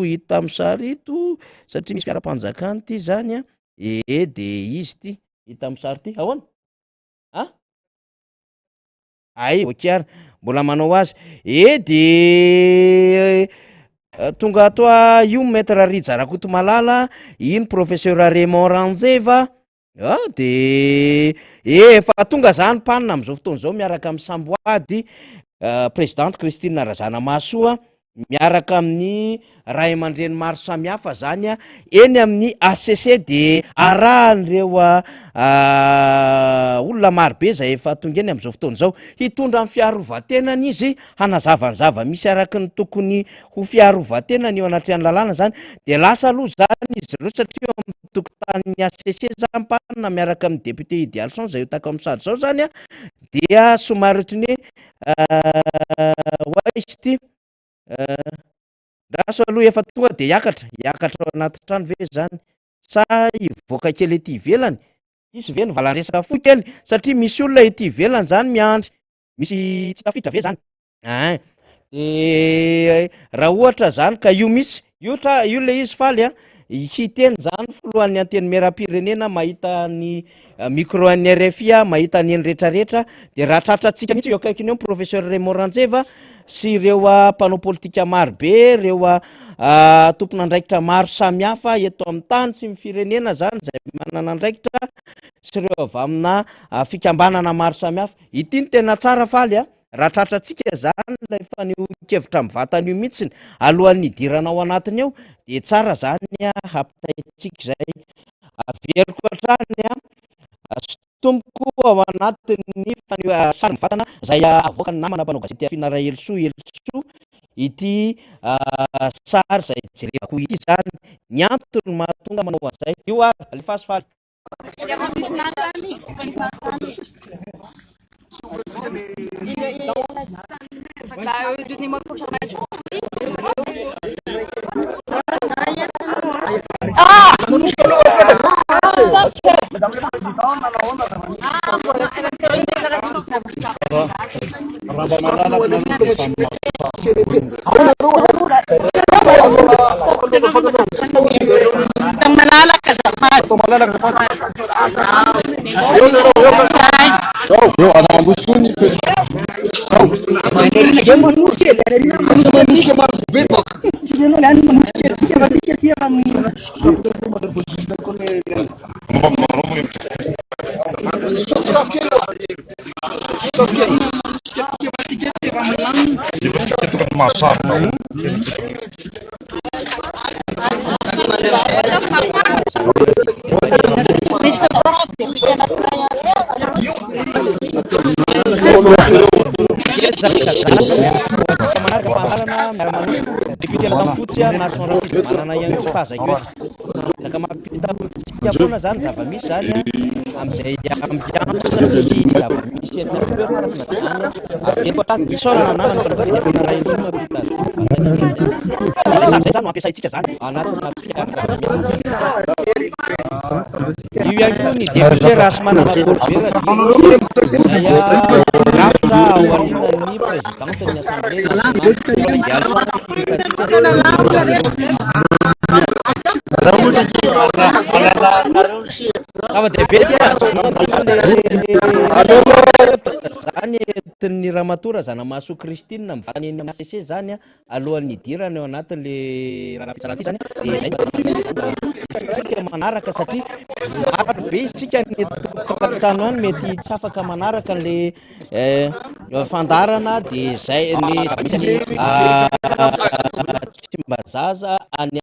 hita amin'ny sary ito satria misy fiara-panjakany ty zany de izy ty hita amin'ny sary ty ahoana okiara mbola manao azy de tonga atoa io maître Rija Rakotomalala iny professeur Raymond Ranjeva de efa tonga zany mpanina am'izao fotoana zao miaraka amin'ny Samboady présidente Christine Razana Mahasoa miaraka amin'ny ray aman-dreny maro samihafa zany eny amin'ny ACC de arahan'ireo olona marobe zay efa tonga eny am'izao fotoana zao hitondra amin'ny fiarovatenany izy hanazava ny zava-misy araky ny tokony ho fiarovatenany eo anatrehany lalàna zany de lasa aloha zany izy ireo satria amin'ny tokotanin'ny ACC zany mpanina miaraka amin'ny député Idy Alson zay hitako amin'ny sady zao zany dia somary ohatrany hoe izy ty raso aloha efa tonga de hiakatra ao anaty trano ve zany sa ivoaka kely ety ivelany izy ve novalan-dresaka fo kely satria misy olona ety ivelany zany miandry misy tsy tafiditra ve zany de raha ohatra zany ka io misy io le izy faly hiteny zany folohan'ny anteny meram-pirenena mahita ny micro an'ny RFI mahita ny eny rehetrarehetra de raha tratratsika mihitsy eo akaikiny eo professeur Raymond Ranjeva sy ireo mpanao politika maro be ireo tompon'andraikitra maro samihafa eto amin'ny tany sy firenena zany zay manana andraikitra sy ireo avy amina fikambanana maro samihafa ity ny tena tsara faly raha tratratsika zany lay fanio-kevitra mivatana io mihitsiny alohan'ny idirana ao anatiny eo de tsara zany hampitaitsika zay averiko atrany sotomboko ao anatin'ny sary mivatana zay avoaka ny namana mpanao gazety afinara Elsoa ity sary zay jerevako ity zany ny antony mahatonga manao an'izay io le fasifaly na zany zava-misy zany am'izay ambiance sy zava-misy zay zany ampiasaitsika zany anatina io ihany koa ny député rasy manana porvera rafitra ao alinan'ny présidence ny assemblée zava-dehibe zany entin'ny ramatora zana maso Kristine mivany eny amin'ny ACC zany alohan'ny idirana eo anatin'le raha-pitsara ty zany de zay tsika manaraka satria maro be isika ny tokatano any mety tsy afaka manaraka le fandarana de zay le zava-misy Tsimbazaza any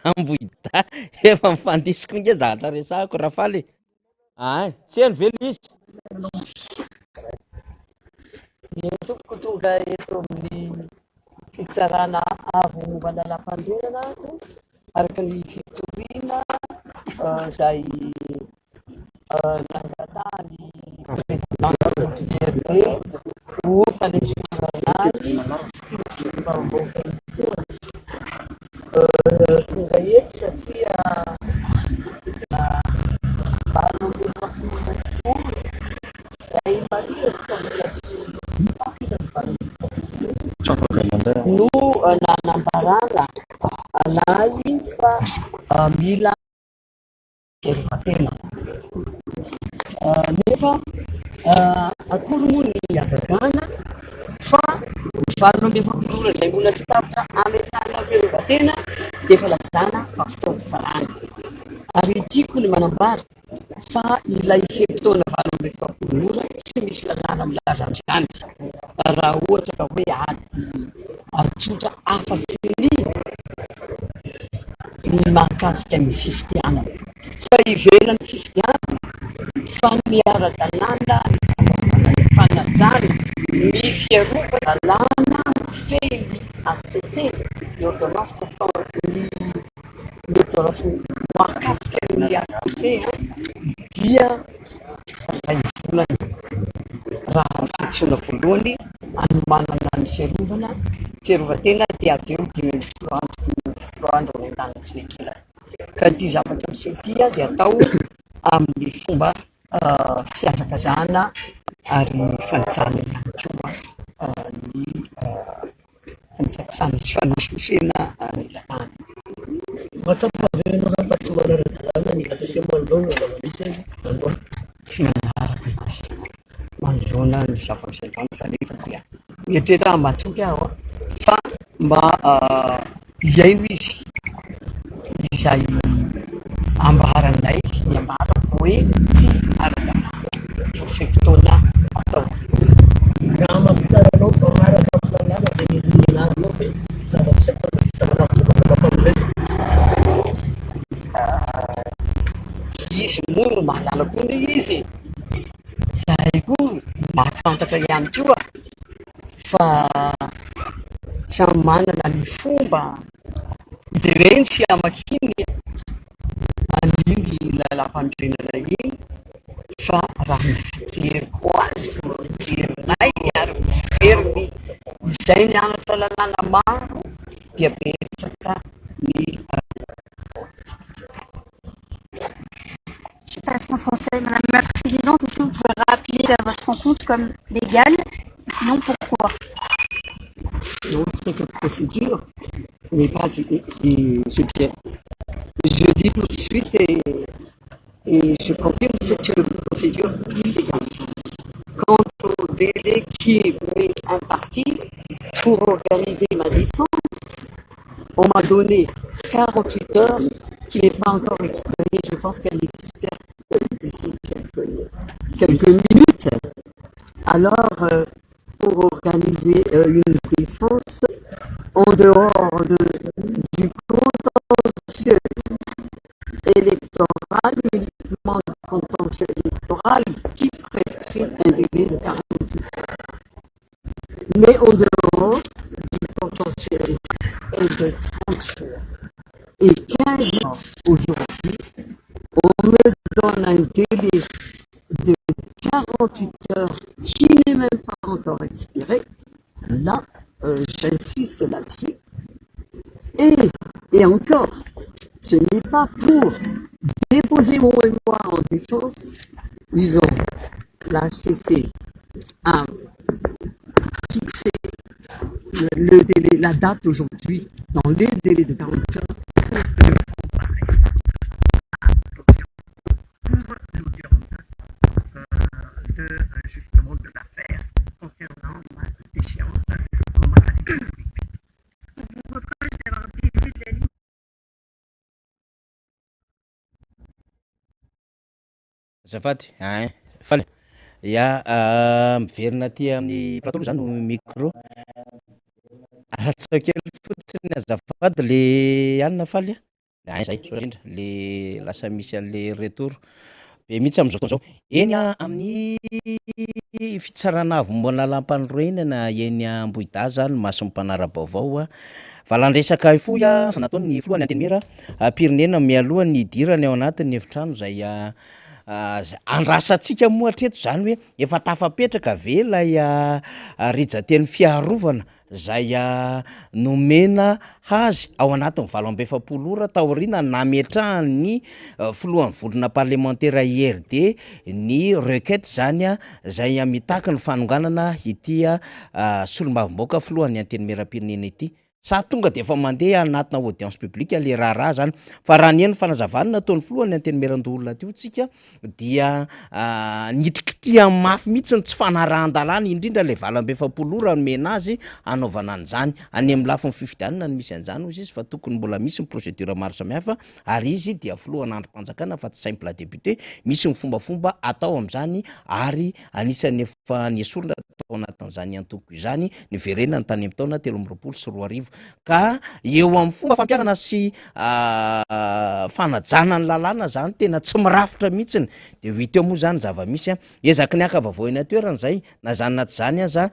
Ambohida efa mifandisiko nge zahatra resahako rafaly tsy eny velo izy toko tonga eto amin'ny fitsarana avo mombana lafandrerana araka ny fitoriana zay nangatany presidente ho fanesoanany tonga eto satria zay no nanambarana anahy fa mila jereva-tena nefa akory moa ny agagana fa valona amby efapolora zay mbola tsy tapitra ametrahana jereva-tena de efa lazana fa fotoam-pitsarana ary tiako ny manambara fa ilay fepitona valona amby efapolora tsy misy lalàna milaza an'izany raha ohatra ka hoe ary tsotra afatsy ny mahakasika ny fifidianana fa ivelany fifidianana fa miara-dalàna fanajana ny fiarovana lalàna fely ACC ny ordonnance portant ny ordonnance mahakasika ny ACC dia ray volany raha fitsona voalohany anomanana ny fiarovatena dia avy eo 10 andro ny an-danitsy ny akila ka ty zavatra misetia dia atao amin'ny fomba fiazakazahana ary fanajana ihany koa ny fanjakisana sy fanosikosena ny lalàna tsy manaraka izy manoloana ny zava-misandrona fa nefa dia mietreta matoky aho fa mba iaino izy izay ambaranay ny ambarako hoe tsy ara-dalàna fepitona atao raha mampisaranao fa maraka amin'ny lalàna zay nilarinao hoe zava-pisakana fisaranao misy mono mahalala koa le izy zay koa mahafantatra ihany koa fa samy manana ny fomba ijereny sy amakiny an'iny lalam-pandrenana iny fa raha ny fijeriko azy fijerinay ary fijeriny izay nianatra lalàna maro dia betsaka ny Préparation française. Madame la Présidente, est-ce que vous pouvez rappeler votre rencontre comme légale? Sinon, pourquoi? non, cette procédure n'est pas je dis tout de suite et je confirme que c'est une procédure illégale. Quant au délai qui m'est imparti pour organiser ma défense, on m'a donné 48 heures qui n'est pas encore expirée. Je pense qu'elle expire d'ici quelques minutes. Alors, pour organiser une défense en dehors du contentieux électoral, uniquement le contentieux électoral qui prescrit un délai de 48 heures. Mais en dehors du contentieux électoral de 30 jours et 15 jours aujourd'hui, on me donne un délai de 48 heures qui n'est même pas encore expiré. Là, j'insiste là-dessus. Et encore, ce n'est pas pour déposer mon mémoire en défense. Ils ont, la HCC a fixé le délai, la date aujourd'hui, dans les délais de 48 heures, pour l'audience justement de l'affaire concernant ma déchéance en maternité publique. Vous reproche d'avoir dévié de la ligne. Azafady faly ia miverina ty amin'ny plateau zany micro aratsao kely fotsiny azafady le anina faly zay sorindra le lasa misy an'le retour be mihitsy am'izao fotoana zao eny amin'ny fitsarana avy mbona lampanorenana eny Ambohidahy zany mason'ny mpanara-baovao valan-dresaka ifoy nataony filohan'ny antenimera pirenena mialoha ny idirany ao anatin'ny efitrano zay andrasantsika moa hatreto zany hoe efa tafapetraka ve lay rijateny fiarovana zay nomena hazy ao anatin'ny 27 ora taoriana nametrahany filohan'ny volona parlementaire IRD ny requête zany zay mitaky ny fanonganana ity solombavambaoka filohan'ny antenimera-pirenena ity sa tonga de efa mandeha anatina audience publique le raharaha zany fa raha ny eny fanazavany nataony filohan'ny antenimera-ndoolona teo tsika dia nitrikitia mafy mihitsy ny tsy fanarahan-dalàna indrindra le 27 ora nomena azy anaovana an'izany any amin'ny lafiny fifidianana ny misy an'izany ozy izy fa tokony mbola misy ny procédure maro samihafa ary izy dia filohan'androm-panjakana fa tsy simple député misy ny fombafomba atao am'izany ary anisan'ny efa niesorina tao anatin'izany antoko izany niverena ny tany amin'ny taona 2024 ka eo amin'ny fomba fampiarana sy fanajana ny lalàna zany tena tsy mirafitra mihitsiny de ho ito moa zany zava-misy ezaky ny aka vavoina toerana zay na zany na tsy zany aza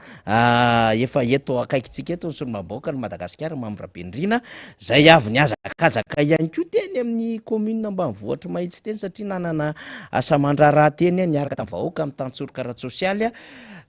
efa eto akaikitsika eto ny solomabaoka ny Madagasikara Mambrabendrina zay avy ny azakazaka ihany koa teny amin'ny commune ambanivohitra mahitsy teny satria nanana asa mandraraha teny niaraka tamin'ny vahoaka amin'ny tantsorokaraty sosialy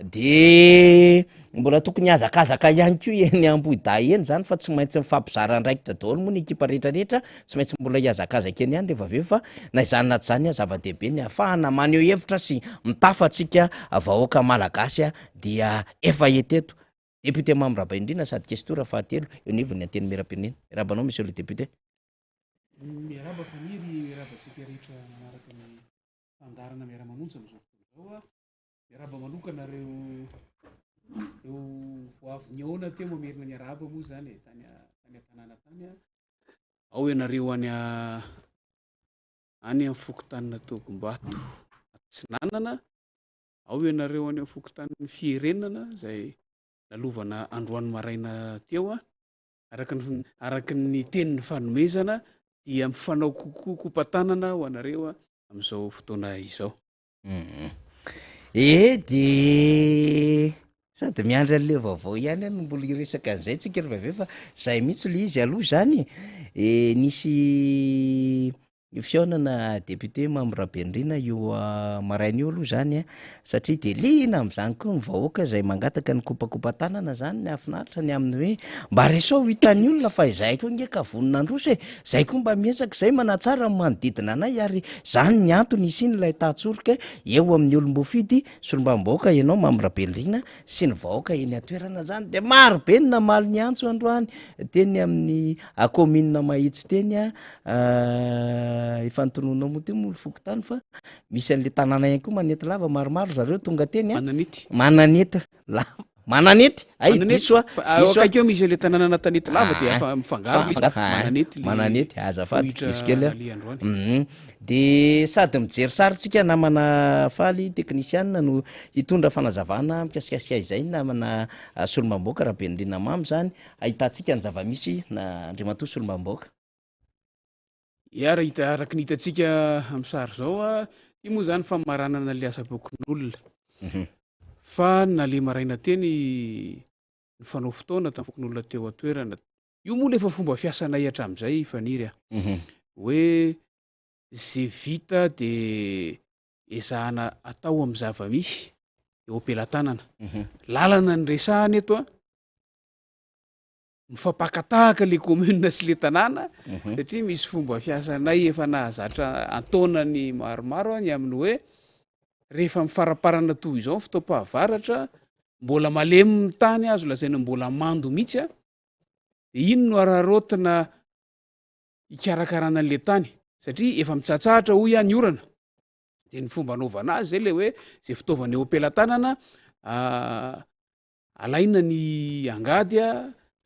de mbola tokony azakazaka ihany koa eny Ambohidahy eny zany fa tsy maintsy mifampizara andraikitra daholo moa ny ekipa rehetrarehetra tsy maintsy mbola hiazakazaka eny ihany rehefa aveo fa na izany na tsy zany zava-dehibe ny ahafahana maneho hevitra sy mitafatsika vahoaka malagasy dia efa eteto député Mambrabendrina sady questeur fahatelo eo nivon'ny antenimera-pirenena rabanao monsieur le député. Miaraba faniry miarabatsika rehetra manaraka ny fandarana miara-manontsy am'izao fotoana zao miaraba manokana reo voavy niaona teo mamerina ny araba moa zany tany an-tanàna tany ao ianareo any amin'ny fokotanina Togombato Atsinanana, ao ianareo any amin'ny fokotanin'ny Firenana zay nalovana androany maraina teo araky ny tenin'ny fanomezana dia mifanao kokoa kompatanana ho anareo am'izao fotoana izao. De sady miandry an'le vaovao ihany a no mbola iresaka an'izay tsika ry vavy fa zay mihitsy le izy aloha zany nisy fihaonana député Mamorabendrina io maraina io aloha zany a satria de lina am'zany koa ny vahoaka zay mangataka ny kopakopa-tanana zany ny afinaritra ny amin'ny hoe mba resao hitan'ny olona fa izay koa nge ka vonina androso e zay koa mba miesaka zay manatsara ny manodidina anay ary zany ny antony isiny lay tahatsorika eo amin'ny olom-bofidy solombam-bahoaka ianao Mamorabendrina sy ny vahoaka eny atoerana zany de maro be ny namaly ny antso androany teny amin'ny commune Mahitsy teny efa nytonoina moa teo moa fokotany fa misy an'le tanàna ihany koa manety lava maromaro zareo tonga teny mananety ay diso akakeo misy le tanàna anatanety lava de afa mifangaro mananety azafady diso kely de sady mijery sarytsika namana faly teknisianina no hitondra fanazavana mikasikasika izay namana Solombam-bahoaka Rabendrina Mamy zany ahitantsika ny zava-misy na Andriamatoa Solombam-bahoaka. Iara hita araky ny hitantsika amin'ny sary zao a io moa zany famaranana le asa-bokin'olona fa na le maraina teny ny fanao fotoana tamin'ny fokon'olona teo atoerana io moa le efa fomba fiasanay hatramin'izay faniry hoe zay vita de ezahana atao amin'ny zava-misy eo am-pelantanana lalana ny resahany eto a mifampakatahaka le commune sy le tanàna satria misy fomba fiasanay efa nahazatra antaonany maromaro ny amin'ny hoe rehefa mifaraparana toy izao fotoam-pahavaratra mbola malemy tany azo lazaina mbola mando mihitsy a de ino no ararotina ikarakarana an'le tany satria efa mitsatsahatra hoy ihany orana de ny fomba anaovana azy zay le hoe zay fitaovana eo am-pelantanana alaina ny angady a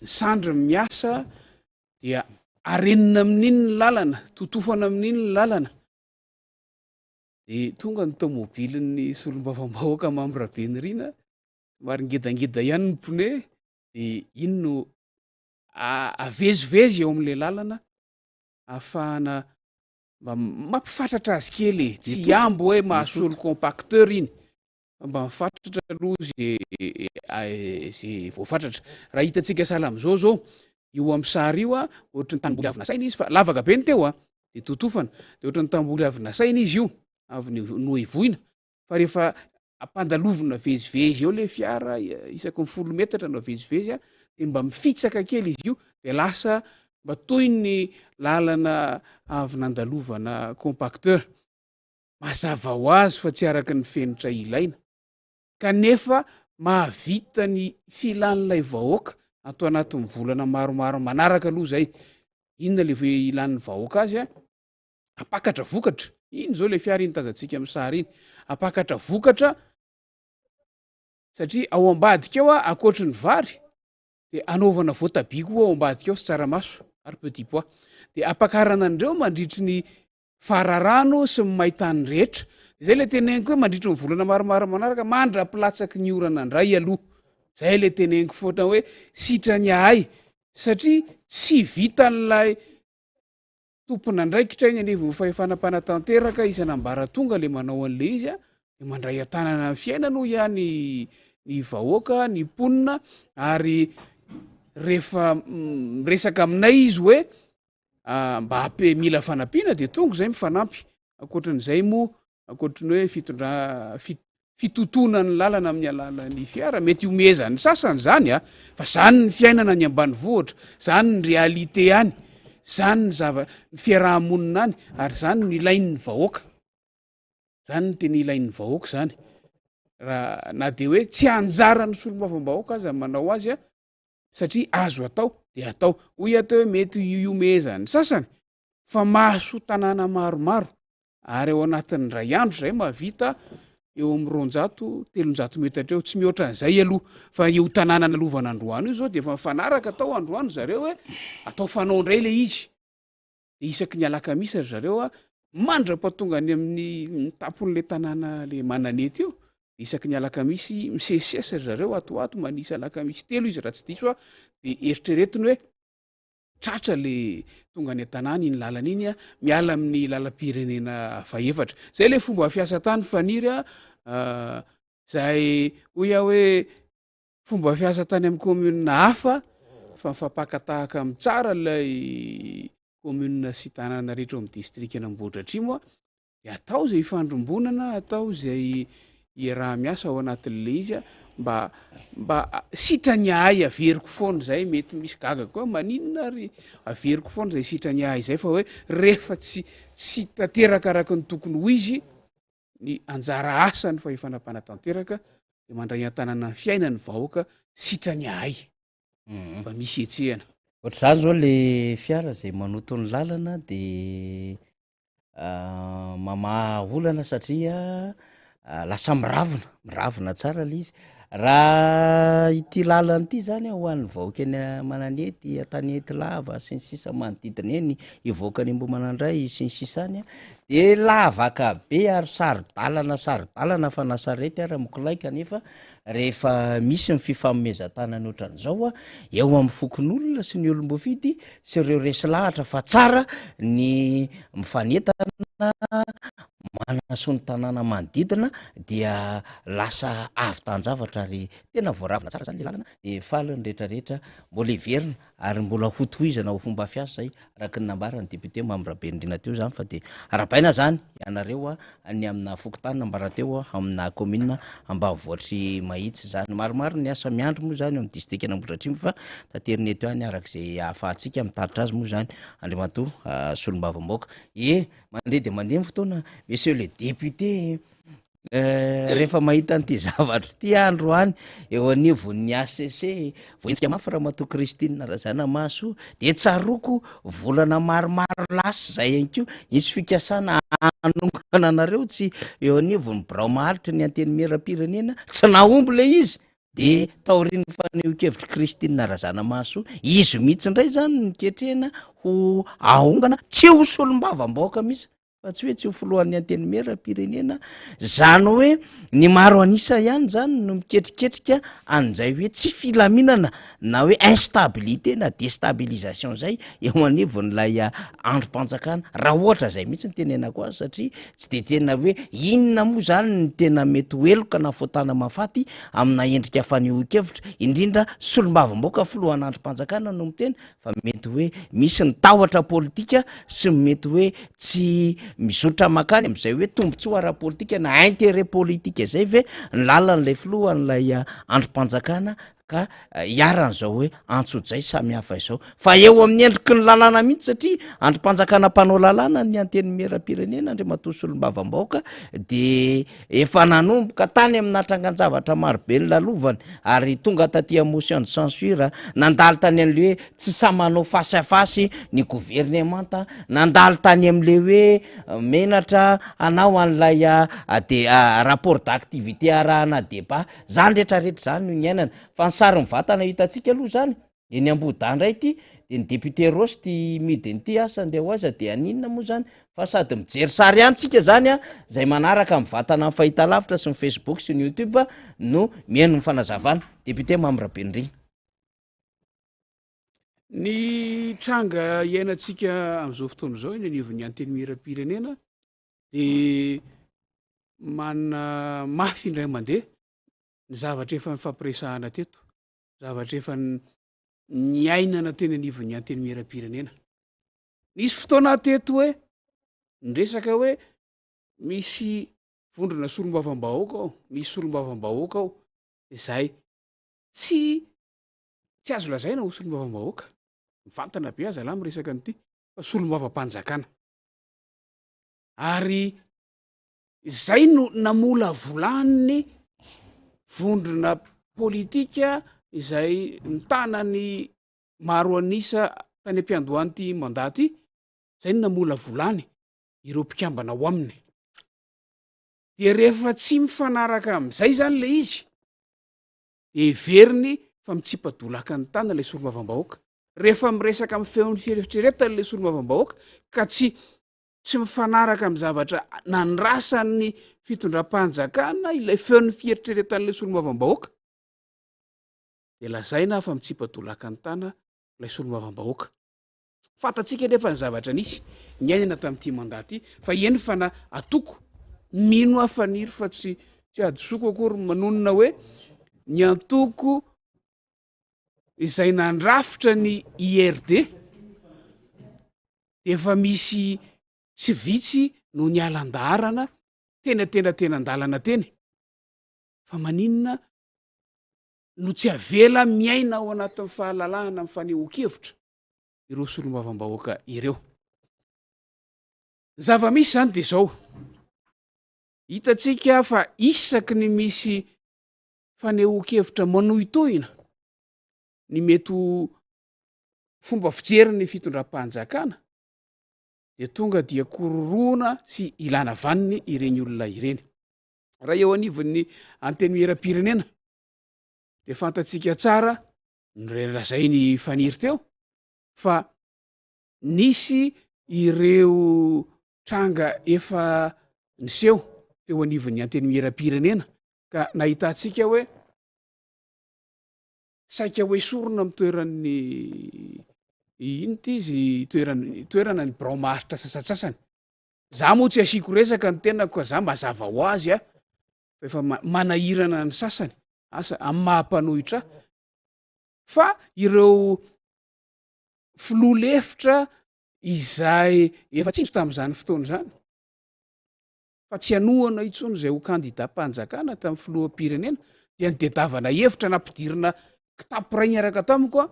ny sandry miasa dia arenina amin'iny ny lalana totofana amin'iny ny lalana de tonga ny tomobilin'ny Solombavambahoaka Mamorabendrina somary ngedangeda ihany ny pneu de iny no avezivezy eo amin'le lalana ahafahana mba mampifatratra azy kely tsy ambo hoe mahasolo compacteur iny mba mifatratra aloha zay voafatratra raha hitantsika sahala am'izao io amin'ny sary io a ohatry ny tanimboly avy nasaina izy fa lavaka be ny teo a de totofana de ohatry ny tanimboly avy nasaina izy io avy noevoina fa rehefa ampandalovina vezivezy eo le fiara isaky ny 10 metatra no vezivezy a de mba mifitsaka kely izy io de lasa mba toy ny lalana avy nandalovana compacteur mazava ho azy fa tsy araka ny fenitra ilaina kanefa mahavita ny filan'ilay vahoaka atao anatin'ny volana maromaro manaraka aloha zay inona le ilan'ny vahoaka azy a apakatra vokatra iny zao le fiara iny tazantsika amin'ny sary iny apakatra vokatra satria ao ambadika eo a akoatry ny vary de anaovana voatabia koa ao ambadika eo sy tsaramaso ary petit pois de apakarana andreo mandritry ny fararano sy maitany rehetra zay le teneniko hoe mandritry ny volana maromaro manaraka mandra-pilatsaky ny orana andray aloha zay le teneniko foana hoe sitrany ahay satria tsy vitan'lay tompona andraikitra iny anivo fahefana-panatanteraka isanambara tonga le manao an'le izy a de mandray an-tanana ny fiainano ihany ny vahoaka ny mponina ary rehefa resaka aminay izy hoe mba mila fanampiana de tonga zay mifanampy akoatran'izay moa akoatrany hoe fitotona ny lalana amin'ny alalan'ny fiara mety omezany sasany zany a fa zany ny fiainana ny ambany vohatra zany ny réalité any zany ny fiarahamonina any ary zany ny ilain'ny vahoaka zany ny teny ilain'ny vahoaka zany raha na de hoe tsy anjarany Solombavambahoaka aza manao azy a satria azo atao de atao hoy atao hoe mety iomezany sasany fa mahasoa tanàna maromaro ary ao anatin'ny ray andro zay mahavita eo amin'ny 200-300 metatra eo tsy mihoatra an'izay aloha fa eo tanàna nalovana androany io zao de efa mifanaraka atao androany zareo hoe atao fanao indray le izy de isaky ny alakamisy ary zareo a mandra-patonga ny amin'ny tapon'le tanàna le mananety io isaky ny alakamisy misesisesa zareo atoato manisa alakamisy 3 izy raha tsy diso a de eritreretiny hoe tratra le tonga ny an-tanàna iny lalana iny a miala amin'ny lalam-pirenena faefatra zay le fomba fiasa tany faniry a zay hoy aho hoe fomba fiasa tany amin'ny kommunina hafa fa mifampakatahaka amin'ny tsara lay kommunina sy tanàna rehetra eo amin'ny distrika Anambohitra Atrimo a de atao zay ifandrombonana atao zay raha miasa ao anatin'le izy a mba sitrany ahay averiko foana zay mety misy gaga koa maninona ary averiko foana zay sitrany ahay zay fa hoe rehefa tsy tanteraka araka ny tokony ho izy ny anjara asany fa ifanapanatanteraka de mandray an-tanàna ny fiainany vahoaka sitrany ahay mba misy etsehana ohatr'izany zao le fiara zay manoto ny lalana de mamaha olana satria lasa miravina tsara le izy raha ity lalana ity zany ho an'ny vahoaka eny Mananety Antanety lava sy ny sisa manodidina eny ivoaka ny Ambohimanandray sy ny sisany a de lavaka be ary saridalana fa nasarety ary mokolaika kanefa rehefa misy ny fifanomezan-tanany ohatran'izao a eo amin'ny fokon'olona sy ny olom-boafidy sy ireo resy lahatra fa tsara ny mifanetana manaso ny tanàna manodidina dia lasa avy tanjavatra ary tena voaravina tsara zany le lalana de faliny rehetrarehetra mbola iverina ary mbola hotohizana ho fomba fiasa zay araka ny nambarany député Mamirabenindrina teo zany fa de arabaina zany ianareo a ny amina fokotany nambara teo a amina commune ambanivohitry Mahitsy zany maromaro ny asa miandry moa zany amin'ny district Anambohitra Atrimo fa tateriny eto any arak'izay ahafahantsika mitaritra azy moa zany Andriamatoa Solombavambaoaka mandeha de mandeha ny fotoana monsieur le député rehefa mahita an'ity zavatra ty andro any eo anivon'ny ACC vointsika mafy Ramatoa Christine Razanamaso de tsaroko volana maromaro lasy zay ihany ko nisy fikasana anongana anareo tsy eo anivon'ny Braomaritry ny anteny miram-pirenena tsy nahomby le izy de taoriny faneho-kevitry Christine Razanamaso izy mihitsy indray zany niketrehana ho ahongana tsy ho solombavam-baoaka misy fa tsy hoe tsy ho folohan'ny anteny miram-pirenena zany hoe ny maro anisa ihany zany no miketriketrika an'izay hoe tsy filaminana na hoe instabilité na déstabilisation zay eo anivon'lay androm-panjakana raha ohatra zay mihitsy ny tenenako azy satria tsy de tena hoe inona moa zany ny tena mety heloka na fotana mafaty amina endrika faneho-kevitra indrindra solombavam-baoaka filohan'ny androm-panjakana no miteny fa mety hoe misy ny tahotra politika sy mety hoe tsy mizotra makany am'izay hoe tombontsoa ara-politika na intérêt politika zay ve ny lalan'lay filohan'lay androm-panjakana ka iaran'zao hoe antsodzay samy hafa izao fa eo amin'ny endriky ny lalàna mihitsy satria androm-panjakana mpanao lalàna ny anteny miram-pirenena Andriamatoa Solombavambaoaka de efa nanomboka tany amin'natrangan-javatra marobe ny lalovany ary tonga taty motion de censure nandalo tany an'le hoe tsy samanao fasy ny gouvernemanta nandalo tany am'le hoe menatra anao an'lay de rapport d'activité arahana débat zany rehetrarehetra zany no nyainana fa ny sary mivatana hitantsika aloha zany eny Ambodandray ity de ny député Rosy ty midiny ty asa andeha ho aiza de aninona moa zany fa sady mijery sary antsika zany a zay manaraka mivatana amin'ny fahitalavitra sy ny Facebook sy ny YouTube no mihaino ny fanazavana député Mamirabenindrina ny tranga iainantsika am'izao fotoana zao eny anivon'ny anteny miram-pirenena de manana mafy indray mandeha ny zavatra efa mifampiresahana teto zavatra efa ny ainana teny anivon'ny anteny miram-pirenena nisy fotoana teto hoe nyresaka hoe misy vondrona solombavam-bahoaka ao misy solombavam-bahoaka ao zay tsy azo lazaina ho solombavam-bahoaka mivantana be aza lahy miresaka n'ity fa solombavam-panjakana ary zay no namola volaniny vondrona politika izay nitanany maro anisa tany am-piandohany ty mandaty zay no namola volany ireo mpikambana ao aminy de rehefa tsy mifanaraka am'izay zany le izy de veriny fa mitsipadolaka ny tana le solombavam-bahoaka rehefa miresaka amin'ny feon'ny fieritreretany le solombavam-bahoaka ka tsy mifanaraka amin'ny zavatra nanrasan'ny fitondram-panjakana ilay feon'ny fieritreretan'le solombavam-bahoaka de lazaina fa mitsipadolaka ny tana lay solombavam-bahoaka fatatsika nefa ny zavatra nisy ny ainana tamin'ity mandaty fa eny fa na atoko mino afaniry fa tsy adosoko akory manonona hoe ny antoko izay nandrafitra ny IRD de efa misy tsy vitsy no ny alan-darana tena andalana teny fa maninona no tsy avela miaina ao anatin'ny fahalalahana amin'ny fanehoan-kevitra ireo solombavam-bahoaka ireo. Zava-misy zany de zao hitatsika fa isaky ny misy fanehoan-kevitra manohitohina ny mety fomba fijeriny fitondram-panjakana de tonga dia kororoana sy ilana vaniny ireny olona ireny. Raha eo anivon'ny anteny miera-pirenena de fantatsika tsara nylazay ny faniry teo fa nisy ireo tranga efa niseho teo anivon'ny anteny miera-pirenena ka nahitatsika hoe saika hoe sorona am'toeran'ny ino ty izy toerana ny braomaritra sasatsasany za moa tsy asiako resaka ny tenako ka za mazava ho azy fa efa manahirana ny sasany asa amin'ny mahampanohitra fa ireo filoha lefitra izay efa tsinjo tamin'izany fotoana zany fa tsy anohana intsony zay ho kandidam-panjakana tamin'ny filoham-pirenena dia nydedavana hevitra nampidirina kitapo ray niaraka tamiko a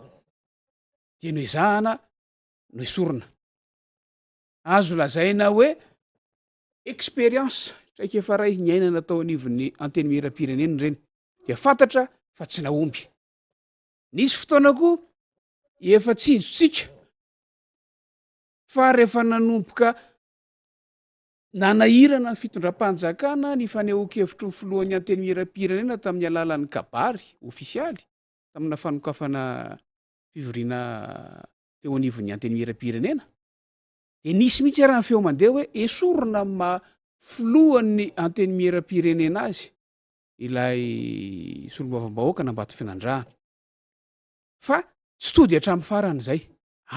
dia no ezahana no esorona azo lazaina hoe expérience traika efa ray ny ainana tao anivon'ny anteny miera-pirenena reny dia fantatra fa tsy nahomby. Nisy fotoana koa efa tsinjotsika fa rehefa nanomboka nanahirana ny fitondram-panjakana ny fanehoan-kevitry ny filohan'ny anteny miera-pirenena tamin'ny alalan'ny kabary ofisialy tamina fanokafana fivoriana teo anivon'ny anteny miera-pirenena de nisy mihitsy raha ny feo mandeha hoe esorona ma filohan'ny anteny miera-pirenena azy ilay solombavam-bahoaka nambato finandrahana fa tsy tody hatramin'ny farany zay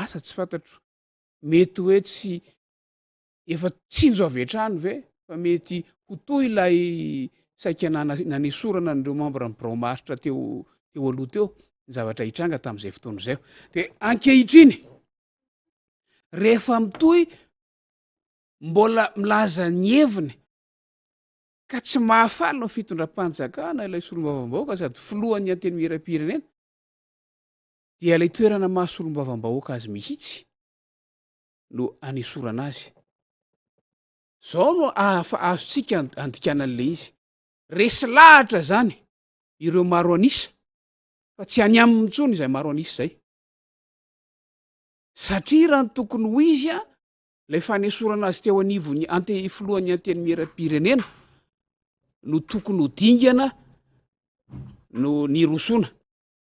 asa tsy fantatro mety hoe tsy efa tsinjo avy hatrany ve fa mety ho toy ilay saika nanesorana n'ireo membre ny braomaritra teo aloha teo ny zavatra hitranga tamin'izay fotoana zay de ankehitriny rehefa mitoy mbola milaza ny heviny ka tsy mahafaly no fitondram-panjakana ilay solombavam-bahoaka sady filohan'ny anteny miera-pirenena dia ilay toerana mahasolombavam-bahoaka azy mihitsy no anesorana azy. Zao no azontsika andikana an'le izy resy lahatra zany ireo maro anisa fa tsy any aminy intsony izay maro anisa zay satria raha ny tokony ho izy a lay fanesorana azy teo anivony filohan'ny anteny miera-pirenena no tokony ho dingana no nirosona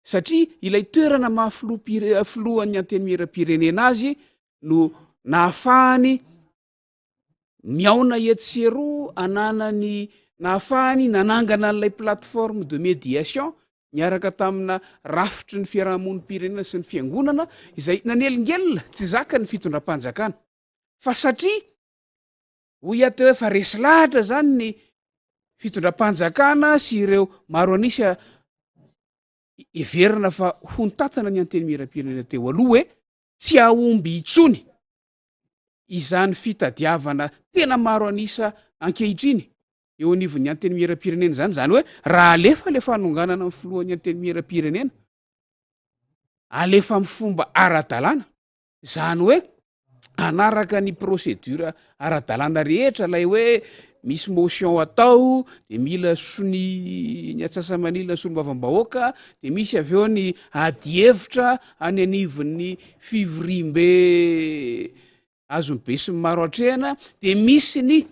satria ilay toerana filohan'ny anteny miera-pirenena azy no nahafahany miaona etseroa ananany nahafahany nanangana n'ilay plateforme de médiation niaraka tamina rafitry ny fiarahamon'ny pirenena sy ny fiangonana izay nanelingelina tsy zaka ny fitondram-panjakana fa satria hoy ateo efa resy lahatra zany ny fitondram-panjakana sy ireo maro anisa everina fa hontatana ny anteny miera-pirenena teo aloha hoe tsy ahomby itsony izany fitadiavana tena maro anisa ankehitriny eo anivon'ny anteny miera-pirenena zany hoe raha alefa le fanonganana amin'ny filohan'ny anteny miera-pirenena alefa amin'ny fomba ara-dalàna zany hoe anaraka ny procédure ara-dalàna rehetra lay hoe misy motion atao de mila sony ny atsasa-manilina solombavam-bahoaka de misy avy eo ny adihevitra any anivon'ny fivorimbe azombe sy ny maro atrehana de misy ny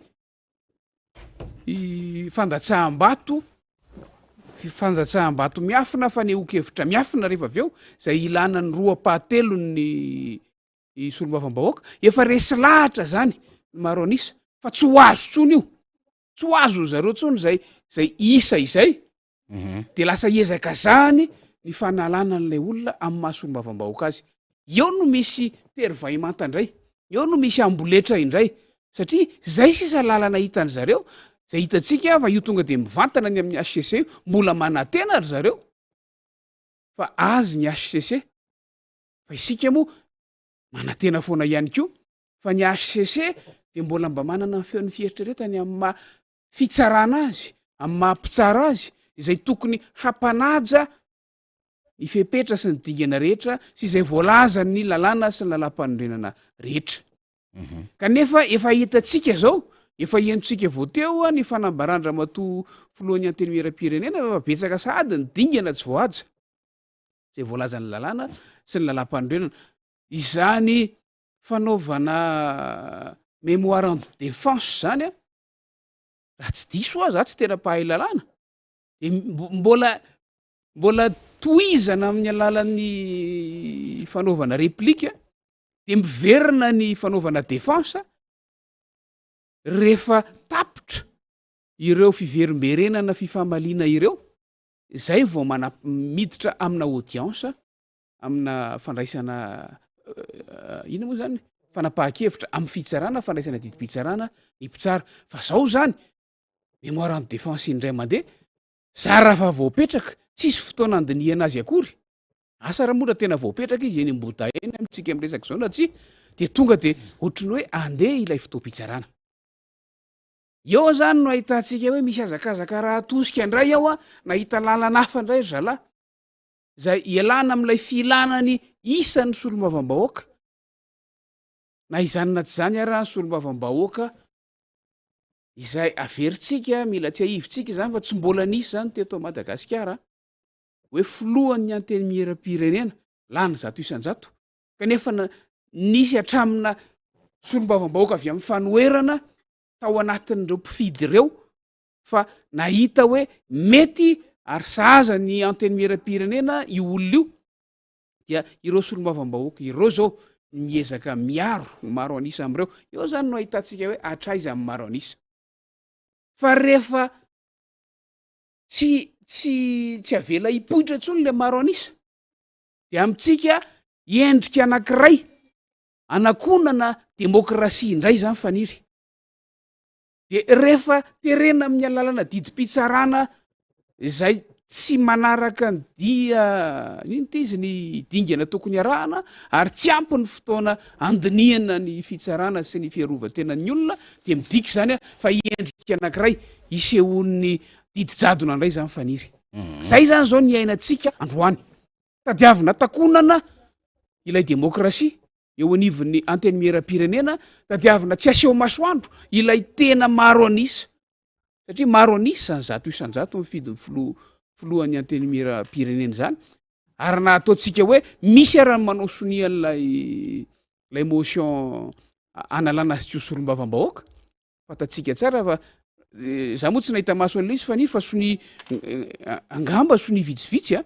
fandatsaham-bato miafina fanehoan-kevitra miafina rehefa avy eo zay ilana ny roam-pahatelony solombavam-bahoaka efa resy lahatra zany ny maro anisa fa tsy ho azo tsony io tsy ho azo zareo tsony zay isa izay de lasa ezaka zany ny fanalana n'lay olona amin'ny mahasolombavam-bahoaka azy eo no misy teryvaimanta indray, eo no misy amboletra indray satria zay sisa lalana hitany zareo zay hitantsika fa io tonga de mivantana ny amin'ny HCC io mbola manantena ry zareo fa azy ny HCC fa isika moa manantena foana ihany koa fa ny HCC de mbola mba manana ny feon'ny fieritreretany amin'ny maha fitsarana azy amin'ny mahampitsara azy izay tokony hampanaja ny fepetra sy ny dingana rehetra sy izay voalaza ny lalàna sy ny lalam-panorenana rehetra kanefa efa hitantsika zao efa enontsika vao teo ny fanambarandramatoa filohan'ny anteny miera-pirenena fa betsaka sady ny dingana tsy voaja zay voalaza ny lalàna sy ny lalam-panorenana izany fanaovana mémoire en défense zany a raha tsy diso aza tsy tena mpahay lalàna de mbola toizana amin'ny alalan'ny fanaovana réplique de miverina ny fanaovana défense rehefa tapitra ireo fiverimberenana fifamaliana ireo zay vao miditra amina audience amina fandraisana ina moa zany fanapahan-kevitra amin'ny fitsarana fandraisana didim-pitsarana ny mpitsara fa zao zany mémoire en défense indray mandeha zara fa voapetraka tsisy fotoana andiniana azy akory asa raha moa tena voapetraka izy eny amboda eny amitsika amresaka zao na tsy de tonga de ohatrany hoe andeha ilay fotoam-pitsarana eo zany no ahitantsika hoe misy azakazaka raha atosika indray ao a nahita lalana hafa indray ry zalahy zay ialana am'ilay filanany isan'ny solombavambahoaka na izany na tsy zany araha ny solombavambahoaka izay averintsika mila tsy ahivitsika zany fa tsy mbola nisy zany teto Madagasikara hoe filohan'ny anteny miera-pirenena lany zato isan-jato kanefa nisy atramina solombavambahoaka avy amin'ny fanoerana tao anatin'ireo mpifidy ireo fa nahita hoe mety ary sahaza ny anteny miera-pirenena io olona io dia ireo solombavambahoaka ireo zao miezaka miaro ny maro anisa am'ireo eo zany no ahitantsika hoe atraiza amin'ny maro anisa fa rehefa tsy avela hipoitra ntsony le maro anisa de amitsika endrika anankiray anakonana demokrasia indray zany faniry de rehefa terena amin'ny alalana didim-pitsarana zay tsy manaraka ny dia ino ty izy ny dingana tokony arahana ary tsy ampy ny fotoana andiniana ny fitsarana sy ny fiarovatenan'ny olona de midika zany a fa endrika anankiray isehon'ny didijadona indray zany faniry zay zany zao ny ainantsika androany tadiavina takonana ilay demokrasia eo anivon'ny anteny miera-pirenena tadiavina tsy aseho masoandro ilay tena maro anisa satria maro anisa zany zato isan-jato mifidiny filohan'ny anteny miera-pirenena zany ary na ataotsika hoe misy arany manao sonian'lay motion analana azy tsy ho solombavam-bahoaka fatatsika tsara fa za moa tsy nahita maso an'ilay izy fa niry fa sony angamba sony vitsivitsy a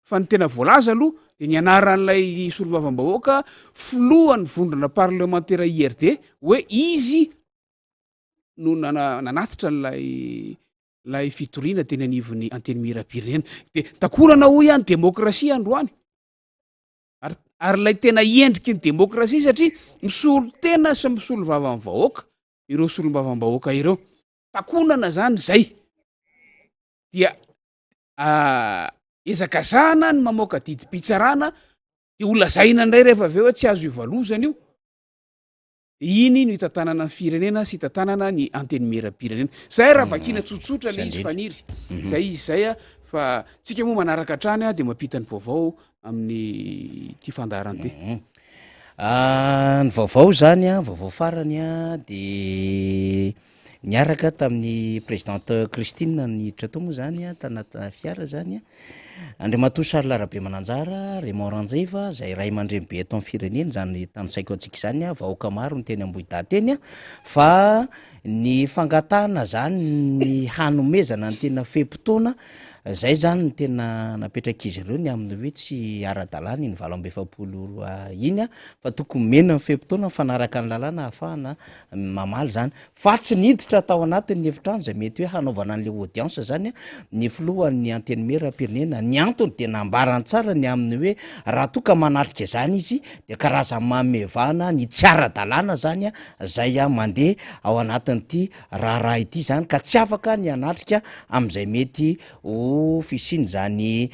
fa ny tena voalaza aloha de ny anaran'lay solombavambahoaka filohan'ny vondrona parlementaire IRD hoe izy no nanatitra lay fitoriana teny anivon'ny anteny miera-pirenena de takonana ho ihany demokrasia androany ary lay tena endriky ny demokrasia satria misolo tena sy misolo vavan'ny vahoaka ireo solombavambahoaka ireo takonana zany zay dia ezakazahana ny mamoaka didim-pitsarana de olazaina indray rehefa aveo hoe tsy azo ivalozana io iny no hitantanana ny firenena sy hitantanana ny anteny miera-pirenena zay raha vakina tsotsotra le izy faniry zay izy zay a fa tsika moa manaraka hatrany a de mampita ny vaovao amin'ny ty fandarany ty ny vaovao zany a vaovao farany a de niaraka tamin'ny présidente Christine niditra tao moa zany a tanata fiara zany a andriamatoa Charles Arabe Mananjara Raymond Ranjeva zay ray aman-dreny be eto amin'ny firenena zany tany saiko atsika zany a vahoaka maro ny teny Ambohidahy teny a fa ny fangatahana zany ny hanomezana ny tena fempotoana zay zany ny tena napetrak'izy ireo ny amin'ny hoe tsy ara-dalàna ny valo amby efapolo iny a fa tokony mena ny fem-potoana fanaraka ny lalàna ahafahana mamaly zany fa tsy niditra atao anatin'ny efitrano zay mety hoe hanaovana an'le audience zany a ny filohan'ny antenimera-pirenena ny antony de nambarany tsara ny amin'ny hoe raha toka manatrika zany izy de karaza mamevana ny tsy ara-dalàna zany a zay a mandeha ao anatin'ity raharaha ity zany ka tsy afaka ny anatrika am'izay mety ho fisiny zany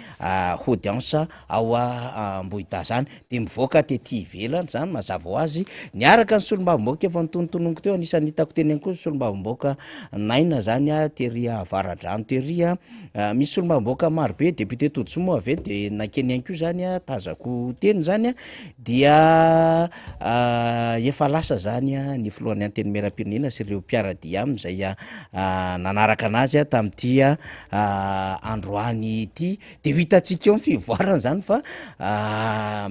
audience ao Ambohida zany de mivoaka tety ivelany zany mazava ho azy niaraka ny solombavamboaka efa nitonontononiko teo anisan'ny hitako teny any koa solombavamboaka naina zany a tery Avaradrano tery a misy solombavamboaka maro be député Toditso moa avy de nakeny any koa zany a tazako teny zany a dia efa lasa zany a ny filohan'ny antenimera-pirenena sy ireo mpiaradia am'izay nanaraka anazy a tamin'ity androany ity de ho hitantsika eo ny fivoarana zany fa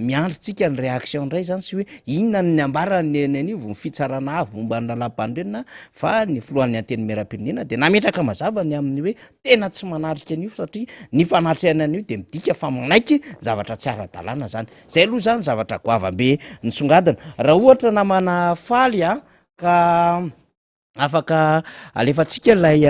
miandrotsika ny réaction ndray zany sy hoe inona ny ambarany anivo ny fitsarana avy momba ny lalam-pandrenona fa ny filohan'ny antenimera-pirenena de nametraka mazava ny amin'ny hoe tena tsy manatrika an'io satria ny fanatrehana an'io de midika fa manaiky zavatra tsy ara-dalàna zany zay aloha zany zavatra goavambe nisongadina raha ohatra namana faly a ka afaka alefatsika lay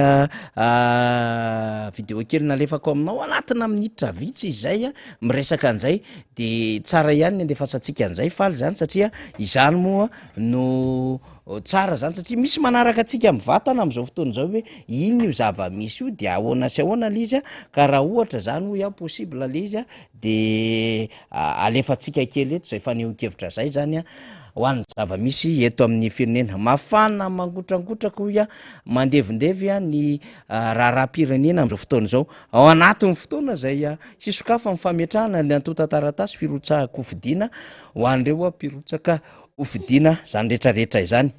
vidéo kely nalefako aminao anatina minitra vitsy izay a miresaka an'izay de tsara ihany ny andefasantsika an'izay faly zany satria izany moa no tsara zany satria misy manaraka atsika mivatana am'izao fotoana zao hoe iny io zava-misy io de ahoana sy ahoana le izy a ka raha ohatra zany hoe possible le izy a de alefatsika kely eto zay fanehoan-kevitra zay zany a ho an'ny zava-misy eto amin'ny firenena mafana mangotragotraka hoy a mandevindevy a ny raharaha-pirenena am'izao fotoana zao ao anatin'ny fotoana zay a hisokafa mifametrahana ny antota-taratasy firotsahako fidiana ho an'ireo a mpirotsaka hofidiana zany rehetrarehetra izany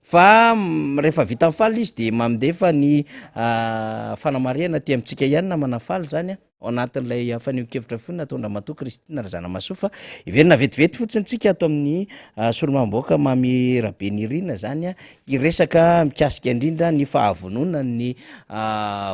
fa rehefa vita amin'ny faly izy de mandefa ny fanamarihana ty amintsika ihany namana faly zany a ao anatin'ilay fanehoan-kevitra fonina ataondra matoa Kristina Razana Masofa iverina vetivety fotsiny tsika ato amin'ny solombavamboaka mamy Rabe Nirina zany a iresaka mikasika indrindra ny fahavonona ny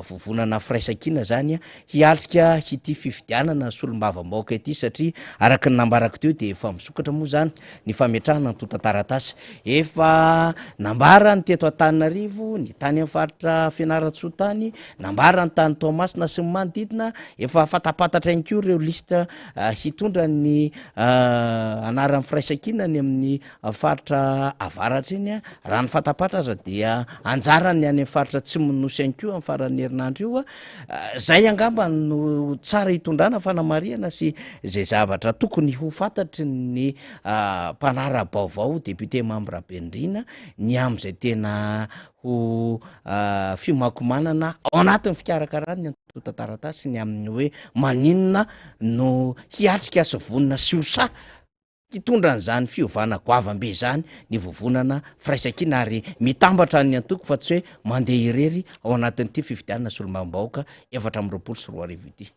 vovonana firaisankina zany a hiatrika hity fifidianana solombavamboaka ity satria araka ny nambarako teo de efa misokatra moa zany ny fametrahana ny tota-taratasy efa nambara ny teto Antananarivo ny tany amin'ny faritra Fianarantsoatany nambara ny tany Toamasina sy ny manodidina efa fatapatatra ihany koa ireo lista hitondra ny anaran'ny firaisankina ny amin'ny faritra avaratra iny a raha ny fatapatra dia anjarany any amin'ny faritra tsy minosy ihany koa amin'ny faran'ny herinandro io a zay angamba no tsara hitondrana fanamariana sy zay zavatra tokony ho fantatry ny mpanara-baovao député Mamy Rabendrina ny am'izay tena ho fimakomanana ao anatin'ny fikarakarana ny antota-taratasy ny amin'ny hoe maninona no hiatrika sy vonona sy hosa hitondra n'izany fiovana goavambe zany ny vovonana firaisankina ary mitambatra ny antoko fa tsy hoe mandeha irery ao anatin'ity fifidianana solombavambahoaka 420 ity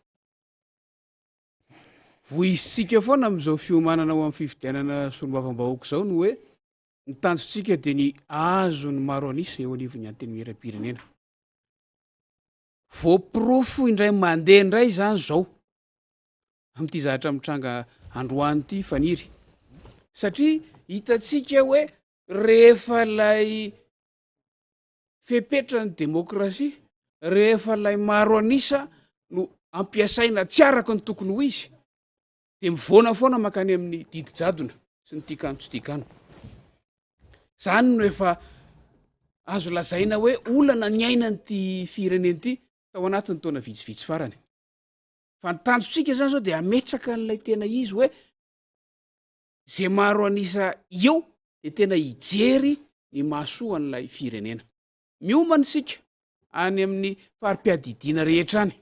voisitsika foana am'izao fiomanana ao amin'ny fifidianana solombavambahoaka zao no hoe ny tanjotsika de ny azo ny maro anisa eo anivon'ny antenimera-pirenena voapirofo indray mandeha indray zany zao am'ity zahatra mitranga androany ity faniry satria hitatsika hoe rehefa lay fepetra ny demokrasia rehefa lay maro anisa no ampiasaina tsy araka ny tokony ho izy de mivoana foana makany amin'ny didi-jadona sy ny tikano tsy tikano zany no efa azo lazaina hoe olana ny ainanyty firenena ity tao anatin'ny taona vitsivitsy farany fa ny tanjotsika zany zao de ametraka n'lay tena izy hoe zay maro anisa eo de tena hijery ny mahasoan'lay firenena miomany sika any amin'ny farim-piadidiana rehetra any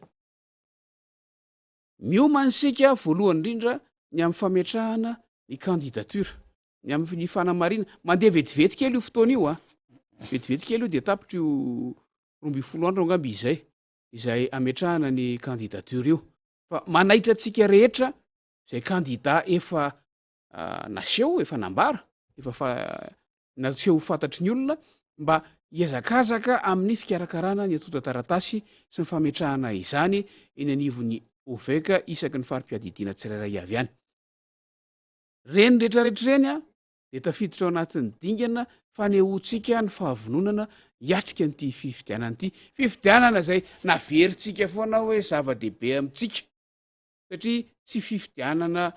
miomany sika voalohany indrindra ny amin'ny fametrahana ny candidatura ny amin'ny fanamarina mandeha vetivety kely io fotoana io a vetivety kely io de tapitra io 12 andro angamby izay ametrahana ny candidatura io fa manaitra atsika rehetra zay candidat efa naseho efa nambara efa naseho fantatry ny olona mba iazakazaka amin'ny fikarakarana ny atota taratasy sy ny fametrahana izany eny anivony oveka isaky ny farim-piadidiana tsirairay avy any reny rehetrarehetra reny a de tafiditra ao anatin'ny dingana fanehoantsika ny fahavononana hiatrika n'ity fifidianana ity fifidianana zay naverintsika foana hoe zava-dehibe amintsika satria tsy fifidianana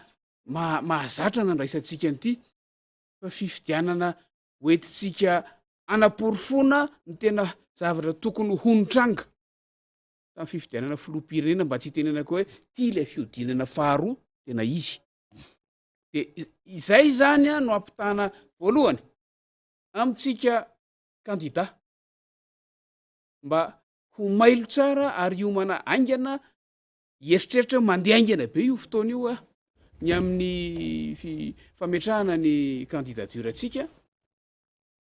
mahazatra na ndraisantsika n'ity fa fifidianana hoentitsika anaporofona ny tena zavatra tokony honitranga tamin'ny fifidianana filoam-pirenena mba tsy hitenenako hoe ty le fiodinana faharoa tena izy de izay zany a no ampitana voalohany amitsika kandida mba ho mailo tsara ary iomana aingana hieritreritra mandeha aingana be io fotoana io a ny amin'ny fametrahana ny kandidatura atsika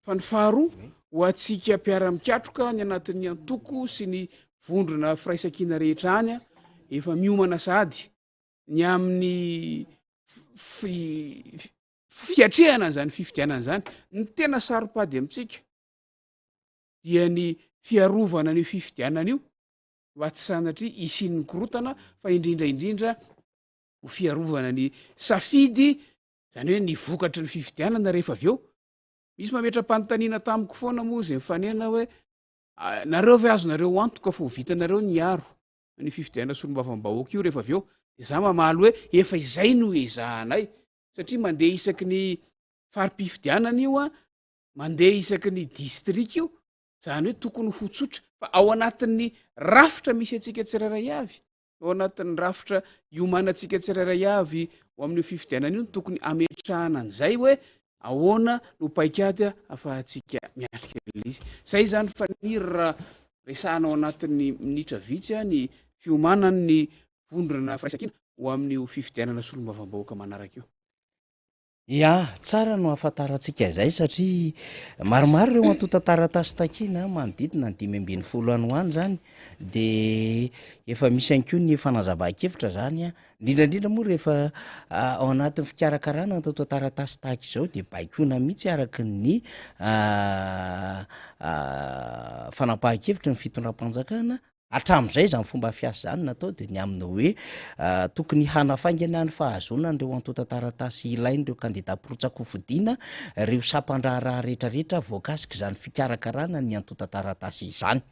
fa ny faharoa ho atsika mpiara-mikatroka ny anatin'ny antoko sy ny vondrona firaisankina rehetra any a efa miomana sady ny amin'ny fiatrehana zany fifidianana zany ny tena saropady amintsika dia ny fiarovana ny fifidianana io mba tsy sanatria isin'ny korotana fa indrindraindrindra ho fiarovana ny safidy zany hoe ny vokatry ny fifidianana rehefa avy eo misy mametra-panontaniana tamiko foana moa zay mifanena hoe nareo ve azonareo antoka fa ho vitanareo ny aro ny fifidianana solombavam-bahoaka io rehefa avy eo de za mamaly hoe efa izay no ezahanay satria mandeha isaky ny farim-pifidianana io a mandeha isaky ny distrika io zany hoe tokony ho tsotra fa ao anatin'ny rafitra misy atsika tsirairay avy ao anatin'ny rafitra iomanantsika tsirairay avy ho amin'io fifidianana io tokony ametrahana an'izay hoe ahoana no paikady a afahantsika miatrika izy zay zany faniry raha resahana ao anatin'ny minitra vitsy a ny fiomanany ny vondrona firaisakina ho amin'io fifidianana solombavam-bahoaka manaraka io ia tsara no ahafantarantsika zay satria maromaro ireo antota taratasy takina manodidina ny 5 any hoany zany de efa misy any ko ny fanazava-kevitra zany a indrindrandrindra moa rehefa ao anatin'ny fikarakarana antota taratasy tahaka izao de baikona mihitsy araky ny fanapahan-kevitra ny fitondram-panjakana atram'izay zany fomba fiasa zany natao de ny aminy hoe tokony hanafaingana ny fahazonan'ireo antota taratasy ilain'ireo kandida mpirotsakofodiana reo sampandraharaha rehetrarehetra voakasika zany fikarakarana ny antota taratasy izany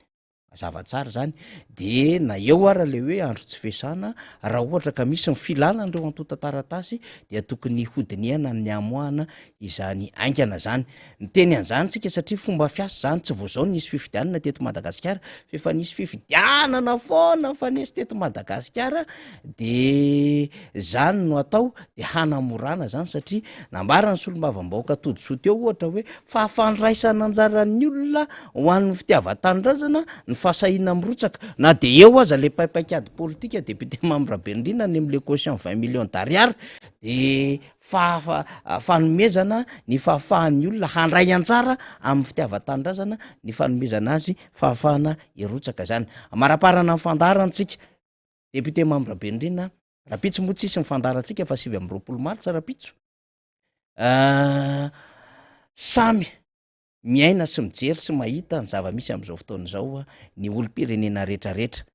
zavatsara zany de na eo ara le hoe andro tsy fesana raha ohatra ka misy ny filanan'ireo antota taratasy dia tokony hodiniana ny amoahana izany aingana zany ny teny an'izany tsika satria fomba fiasa zany tsy vao zao nisy fifidianana teto Madagasikara fa efa nisy fifidianana foana fa nisy teto Madagasikara de zany no atao de hanamorana zany satria nambarany solombavam-bahoaka todsoa teo ohatra hoe fahafandraisana anjaran'ny olona ho an'ny fitiavan-tanindrazana ny fahasahiana mirotsaka na de eo aza le paipaikady politika député membre Berndrina ny am'le caution 20 millions d'ariary de fanomezana ny fahafahan'ny olona handray anjara amin'ny fitiavan-tanindrazana ny fanomezana azy fahafahana irotsaka zany maraparana ny fandarantsika député membre Berndrina rapitso moa tsisy ny fandarantsika fa 9 martsa rapitso samy miaina sy mijery sy mahita ny zava-misy am'izao fotoana zao a ny olom-pirenena rehetrarehetra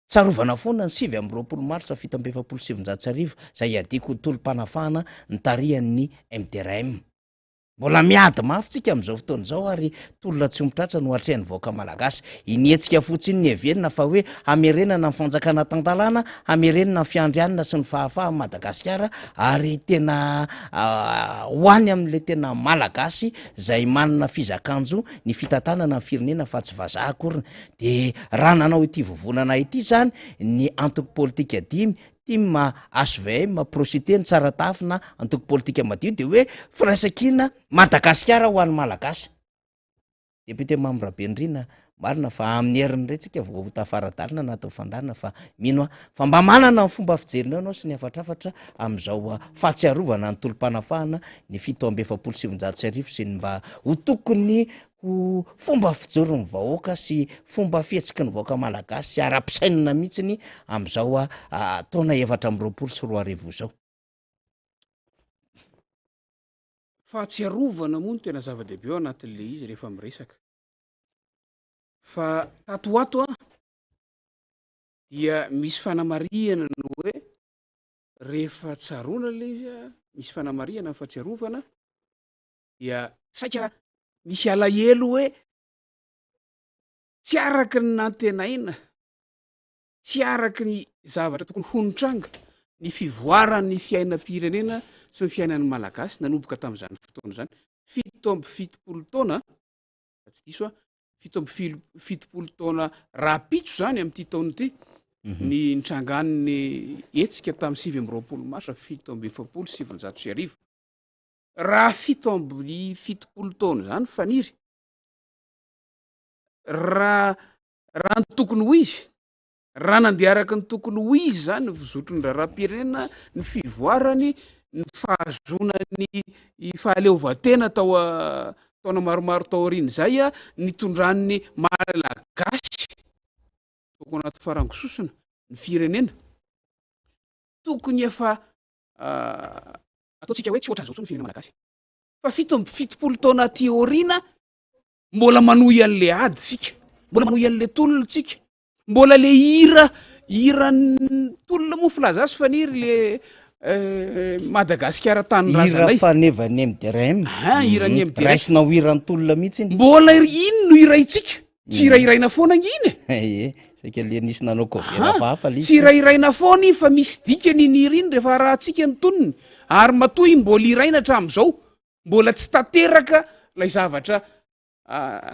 tsarovana foana ny 9 martsa 1707 zay adiko tolom-panafahana ny tarihan'ny MDRM mbola miady mafy tsika am'izao fotoana zao ary tolona tsy mitratra no atrehan'ny vahoaka malagasy inetsika fotsiny ny heverina fa hoe hamerenana ny fanjakana tan-dalàna hamerenana ny fiandrianana sy ny fahafaha Madagasikara ary tena hoany amin'le tena malagasy zay manana fizakanjo ny fitantanana ny firenena fa tsy vazaha akorina de raha nanao ity vovonana ity zany ny antoko politika dimy ma HVM prosité ny tsara tafina antoko politika madio de hoe firaisakina Madagasikara ho an'ny malagasy député membre Berndrina marina fa amin'ny heriny retsika vao tafaradalina anatin'ny fandarina fa mino fa mba manana ny fomba fijerinao anao sy ny afatrafatra am'izao fahatsiarovana ny tolom-panafahana ny 1707 sy ny mba ho tokony ho fomba fijoron'ny vahoaka sy fomba fihetsiky ny vahoaka malagasy sy ara-pisainana mihitsiny am'izao taona 2024 zao fahatsiarovana moa no tena zava-dehibe ao anatin'le izy rehefa miresaka fa tato ato a dia misy fanamariana no hoe rehefa tsarona le izy a misy fanamariana ny fatsiarovana dia saika misy alahelo hoe tsy araky ny nantenaina tsy araky ny zavatra tokony honitranga ny fivoaran'ny fiainam-pirenena sy ny fiainan'ny malagasy nanomboka tamin'izany fotoana zany 7 taona tsy diso a 7 taona rapitso zany am'ity taona ity ny nitrangan'ny etsika tamin'ny 9 marsa 7 raha 7 taona zany faniry raha ny tokony ho izy raha nandeha araky ny tokony ho izy zany ny vozotrony raharam-pirenena ny fivoarany ny fahazonany fahaleovantena taona maromaro tao aoriany zay a nitondran'ny malagasy toko anaty farangososona ny firenena tokony efa ataontsika hoe tsy ohatran'izao tsony ny firenena malagasy fa 7 taona ty aoriana mbola manohy an'le ady sika mbola manohy an'le tolona tsika mbola le iran'ny tolona mofilazasy faniry le Madagasikara tanindrazana ira fanevany MDRM irany MDRM raisina ho iran'ny tolona mihitsy mbola ino no iraitsika tsy irairaina foana nginy saika le nisy nanao kovera fahafa tsy irairaina foana fa misy dikany niry iny rehefa rahantsika ny tonony ary matohy mbola iraina hatramin'izao mbola tsy tanteraka lay zavatra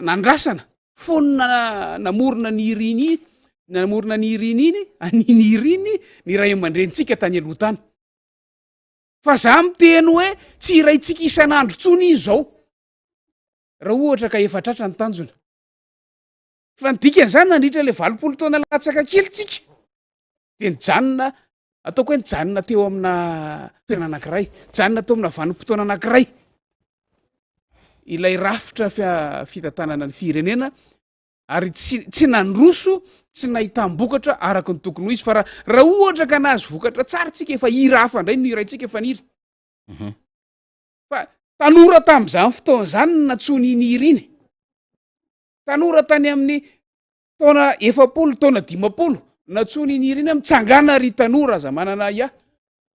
nandrasana foana namorona ny iriny namorona ny iriny iny aniny iriny ny ray aman-drenitsika tany aloha tany fa za miteny hoe tsy iraitsika isan'andro tsony izy zao raha ohatra ka efatratra ny tanjona fa ny dikan'izany nandritra le 20 taona latsaka kely tsika de nijanona ataoko hoe nijanona teo amina toerana anankiray janona teo amina vanim-potoana anankiray ilay rafitra fitantanana ny firenena ary tsy nandroso tsy nahitam-bokatra araky ny tokony ho izy fa raha ohatra ka nahazo vokatra tsara tsika efa ira hafa indray no iraitsika efa niry fa tanora tam'izany fotoana zany natsony iny iriny tanora tany amin'ny taona 70 taona 50 natsony iny iriny mitsangana ry tanora za manana ia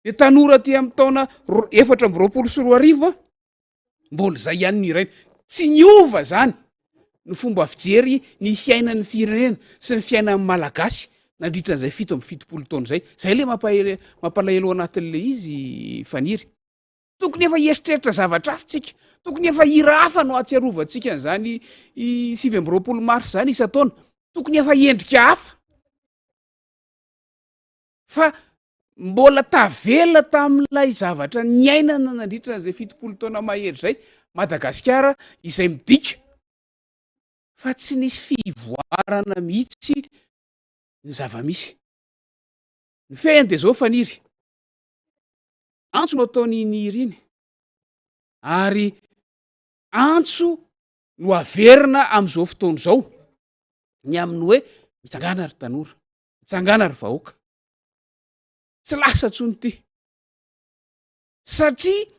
de tanora ty amin'ny taona 424 mbola zay ihany no iraina tsy niova zany ny fomba fijery ny fiainan'ny firenena sy ny fiainan'ny malagasy nandritran'izay 7 taona zay le mampalahelo anatin'le izy faniry tokony efa hieritreritra zavatra afitsika tokony efa ira hafa no atsiarovantsika n'zany 7 mars zany isa-taona tokony efa endrika hafa fa mbola tavela tamin'ilay zavatra ny ainana nandritran'izay 7 taona mahery zay Madagasikara izay midika fa tsy nisy fivoarana mihitsy ny zava-misy ny feany de zao faniry antso no ataony niry iny ary antso no averina am'izao fotoana zao ny aminy hoe mitsangana ry tanora mitsangana ry vahoaka tsy lasa tsony ty satria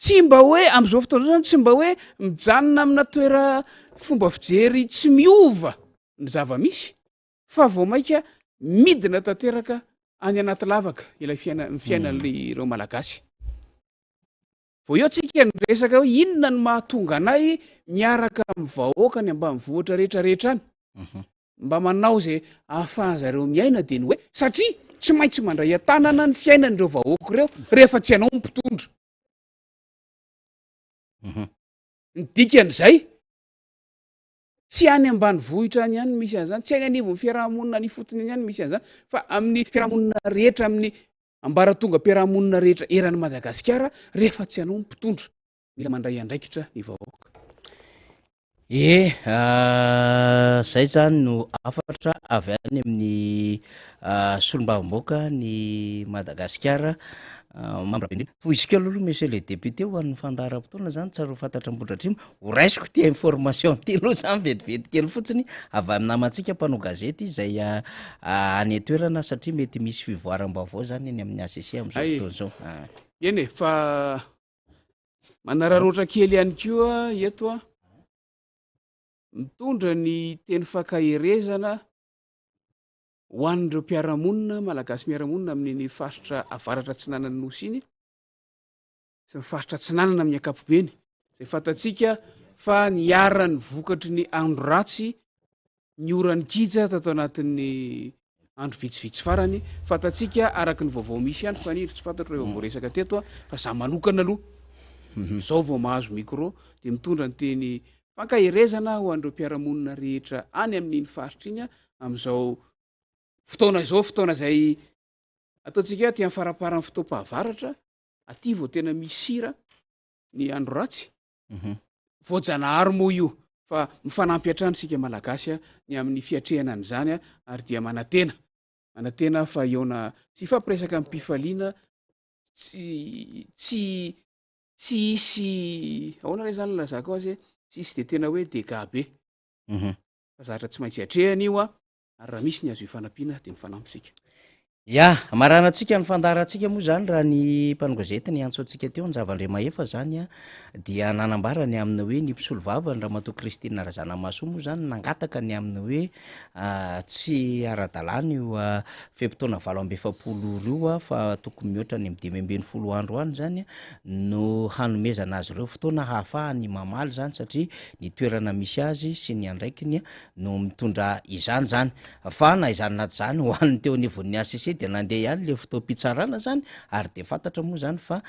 tsy mba hoe am'izao fotoana zao zany tsy mba hoe mijanona amina toera fomba fijery tsy miova ny zava-misy fa vao mainka midina tanteraka any anaty lavaka ilay ny fiainan'le ireo malagasy vo eo tsika ny resaka hoe inona ny mahatonga anay miaraka amin'ny vahoaka ny ambanivohitra rehetrarehetra any mba manao zay ahafahan'zareo miaina de ny hoe satria tsy maintsy mandray an-tanana ny fiainan'ireo vahoaka ireo rehefa tsy anao mpitondra ny dikan'izay tsy any ambany vohitra any ihany misy an'izany tsy any anivon'ny fiarahamonina ny fotony any ihany misy an'izany fa amin'ny fiarahamonina rehetra amin'ny ambaratonga mpiarahamonina rehetra eran'ny Madagasikara rehefa tsy anao mpitondra mila mandray andraikitra ny vahoaka zay zany no afatra avy any amin'ny solombavamboaka ny Madagasikara mamrabe fo izy kelo aloha monsieur le député ho an'ny fandaharam-potoana zany tsaro fantatra ambodratrimo ho raisiko ty information ty aloha zany vetivety kely fotsiny avy amin'ny namantsika mpanao gazety zay any toerana satria mety misy fivoaram-bavao zany eny amin'ny ACC am'izao fotoana zao eny e fa manararoatra kely ihany koa eto a mitondra ny teny fakaherezana ho an'ireo mpiaramonina malagasy miaramonina amin'ny faritra avaratra tsinanany nosy iny sy mifaritra tsinanana amin'ny ankapobeny zay fantatsika fa niarany vokatry ny andro ratsy ny orany kija tatao anatin'ny andro vitsivitsy farany fantatsika araky ny vaovao misy ihany fa niry tsy fantatro rehefa voaresaka teto a fa za manokana aloha zao vao mahazo micro de mitondra ny teny fankaherezana ho an'ireo mpiaramonina rehetra any amin'iny faritra iny a am'izao fotoana izao fotoana zay ataontsika ty amin'ny faraparan'ny fotoam-pahavaratra aty vao tena misy sira ny andro ratsy voajanahary moa io fa mifanampy hatrany sika malagasy a ny amin'ny fiatrehana an'izany a ary dia manatena fa eona tsy fampiresaka amin'ny mpifaliana tsy hisy ahoana ray zany lazako azy tsy hisy de tena hoe dega be fa zatra tsy maintsy atrehana io a ary raha misy ny azo ifanampiana de mifanampysika ya maranantsika ny fandarantsika moa zany raha ny mpanongazety ny antso antsika teo ny zavandre mahefa zany a dia nanambarany amina hoe ny mpisolo vavany raha mato kristina razanamaso moa zany nangataka ny amina hoe tsy ara-dalàna io fempotoana 20 rio a fa tokony mihoatra ny midimembeny folo andro any zany no hanomezana azy ireo fotoana hahafahany mamaly zany satria ny toerana misy azy sy ny andraikiny no mitondra izany zany fa na izany naty zany ho an'ny teo nivon'ny ACC de nandeha ihany le fotoam-pitsarana zany ary de fantatra moa zany fa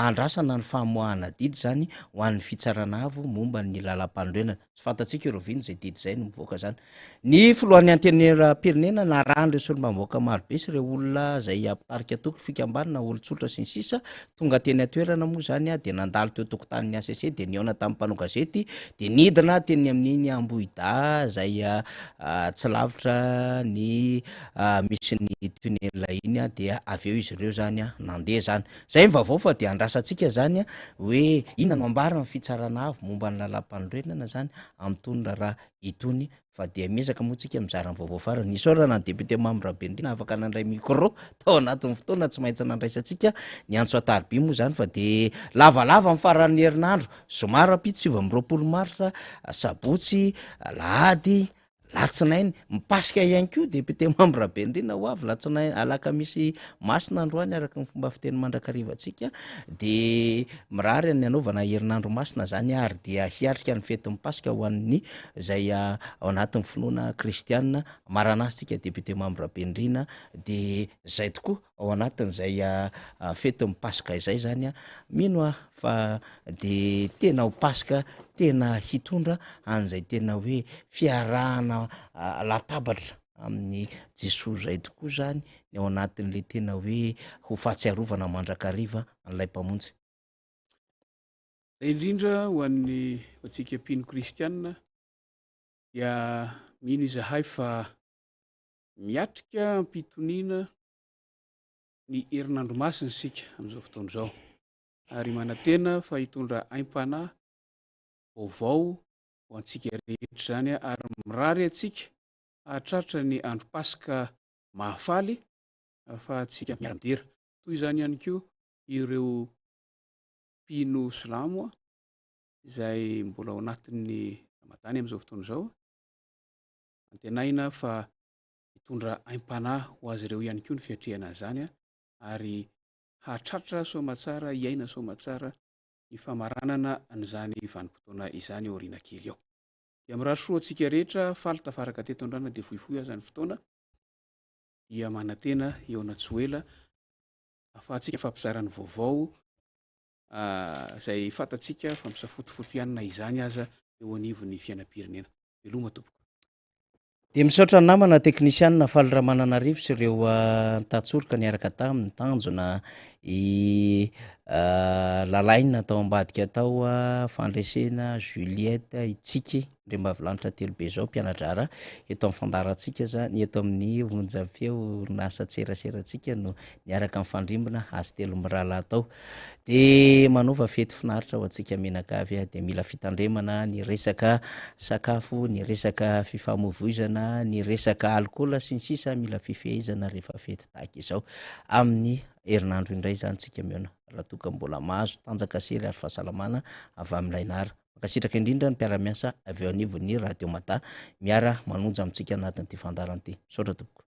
andrasana ny famoahana didy zany ho an'ny fitsarana avo momba ny lalam-pandroenana tsy fantatsika ireo viny zay didy zay no mivoaka zany ny filohan'ny antenera-pirenena na rahan'ireo solombamboaka marobe sy ireo olona zay ampitarika toko fikambanina olo-tsotra sy ny sisa tonga teny atoerana moa zany a de nandalo teo tokotanin'ny ACC de niona tamin'ny mpanogazety de nidina teny amin'iny ambohida zay tsy lavitra ny misy ny tunela iny a dia aveo izy ireo zany a nandeha zany zay mivavao fa de andrasantsika zany a hoe ina no ambara ny fitsarana avo momba ny lalam-pandroenana zany am'tony raha itony fa de miezaka moa tsika mizara ny vaovao farany isaorana ny député Mambrabendrina afaka nandray micro tao anatin'ny fotoana tsy maintsy nandraisantsika ny antso atariby moa zany fa de lavalava ny faran'ny herinandro zomara apito 20 marsa sabotsy lahady latsinainy mipasika ihany ko député Mambrabendrina ho avy latsinainy alakamisy masina androany araky ny fomba fiteny mandrakarivatsika de mirary ny anaovana herinandro masina zany ary dia hiatrika ny fety mipasika ho an'ny zay ao anatin'ny finoana kristianina maranasitsika député Mambrabendrina de zay tokoa ao anatin'zay fety mipasika izay zany a mino a fa de tena ho pasika tena hitondra an'izay tena hoe fiarahana latabatra amin'ny Jesosy zay tokoa zany ny ao anatin'le tena hoe ho fahatsiarovana mandrakariva an'ilay mpamonjy indrindra ho an'ny atsika mpino kristianina dia mino izahay fa miatrika ampitoniana ny herinandro masina sika am'izao fotoana zao ary manantena fa hitondra aim-panahy vaovao ho antsika rehetra zany a ary mirary atsika ahatratra ny andro pasika mahafaly fa atsika miara-midera toy izany ihany koa ireo mpino silamo a izay mbola ao anatin'ny ramadany am'izao fotoana zao antenaina fa hitondra aim-panahy ho azy ireo ihany koa ny fiatrehana zany a ary hahatratra soamatsara iaina soamatsara ny famaranana an'izany vanim-potoana izany aoriana kely ao dia mirary soa atsika rehetra faly tafaraka teto andrana de fohifohy azany fotoana dia manantena eo na tsy ela afahantsika fampizarany vaovao zay fantatsika fa misafotofotoianina izany aza eo anivon'ny fiainam-pirenena veloma tompoko de misaotra ny namana teknisianina faly raha mananarivo sy ireo ntatsoroka niaraka tamin'ny tanjona i lalaina tao ambadika tao fandresena Juliette Itsiky ndre mbavilanitra telobe zao mpianadrara eto amin'ny fandarantsika zany eto amin'ny onjafeo nasa tseraseratsika no niaraka amin'ny fandrimbona azy telo mirahalahy tao de manova fety finaritra ho antsika menakavy de mila fitandremana ny resaka sakafo ny resaka fifamoivoizana ny resaka alcool sy ny sisa mila fifehizana rehefa fety tahaka izao amin'ny herinandro indray zany tsika miona raha toka mbola mahazo tanjaka sery ary fahasalamana avy amin'ilay nara makasitraka indrindra ny mpiara-miasa avy eo anivon'ny radio mata miara manonja amintsika anatin'ity fandaran'ity saotra tompoko